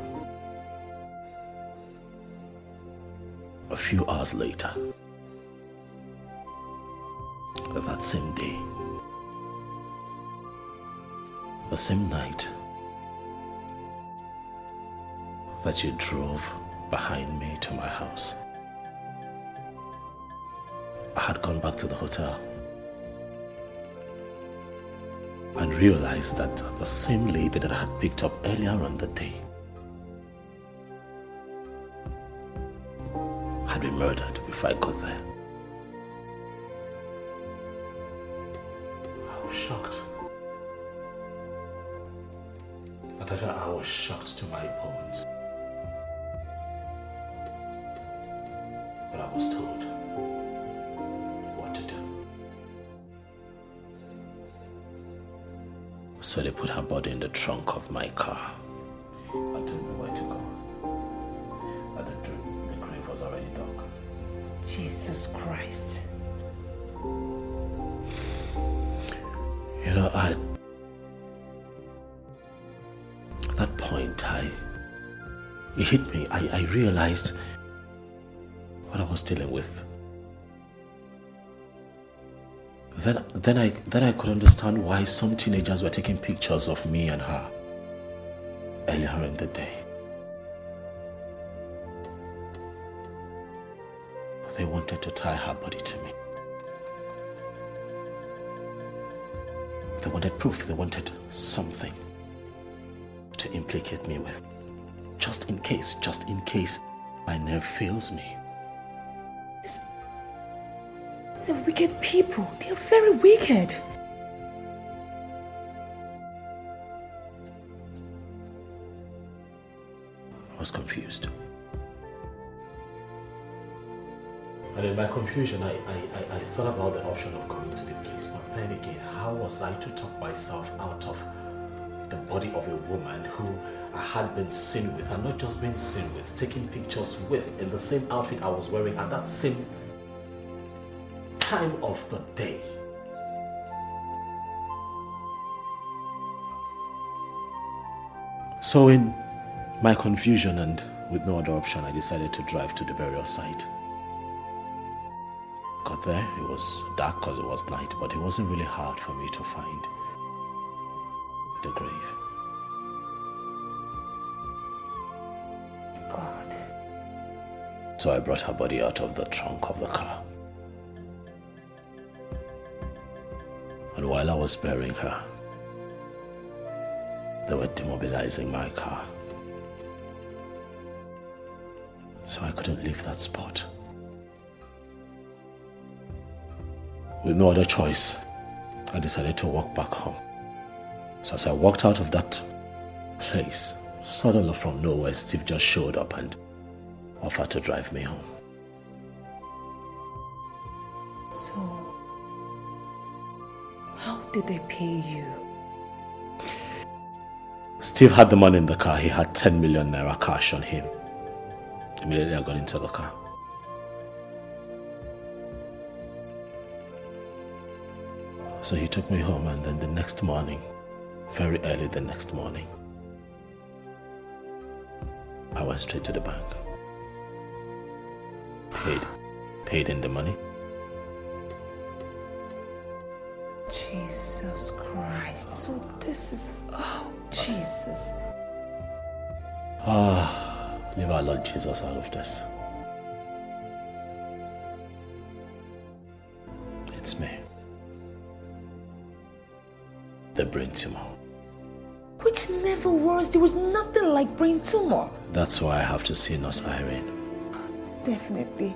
A few hours later, that same day, the same night that you drove behind me to my house, I had gone back to the hotel and realized that the same lady that I had picked up earlier on the day had been murdered before I got there. I was shocked. Natasha, I was shocked to my bones. But I was told what to do. So they put her body in the trunk of my car and told me where to go. But the grave was already dug. Jesus Christ. You know, at that point, it hit me. I realized what I was dealing with. Then I could understand why some teenagers were taking pictures of me and her earlier in the day. They wanted to tie her body to me. They wanted proof, they wanted something to implicate me with. Just in case my nerve fails me. They're wicked people. They're very wicked. I was confused. And in my confusion, I thought about the option of coming to the place. But then again, how was I to talk myself out of the body of a woman who had been seen with, and not just been seen with, taking pictures with, in the same outfit I was wearing at that same time of the day. So in my confusion and with no other option, I decided to drive to the burial site. Got there, it was dark because it was night, but it wasn't really hard for me to find the grave. God. So I brought her body out of the trunk of the car. And while I was burying her, they were demobilizing my car. So I couldn't leave that spot. With no other choice, I decided to walk back home. So as I walked out of that place, suddenly from nowhere, Steve just showed up and offered to drive me home. So, how did they pay you? Steve had the money in the car. He had 10 million naira cash on him. Immediately I got into the car. So he took me home, and then the next morning, very early the next morning, I went straight to the bank. Paid in the money. Jesus Christ. So this is... Oh, Jesus. Leave our Lord Jesus out of this. It's me. The brain tumor. Which never was. There was nothing like brain tumor. That's why I have to see Nurse Irene. Definitely.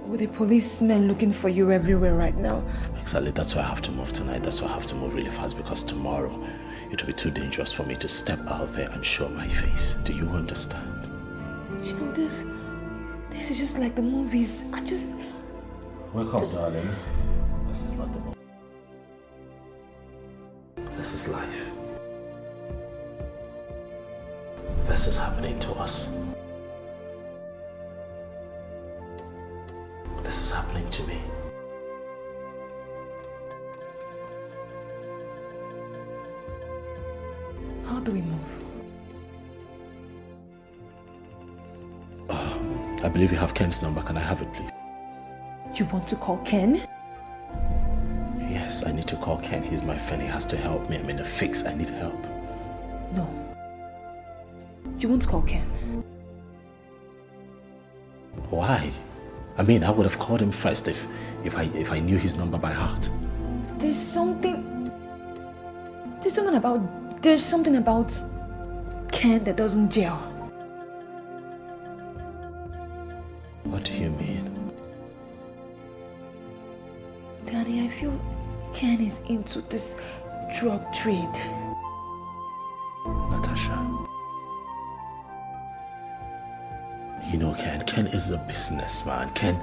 With the policemen looking for you everywhere right now. Exactly, that's why I have to move tonight. That's why I have to move really fast, because tomorrow it will be too dangerous for me to step out there and show my face. Do you understand? You know, this is just like the movies. Wake up, darling. This is not the moment. This is life. This is happening to us. This is happening to me. How do we move? I believe you have Ken's number. Can I have it, please? You want to call Ken? Yes, I need to call Ken. He's my friend. He has to help me. I'm in a fix. I need help. No. You won't call Ken. Why? I mean, I would have called him first if I knew his number by heart. There's something about Ken that doesn't gel. What do you mean? Daddy, I feel Ken is into this drug trade. Natasha. You know Ken. Ken is a businessman. Ken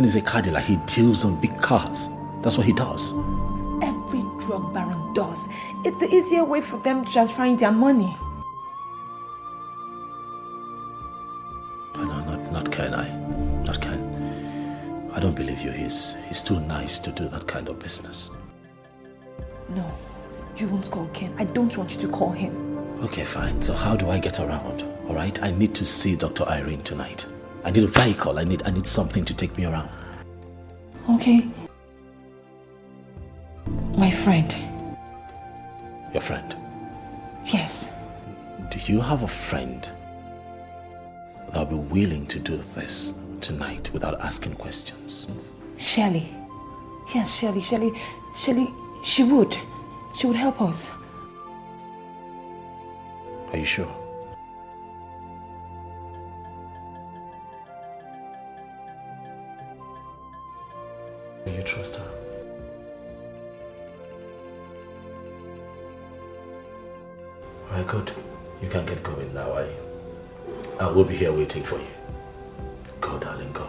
is a car dealer. He deals on big cars. That's what he does. Every drug baron does. It's the easier way for them transferring their money. No, not Ken. Not Ken. I don't believe you. He's too nice to do that kind of business. No, you won't call Ken. I don't want you to call him. Okay, fine. So how do I get around? All right, I need to see Dr. Irene tonight. I need a vehicle. I need something to take me around. Okay. My friend. Your friend? Yes. Do you have a friend that'll be willing to do this tonight without asking questions? Shelley. Yes, Shelley, she would. She would help us. Are you sure? Do you trust her? Alright, good. You can get going now. I will be here waiting for you. Go, darling, go.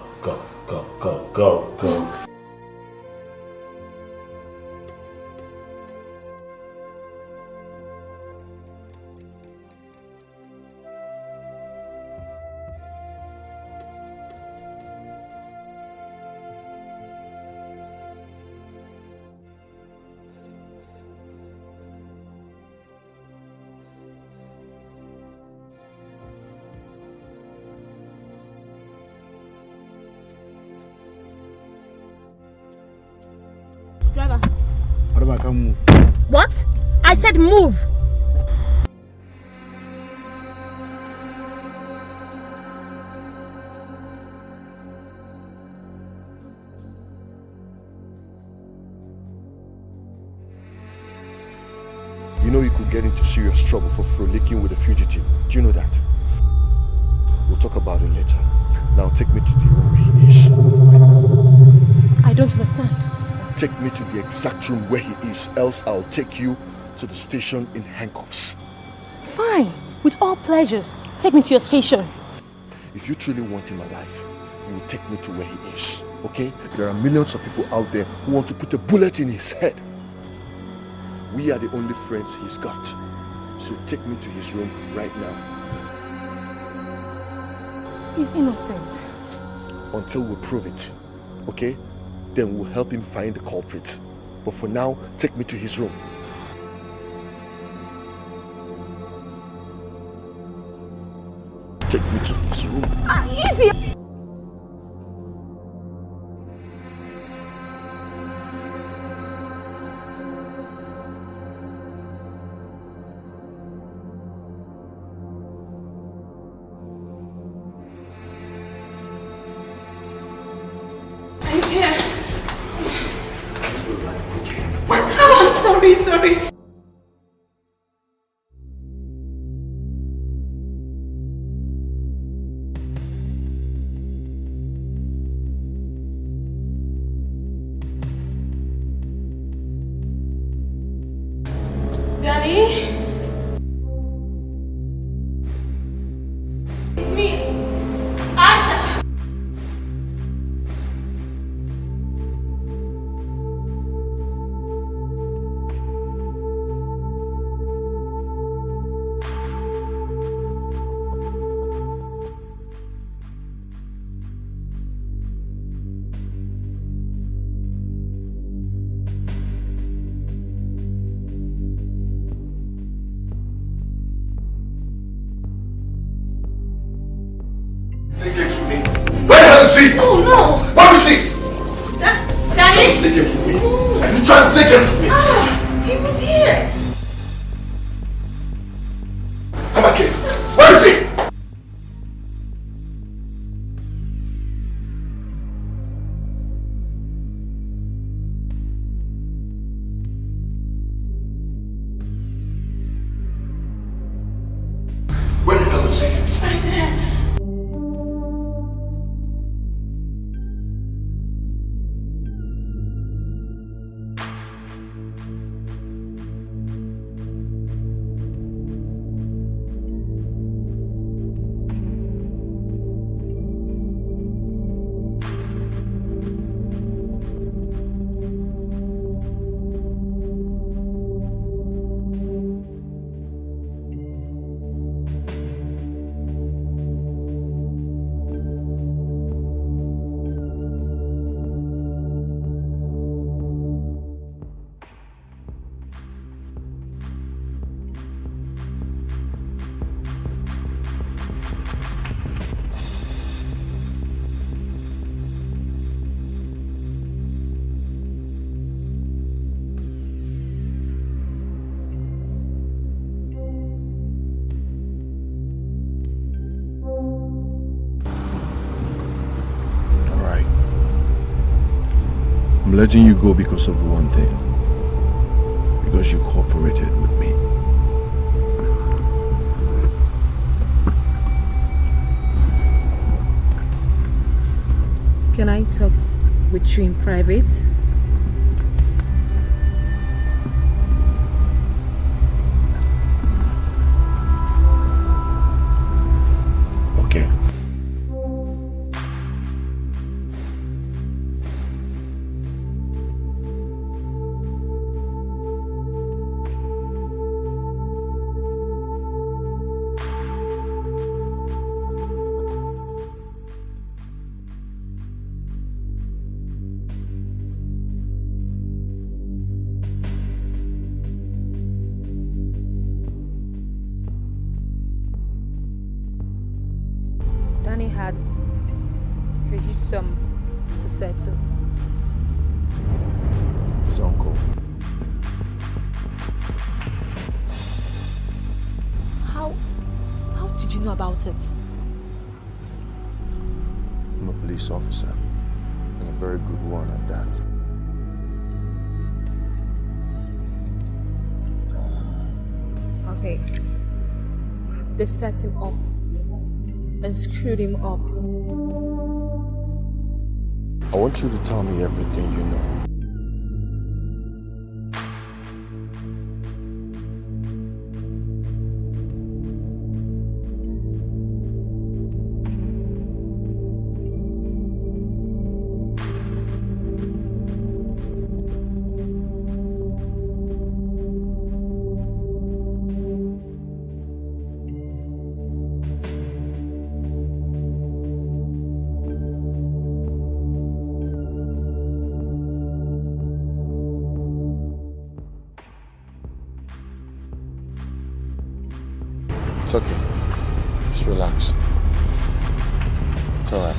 Driver. What about I can move? What? I said move. You know you could get into serious trouble for frolicking with a fugitive. Do you know that? We'll talk about it later. Now take me to the room where he is. I don't understand. Take me to the exact room where he is, else I'll take you to the station in handcuffs. Fine. With all pleasures. Take me to your station. If you truly want him alive, you will take me to where he is, okay? There are millions of people out there who want to put a bullet in his head. We are the only friends he's got. So take me to his room right now. He's innocent. Until we prove it, okay? Then we'll help him find the culprit. But for now, take me to his room. Take me to his room. Easy! Sorry. Danny? It's me, Asha. Oh no! What is he? Danny? Play games with me? Are you trying to play games with me? He was here. Come back here. Where is he? Where the hell is he? Inside there. I'm letting you go because of one thing. Because you cooperated with me. Can I talk with you in private? Okay. Danny had a huge sum to settle. his uncle. How did you know about it? I'm a police officer, and a very good one at that. Okay. They set him up and screwed him up. I want you to tell me everything you know. It's okay. Just relax. It's all right.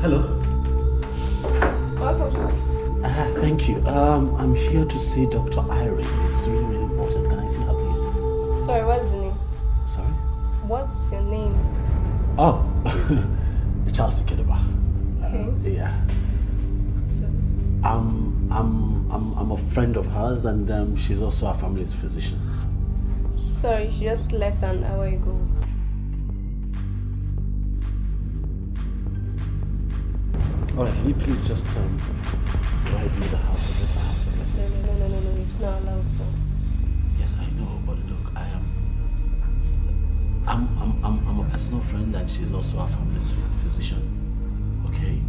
Hello. Welcome, sir. Thank you. I'm here to see Dr. Irene. It's really, really important. Can I see her, please? Sorry, what's the name? Sorry? What's your name? Oh, Charles Kedeba. Okay. Yeah. I'm a friend of hers, and she's also our family's physician. Sorry, she just left an hour ago. Alright, can you please just write me the house address? No, it's not allowed, sir. Yes, I know, but look, I'm a personal friend, and she's also our family's physician. Okay?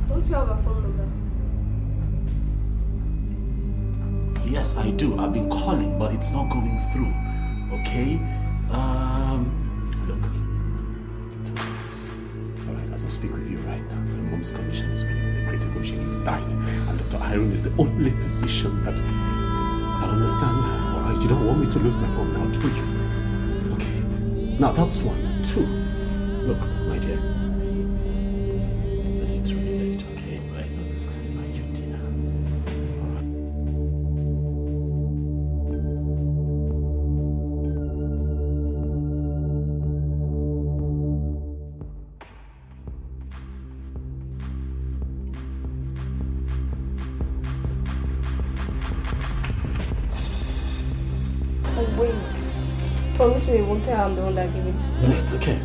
Don't you have a phone number? Yes, I do. I've been calling, but it's not going through. Okay? Look. Alright, as I speak with you right now, my mom's condition is really, really critical. She is dying, and Dr. Irene is the only physician that understands her. Alright, you don't want me to lose my mom now, do you? Okay. Now that's one. Two. Look, my dear. It's really late, okay? But I know this can buy you dinner. Oh, wait. Promise me you won't tell I'm the one that gave it. No, it's okay.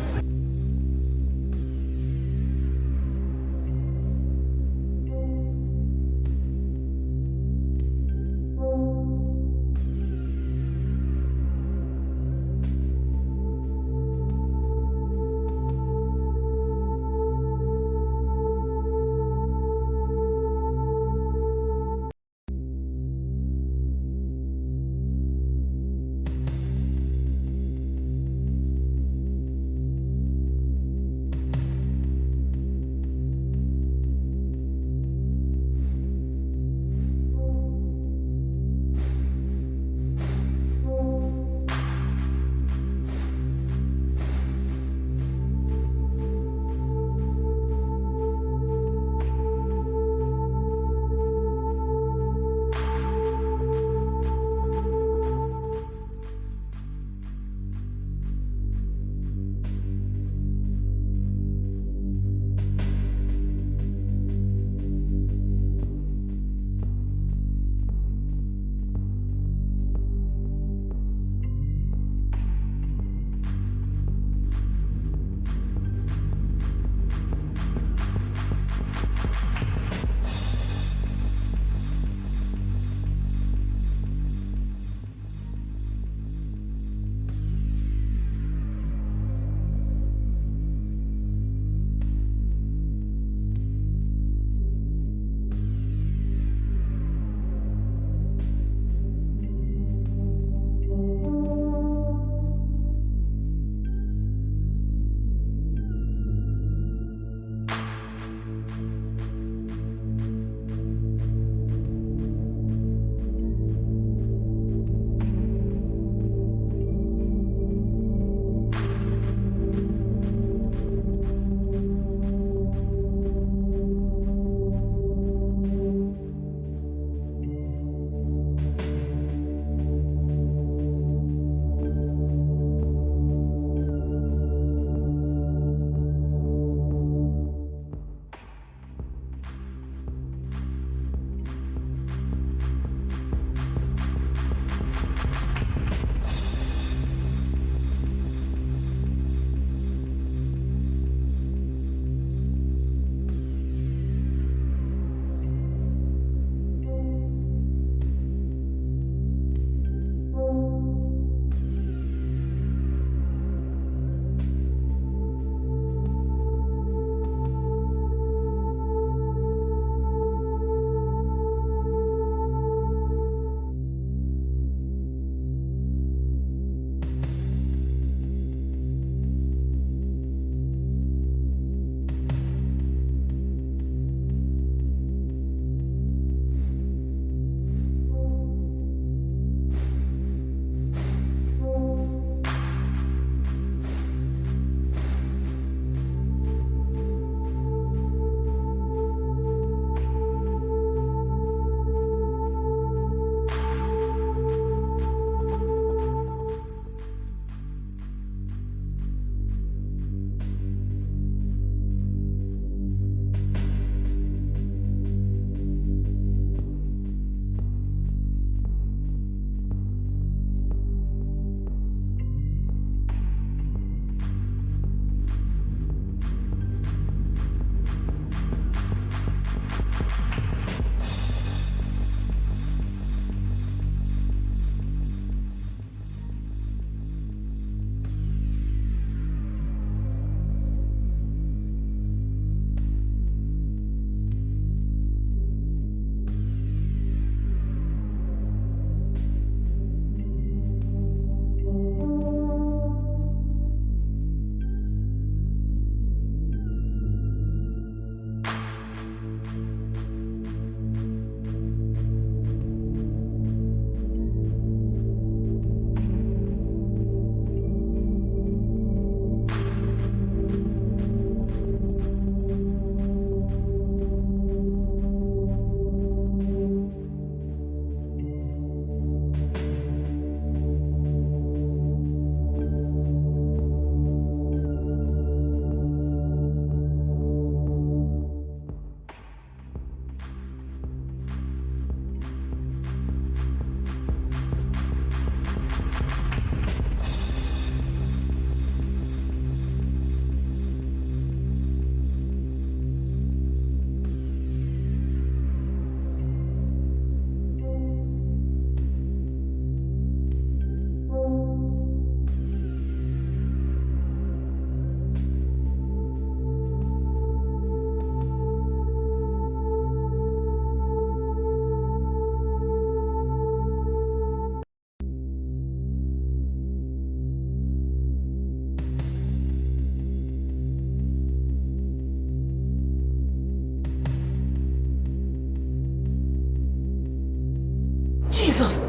Jesus!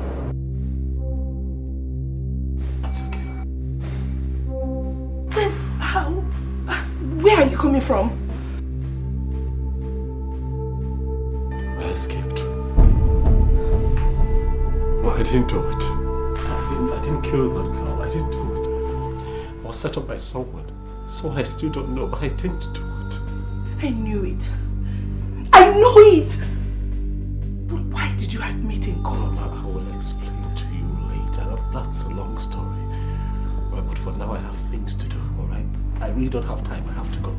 It's okay. Then how? Where are you coming from? I escaped. No, I didn't do it. I didn't kill that girl. I didn't do it. I was set up by someone. So I still don't know, but I didn't do it. I knew it. I know it! But why did you admit in court? I will explain to you later. That's a long story. Right, but for now I have things to do, alright? I really don't have time. I have to go.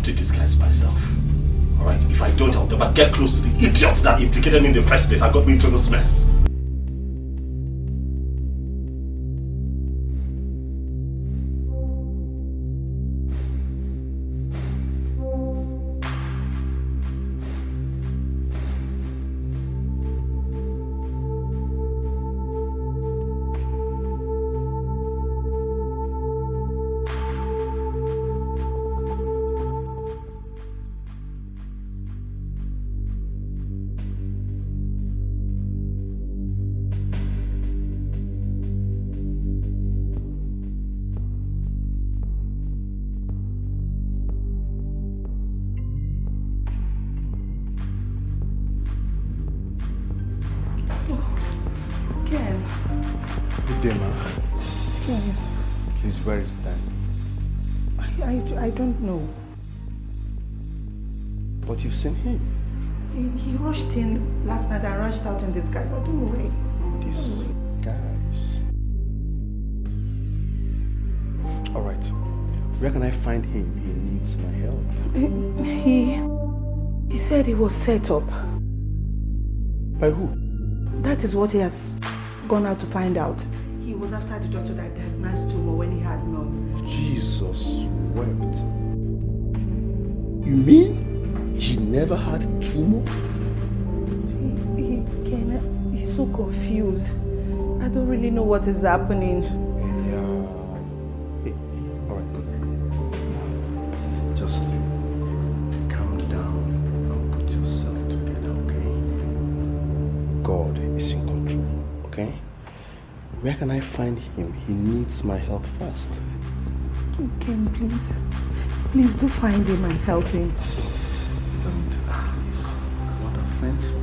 Disguise myself. Alright? If I don't, I'll never get close to the idiots that implicated me in the first place and got me into this mess. Please, where is Dan? I don't know. But you've seen him. He rushed in last night and rushed out in disguise. I don't know where he is. These guys. Alright. Where can I find him? He needs my help. He said he was set up. By who? That is what he has gone out to find out. He was after the doctor that diagnosed tumor when he had none. Jesus wept. You mean he never had tumor? He's so confused. I don't really know what is happening. Alright. Just calm down and put yourself together, okay? God is in control, okay? Where can I find him? He needs my help first. Ken, please. Please do find him and help him. Don't ask. What a friend.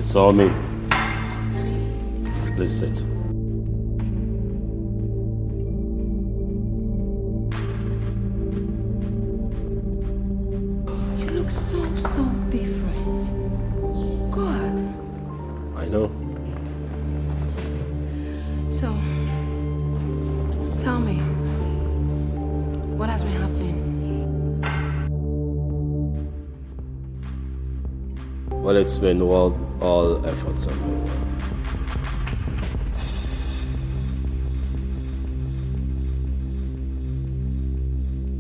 It's all me. Please sit. You look so different. God. I know. So, tell me, what has been happening? Well, it's been all efforts have been well.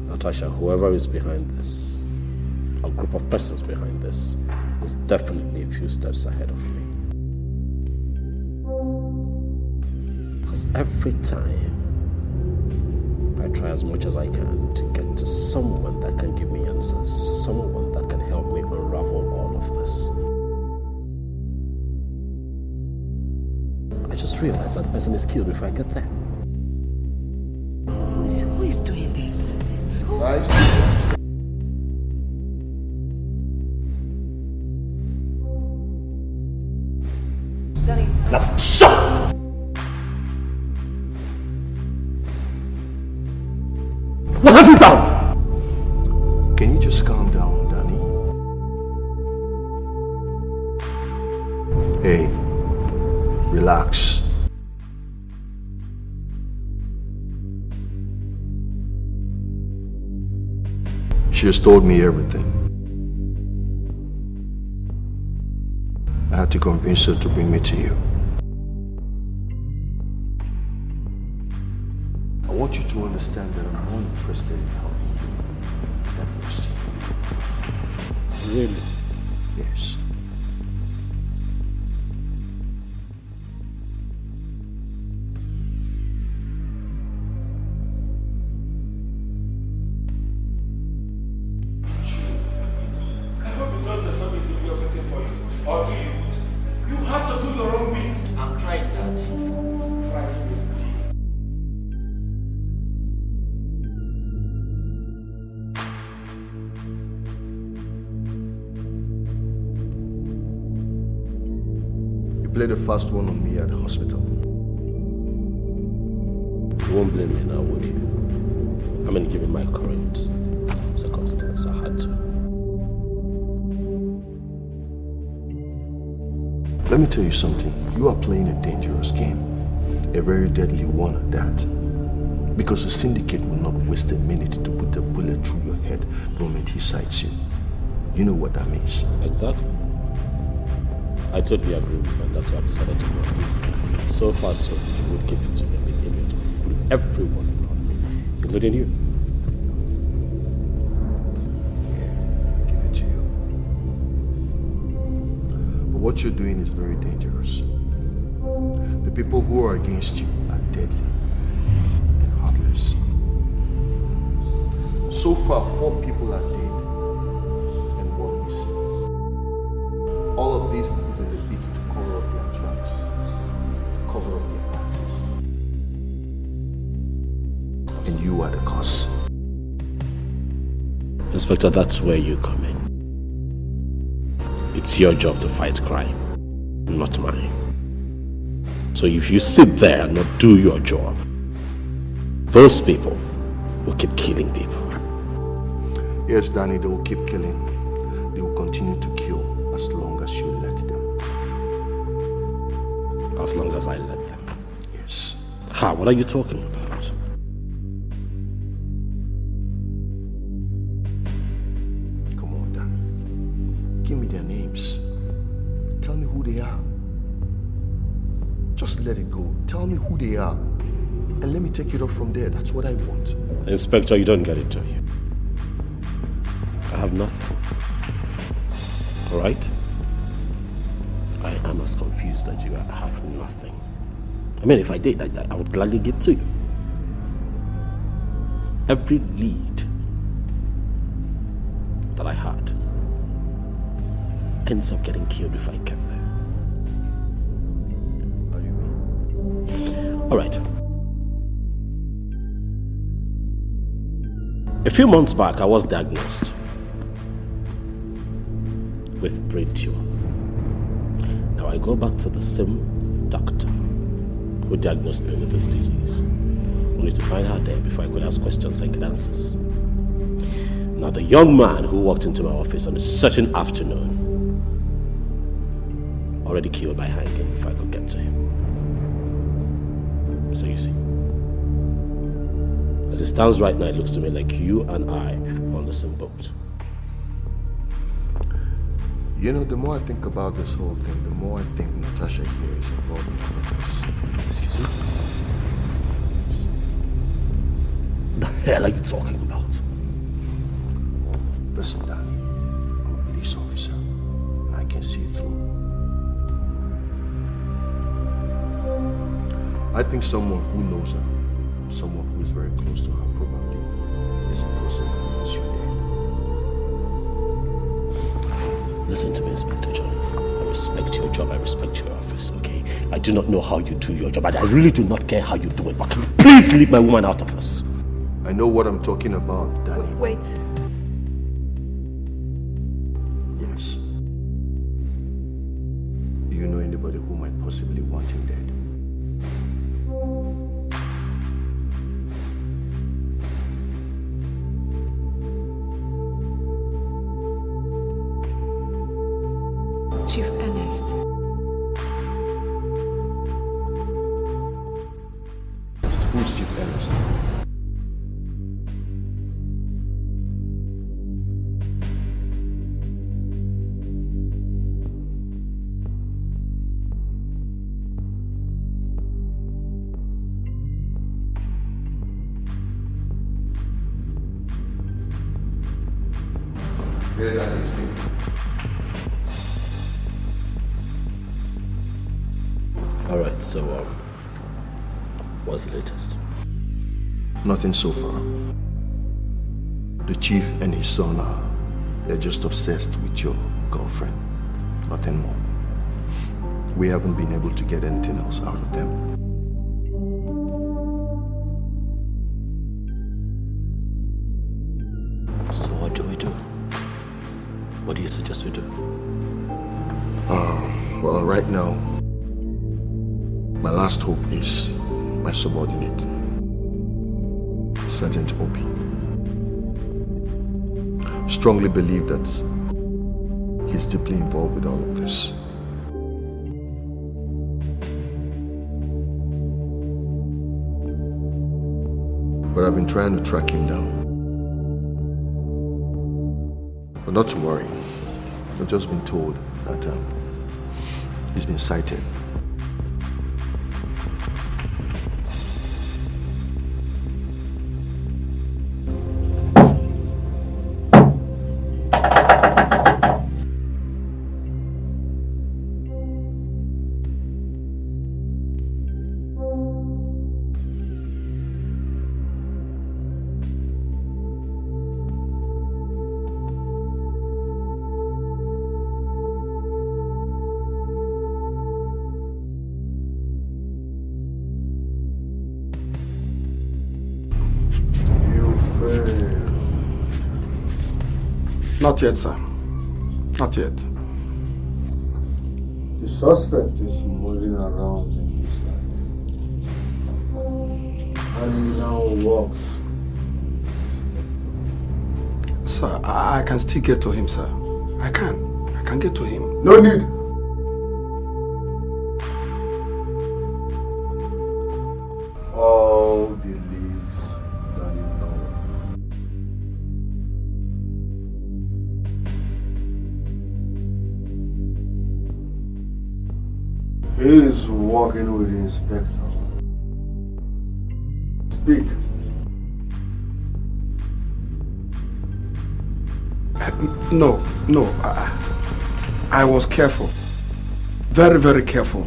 Natasha, whoever is behind this, a group of persons behind this, is definitely a few steps ahead of me. Because every time I try as much as I can to get to someone that can give me answers, someone that can help me unravel all of this, I just realized that the person is killed before I get there. Who is doing this? Danny. Now, shut up! What have you done? Can you just calm down, Danny? Hey, relax. She has told me everything. I had to convince her to bring me to you. I want you to understand that I'm more interested in helping you than trusting you. Really? Yes. I hope you don't understand me to do everything for you. Or do you? You have to do your own bit. I'm trying that. Trying it. You played the first one on me at the hospital. You won't blame me now, would you? I mean, given my current circumstance, I had to. Let me tell you something. You are playing a dangerous game. A very deadly one at that. Because the syndicate will not waste a minute to put a bullet through your head the moment he sights you. You know what that means. Exactly. I totally agree with you, and that's why I decided to go on this. So far, so you would give it to me. I've been able to fool everyone around me, including you. Give it to you. But what you're doing is very dangerous. The people who are against you are deadly and heartless. So far, 4 people are dead and 1 missing. All of this is in the bid to cover up their tracks, to cover up their asses. And you are the cause. Inspector, that's where you come in. It's your job to fight crime, not mine. So if you sit there and not do your job, those people will keep killing people. Yes, Danny, they will keep killing. They will continue to kill as long as you let them. As long as I let them? Yes. Ha, what are you talking about? Come on, Danny. Give me their names. Tell me who they are. Just let it go. Tell me who they are. And let me take it up from there. That's what I want. Inspector, you don't get it, do you? I have nothing. Alright? I am as confused as you. I have nothing. I mean, if I did, I would gladly give to you. Every lead that I had ends up getting killed if I get there. What do you mean? Alright. A few months back, I was diagnosed with brain tumor. Now, Now I go back to the same doctor who diagnosed me with this disease, only to find her dead before I could ask questions and get answers. Now the young man who walked into my office on a certain afternoon already killed by hanging before I could get to him. So you see, as it stands right now, it looks to me like you and I are on the same boat. You know, the more I think about this whole thing, the more I think Natasha here is involved in all of this. Excuse me? What the hell are you talking about? Listen, Danny, I'm a police officer, and I can see through. I think someone who knows her, someone who is very close to her, probably is the person that wants you dead. Listen to me, Inspector John. I respect your job, I respect your office, okay? I do not know how you do your job, but I really do not care how you do it. But please leave my woman out of this. I know what I'm talking about, Danny. Wait. Yes. Do you know anybody who might possibly want him dead? Chief Ernest. Who's Chief Ernest? Yeah, that is it. All right, so what's the latest? Nothing so far. The chief and his son they're just obsessed with your girlfriend. Nothing more. We haven't been able to get anything else out of them. So what do we do? What do you suggest we do? Well, right now, my last hope is my subordinate, Sergeant Obi. Strongly believe that he's deeply involved with all of this. But I've been trying to track him down. But not to worry. I've just been told that he's been sighted. Not yet, sir. Not yet. The suspect is moving around in his life. And he now walks. Sir, I can still get to him, sir. I can get to him. No need. All the leads that you know. He is walking with the inspector. Speak. No. I was careful. Very, very careful.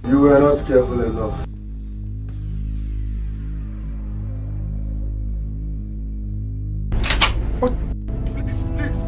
You were not careful enough. What? Please.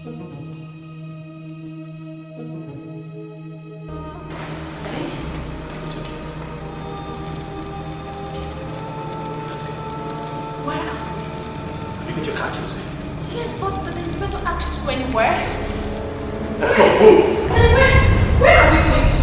Where am I? Have you got your car keys with you? Yes, but the inspector asked to go anywhere. Let's go, move! Where are we going to?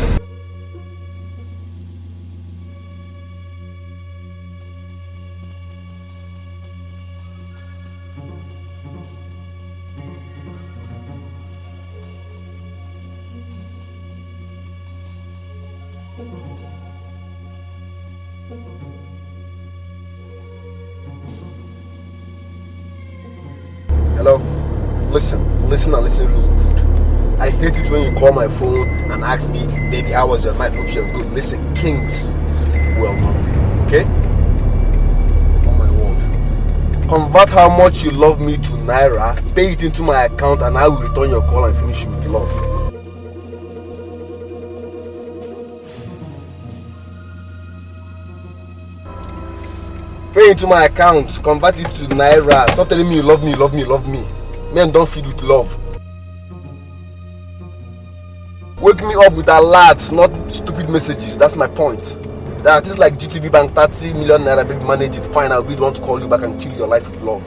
Hello? Listen and listen real good. I hate it when you call my phone and ask me, baby, how was your night? Hope you're good. Listen, kings sleep well now. Okay? Oh my word. Convert how much you love me to Naira, pay it into my account, and I will return your call and finish you with love. Pay into my account, convert it to Naira. Stop telling me you love me, you love me, you love me. Men don't feed with love. Wake me up with alerts, not stupid messages. That's my point. There are things like GTB Bank, 30 million Naira, baby, manage it. Fine, I'll be the one to call you back and kill your life with love.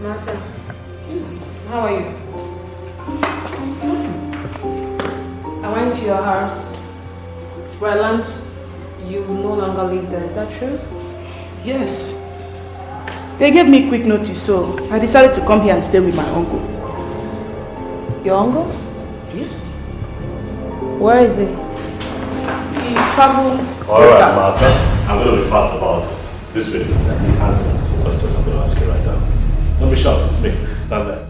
Martha, how are you? I went to your house where I learned you no longer live there. Is that true? Yes. They gave me quick notice, so I decided to come here and stay with my uncle. Your uncle? Yes. Where is he? He traveled. Alright, Martha. I'm going to be fast about this. This will be exactly answers to the questions I'm going to ask you right now. Don't be shocked, it's me. Stand there.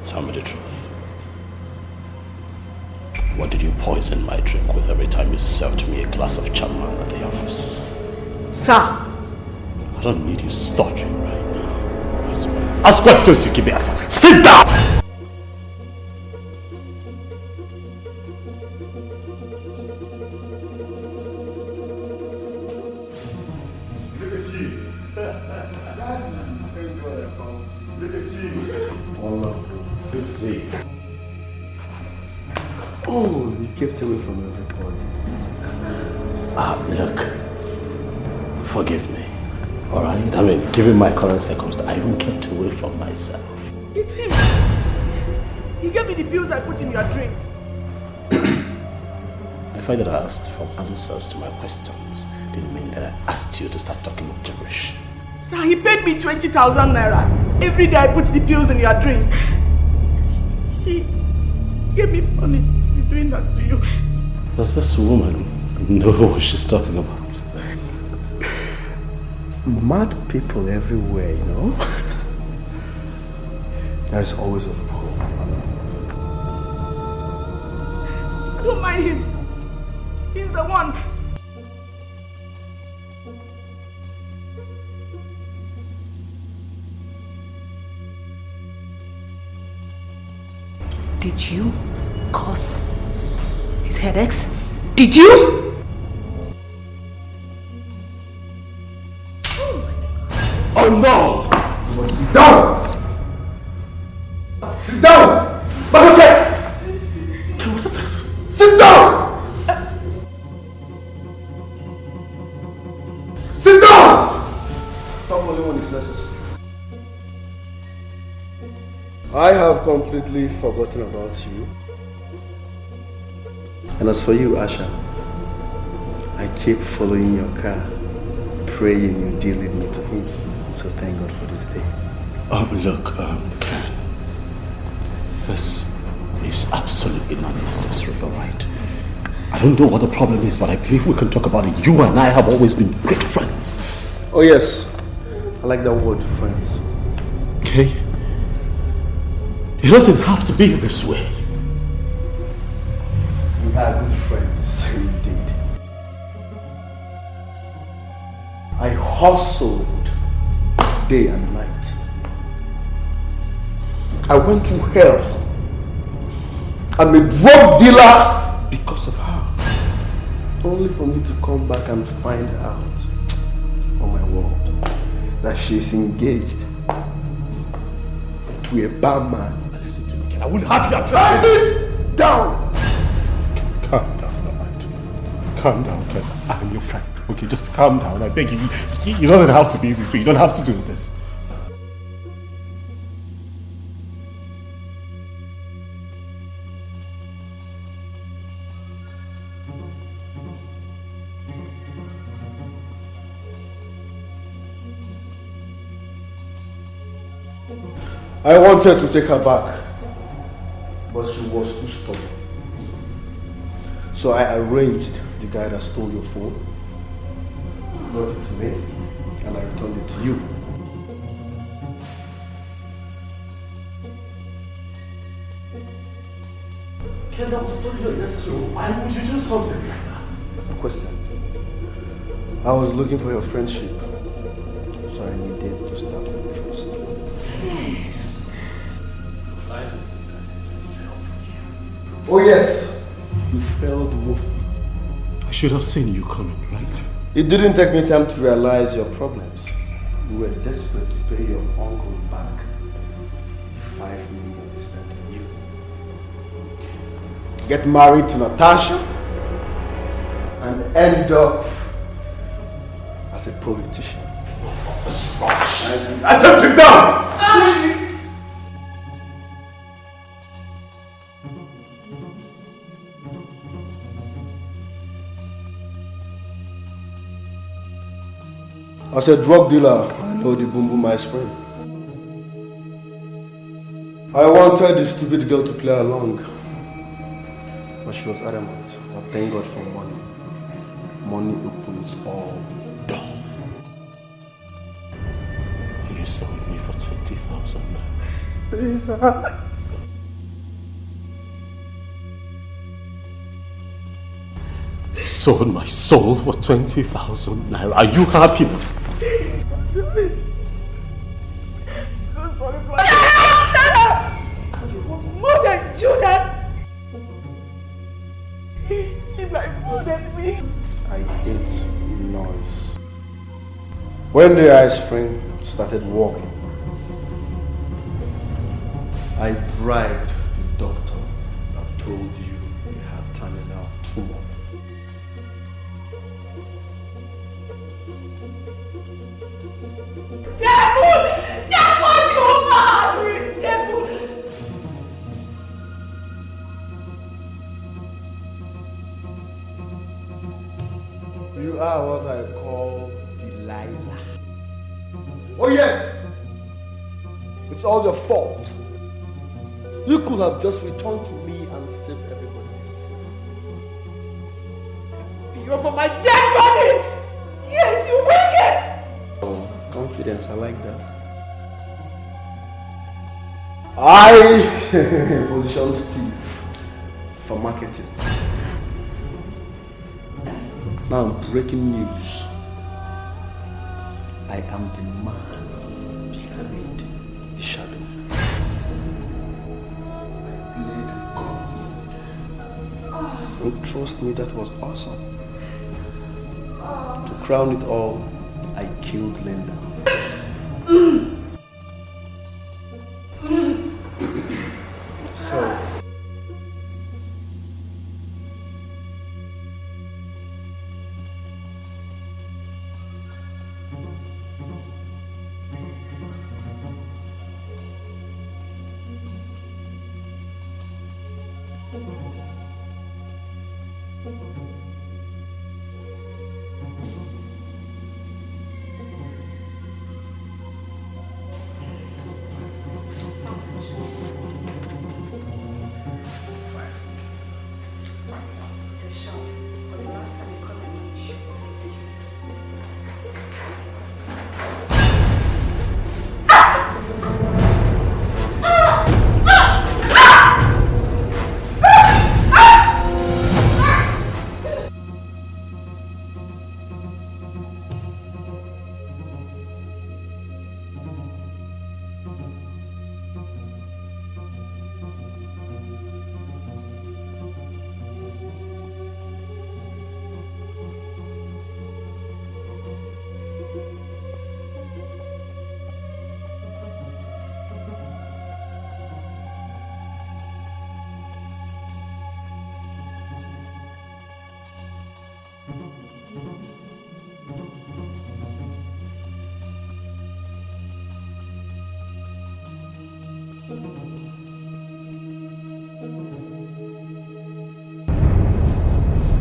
Tell me the truth. What did you poison my drink with every time you served me a glass of Chapman at the office? Sir! I don't need you stuttering right now. Ask questions to keep me answer. Sit down! Look at you. Look at you. Oh, good to see you. Oh, you kept away from everybody. Look. Forgive me. Alright? I mean, given my current circumstance, I even kept away from myself. It's him. He gave me the pills I put in your drinks. The fact that I asked for answers to my questions didn't mean that I asked you to start talking gibberish. Sir, he paid me 20,000 naira. Every day I put the pills in your drinks. He gave me money for doing that to you. Does this woman know what she's talking about? Mad people everywhere, you know? There is always a loophole. Don't mind him. He's the one. Did you cause his headaches? Did you? Oh no! You must sit down! Sit down! Bakoche! What is this? Sit down! Sit down! Stop only when it's necessary. I have completely forgotten about you. And as for you, Asha, I keep following your car, praying you deal with me to him. So thank God for this day. Look, Ken, this is absolutely not necessary, alright? I don't know what the problem is, but I believe we can talk about it. You and I have always been great friends. Oh yes, I like that word, friends. Okay? It doesn't have to be this way. We are good friends, indeed. I hustled day and night. I went through hell. I'm a drug dealer because of her. Only for me to come back and find out, oh my word, that she's engaged to a barman. Listen to me, Ken. I won't have you. Sit down! Calm down, alright? Calm down, Ken. I'm your friend. Okay, just calm down. I beg you. It doesn't have to be this way. You don't have to do this. I wanted to take her back, but she was too stubborn. So I arranged the guy that stole your phone, brought it to me, and I returned it to you. Ken, that was totally unnecessary. Why would you do something like that? Question. I was looking for your friendship, so I needed to start with trust. Oh yes, you failed woefully. I should have seen you coming, right? It didn't take me time to realize your problems. You were desperate to pay your uncle back the 5 million he spent on you. Get married to Natasha and end up as a politician. That's rubbish. I said sit down! As a drug dealer, I know the boom boom I spring. I wanted the stupid girl to play along, but she was adamant. But thank God for money. Money opens all doors. You sold me for 20,000. Please, You sold my soul for 20,000 naira. Are you happy? Please. I'm sorry for more than Judas. He blindfolded me. I hate noise. When the ice spring started walking, I bribed the doctor that told you you had terminal tumor. Devil! You overhard me! It's all your fault. You could have just returned to me and saved everybody's stress. You're for my dead body! Yes, you wicked! Oh, confidence, I like that. I position Steve for marketing. Now, breaking news. I am the man behind the shadow. I played with God. And trust me, that was awesome. To crown it all, I killed Linda. So,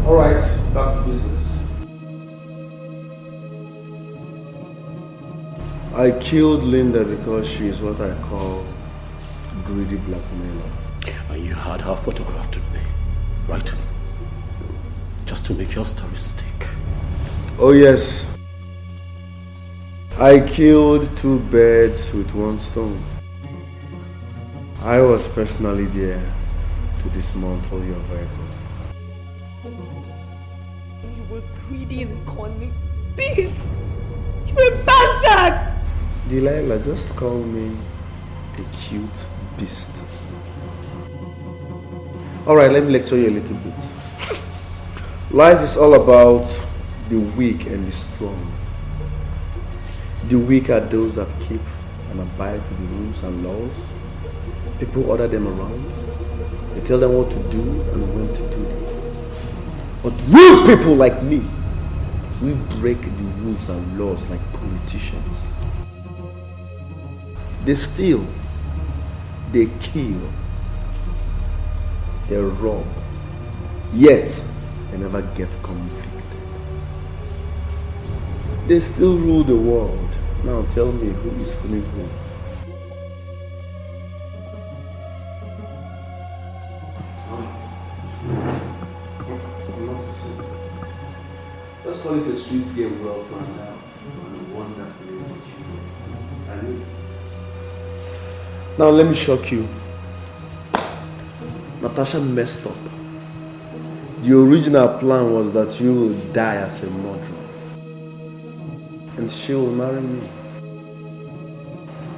alright, back to business. I killed Linda because she is what I call greedy blackmailer. And you had her photographed today, right? Just to make your story stick. Oh yes. I killed 2 birds with 1 stone. I was personally there to dismantle your vehicle. You were greedy and cunning beast! You were a bastard! Delilah, just call me a cute beast. Alright, let me lecture you a little bit. Life is all about the weak and the strong. The weak are those that keep and abide to the rules and laws. People order them around. They tell them what to do and when to do it. But real people like me, we break the rules and laws like politicians. They steal, they kill, they rob, yet they never get convicted. They still rule the world. Now tell me, who is fooling who? Let's call it a sweet game well planned out and wonderfully executed. Now let me shock you. Natasha messed up. The original plan was that you will die as a murderer. And she will marry me.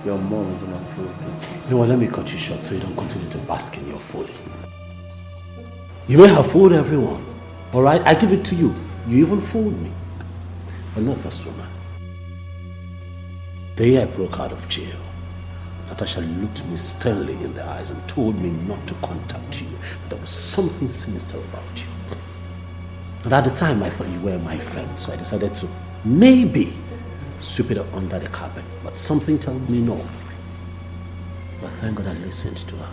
Your mom will approve it. You know what, let me cut you short so you don't continue to bask in your folly. You may have fooled everyone, alright? I give it to you. You even fooled me. But not this woman. The day I broke out of jail, Natasha looked me sternly in the eyes and told me not to contact you. There was something sinister about you. And at the time, I thought you were my friend, so I decided to maybe sweep it up under the carpet. But something told me no. But thank God I listened to her.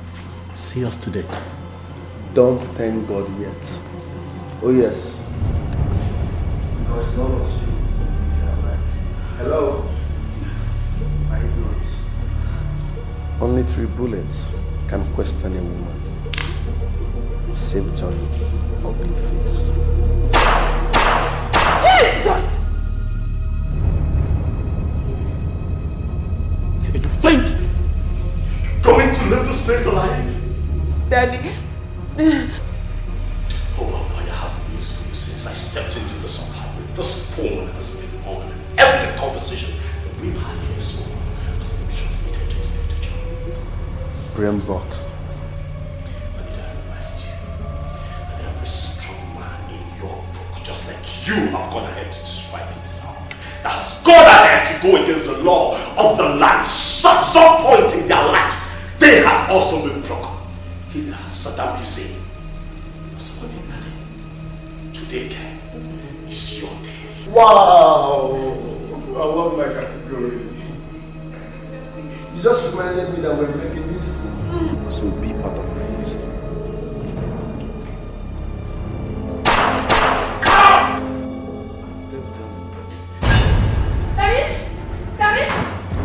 See us today. Don't thank God yet. Oh yes. Because none of you. Hello? My ignorance. Only 3 bullets can question a woman. Save Johnny, ugly face. Jesus! You think you're going to leave this place alive? Daddy. Oh, I have news for you. Since I stepped into this apartment, this phone has been on. Every conversation that we've had here so far has been transmitted to Inspector John. Brain box. I need to remind you that every strong man in your book, just like you have gone ahead to describe himself, that has gone ahead to go against the law of the land at some point in their lives, they have also been broken. Hitler, Saddam Hussein, Osama bin Laden. Today, Ken, is your day. Wow! I love my category. You just reminded me that we're making history. So be part of my history. Daddy! Daddy!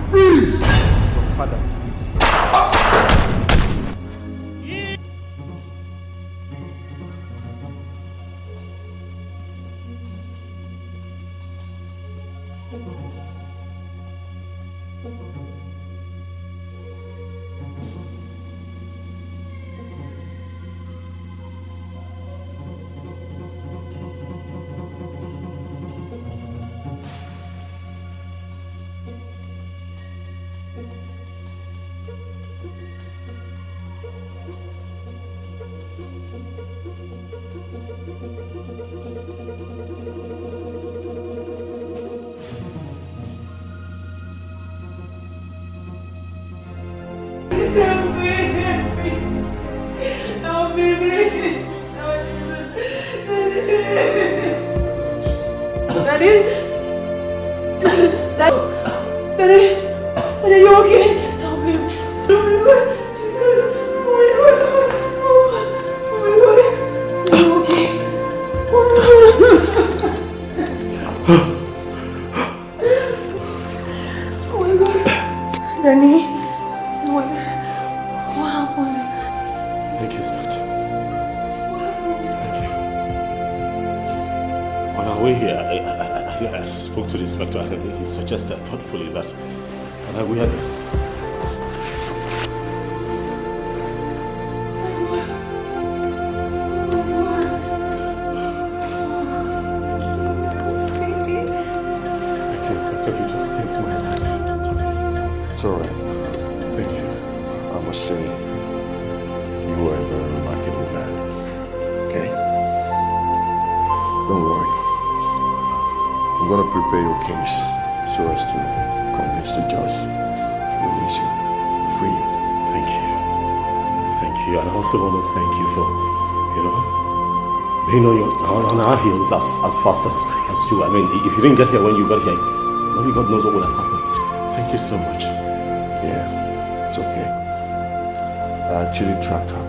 Freeze! Your father, freeze. Suggested thoughtfully that can I wear this? Thank you, Inspector. You just saved my life. It's alright. Thank you. I must say, you are a very remarkable man. Okay? Don't worry. I'm gonna prepare your case so as to convince the judge to release you, free you. Thank you. Thank you. And I also want to thank you for, being on our heels as fast as you. I mean, if you didn't get here when you got here, only God knows what would have happened. Thank you so much. Yeah, it's okay. I actually tracked her